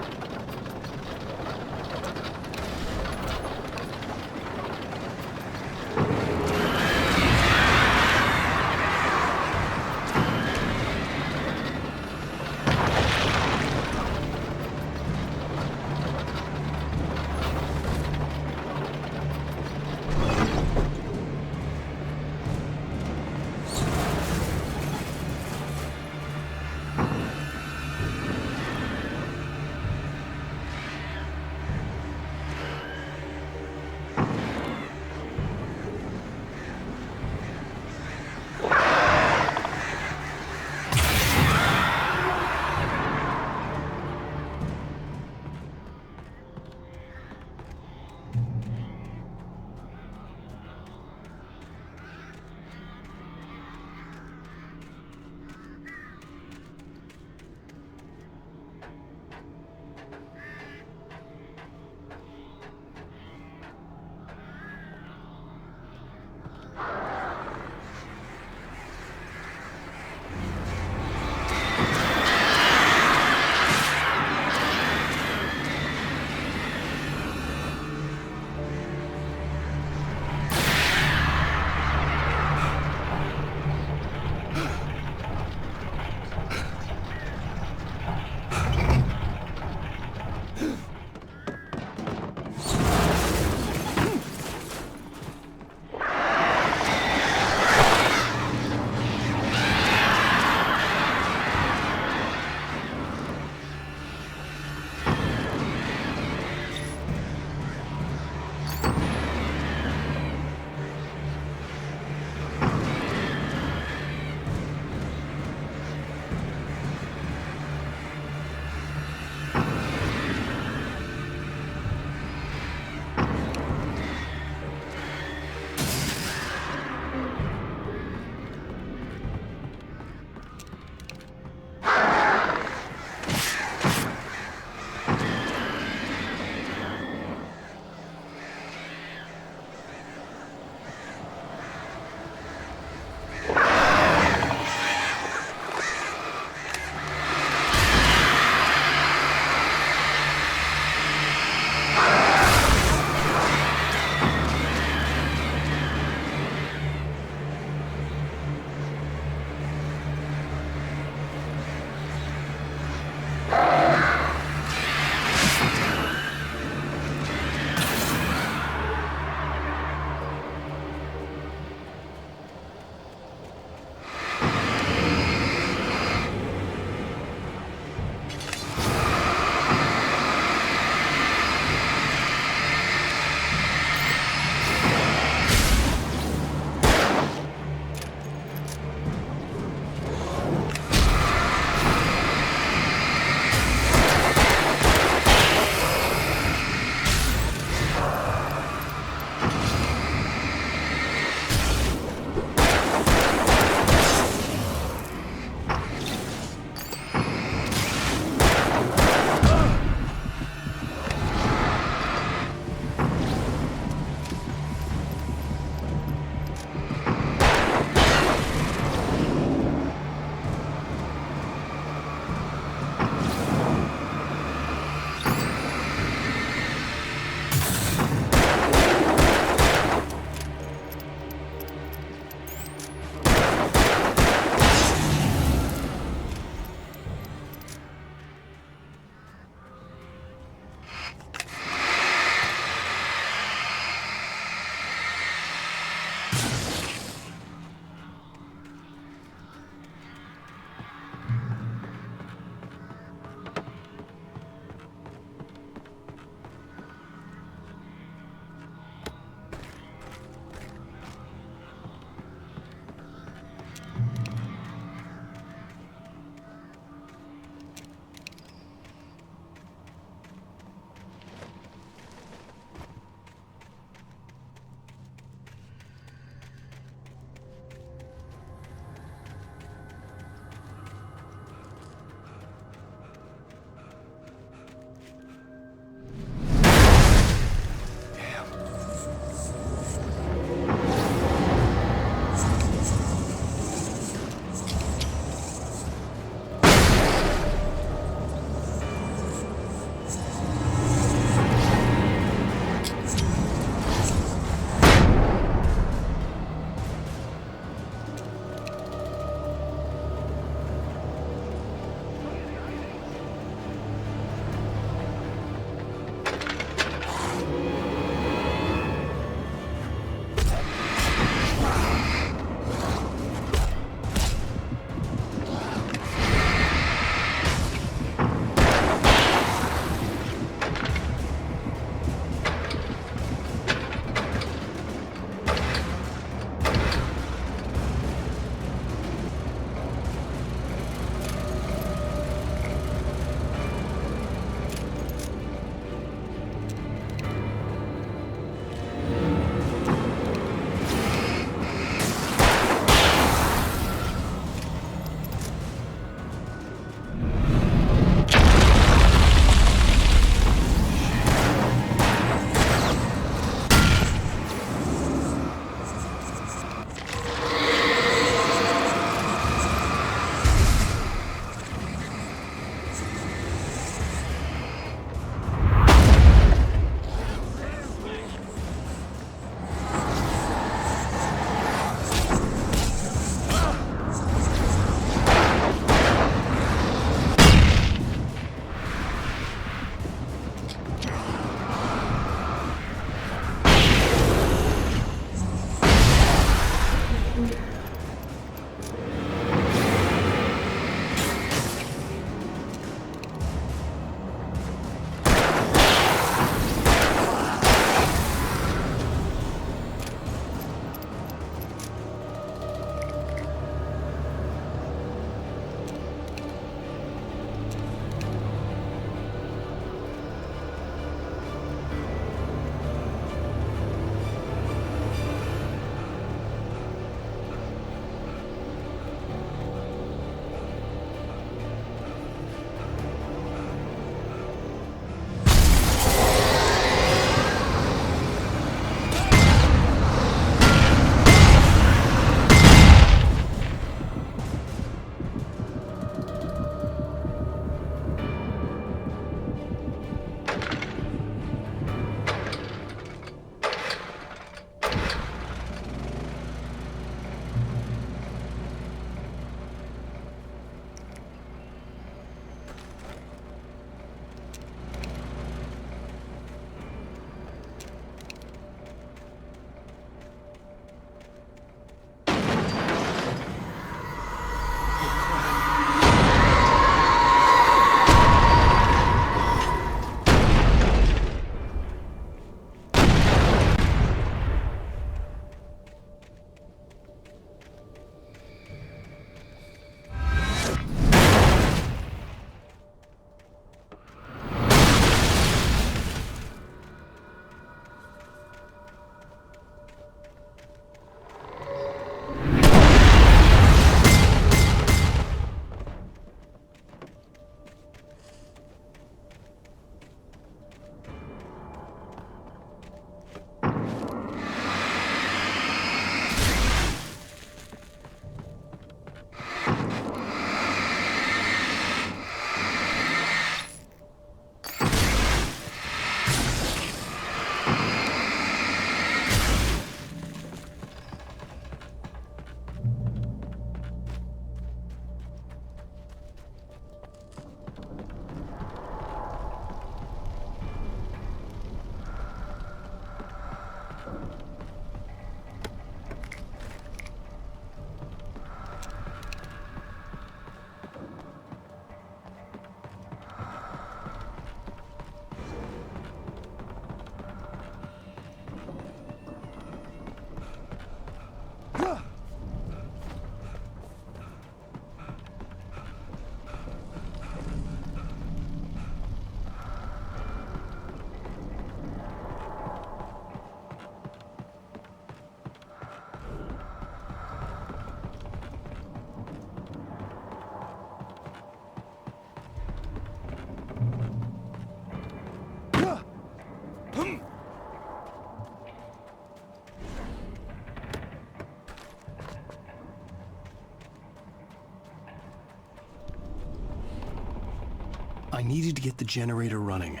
I needed to get the generator running.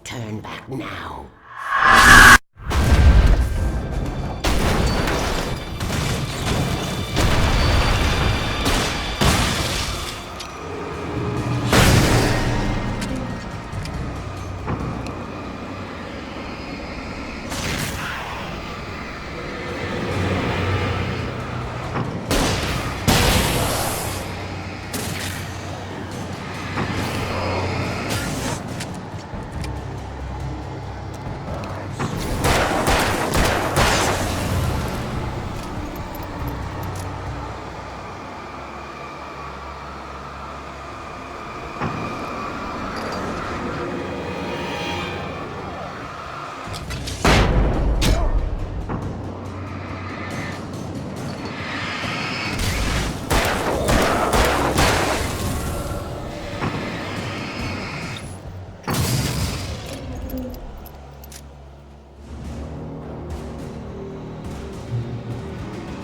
Turn back now.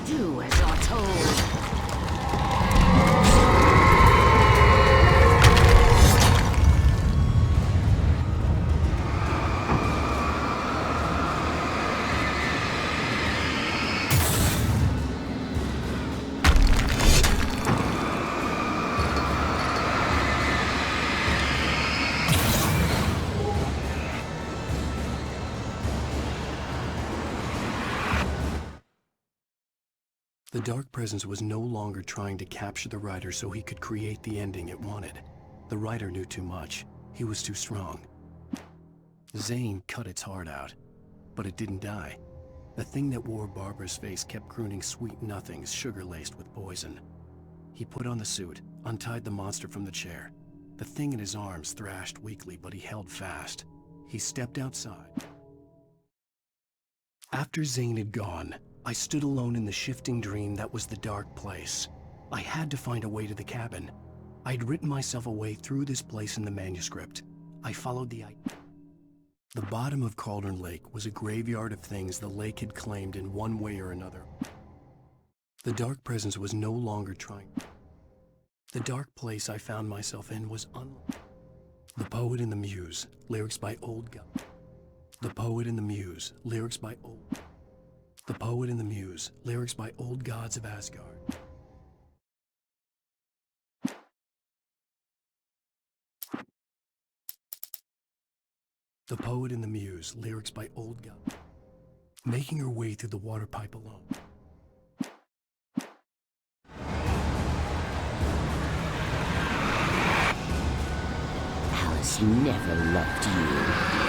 Do as you're told. The Dark Presence was no longer trying to capture the Rider so he could create the ending it wanted. The Rider knew too much. He was too strong. Zane cut its heart out, but it didn't die. The thing that wore Barbara's face kept crooning sweet nothings sugar-laced with poison. He put on the suit, untied the monster from the chair. The thing in his arms thrashed weakly, but he held fast. He stepped outside. After Zane had gone, I stood alone in the shifting dream that was the dark place. I had to find a way to the cabin. I'd written myself a way through this place in the manuscript. I followed the The bottom of Cauldron Lake was a graveyard of things the lake had claimed in one way or another. The dark presence was no longer trying. The dark place I found myself in was The Poet and the Muse, lyrics by Old God. The Poet and the Muse, lyrics by Old. The Poet and the Muse, lyrics by Old Gods of Asgard. The Poet and the Muse, lyrics by Old God. Making her way through the water pipe alone. Alice never loved you.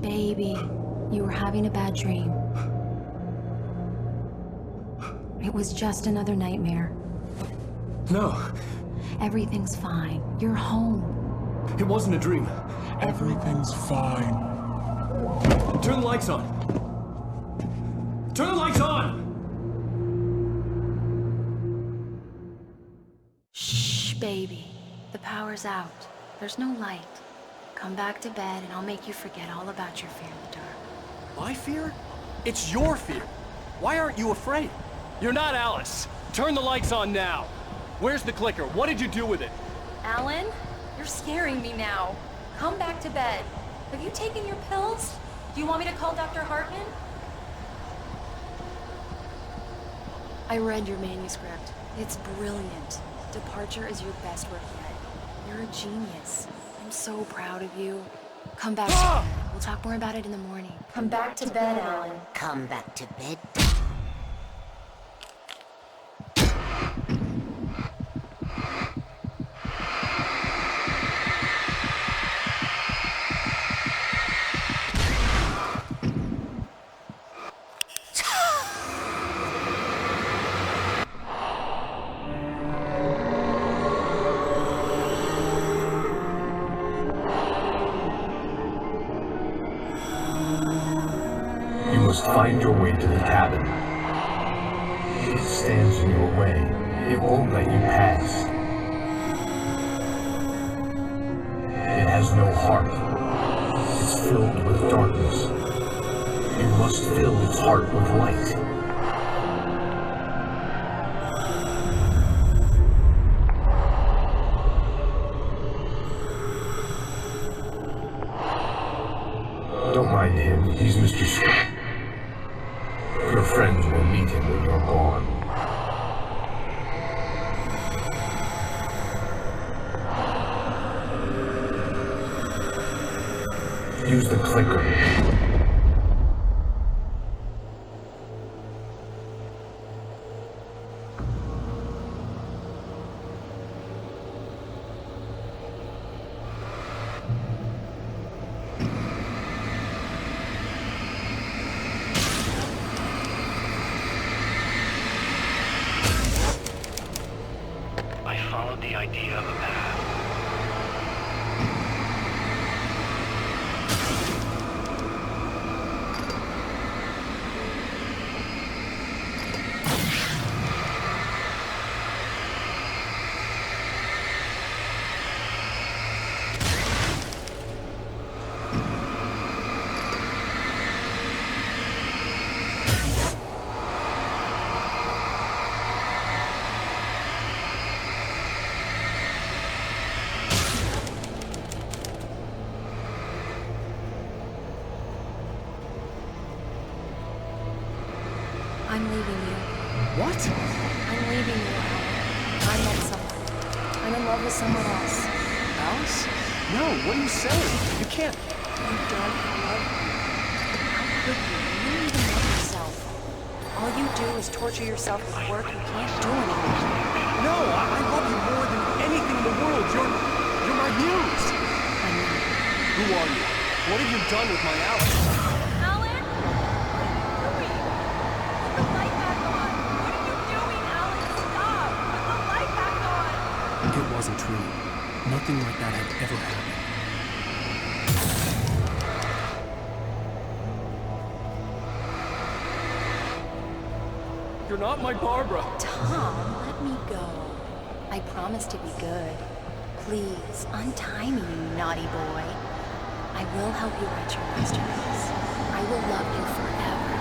Baby, you were having a bad dream. It was just another nightmare. No. Everything's fine. You're home. It wasn't a dream. Everything's fine. Turn the lights on. Turn the lights on! Shh, baby. The power's out. There's no light. Come back to bed and I'll make you forget all about your fear in the dark. My fear? It's your fear. Why aren't you afraid? You're not Alice. Turn the lights on now. Where's the clicker? What did you do with it? Alan, you're scaring me now. Come back to bed. Have you taken your pills? Do you want me to call Dr. Hartman? I read your manuscript. It's brilliant. departure is your best work yet. You're a genius. I'm so proud of you. Come back to bed. We'll talk more about it in the morning. Come back to bed, Alan. Come back to bed. Find your way to the cabin. It stands in your way. It won't let you pass. It has no heart. It's filled with darkness. You must fill its heart with light. Don't mind him. He's Mr. Scott. Your friends will meet him when you're gone. Use the clicker. The idea of a path. I'm leaving you. What? I'm leaving you, Alan. I met someone. I'm in love with someone else. Alice? No, what are you saying? You can't. You don't love me. How could you? You don't even love yourself. All you do is torture yourself with work you can't do anymore. No, I love you more than anything in the world. You're my muse. I know. Who are you? What have you done with my Alice? Alan? What are you doing? Put the light back on. What are you doing, Alan? Stop! Put the light back on! It wasn't true. Nothing like that had ever happened. You're not my Barbara. Tom, let me go. I promise to be good. Please, untie me, you naughty boy. I will help you write your masterpiece. I will love you forever.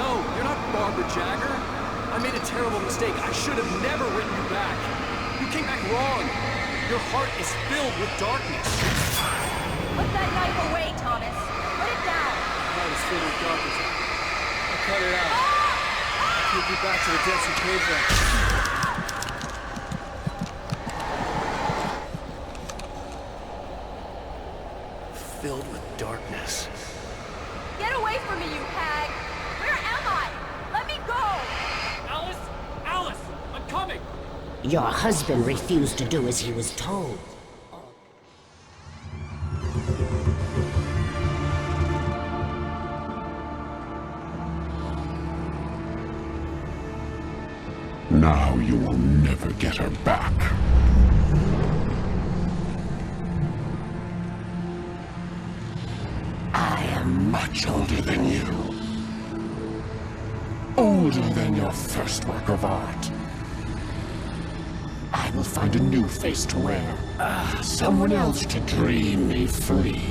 No, you're not Barbara Jagger. I made a terrible mistake. I should have never written you back. You came back wrong. Your heart is filled with darkness. Put that knife away, Thomas. Put it down. My heart is filled with darkness. I cut it out. I'll take you back to the depths of cave then. Filled with darkness. Get away from me, you hag! Where am I? Let me go! Alice! Alice! I'm coming! Your husband refused to do as he was told. Now you will never get her back. I am much older than you. Older than your first work of art. I will find a new face to wear. Someone else to dream me free.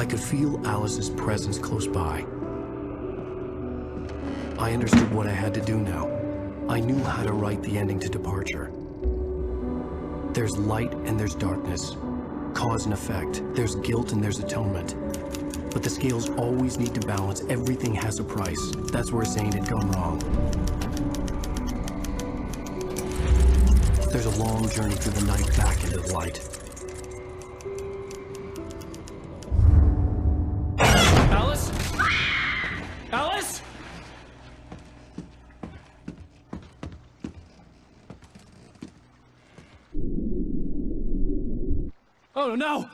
I could feel Alice's presence close by. I understood what I had to do now. I knew how to write the ending to Departure. There's light and there's darkness. Cause and effect. There's guilt and there's atonement. But the scales always need to balance. Everything has a price. That's where Zane had gone wrong. There's a long journey through the night back into the light. Alice? Alice? Oh no!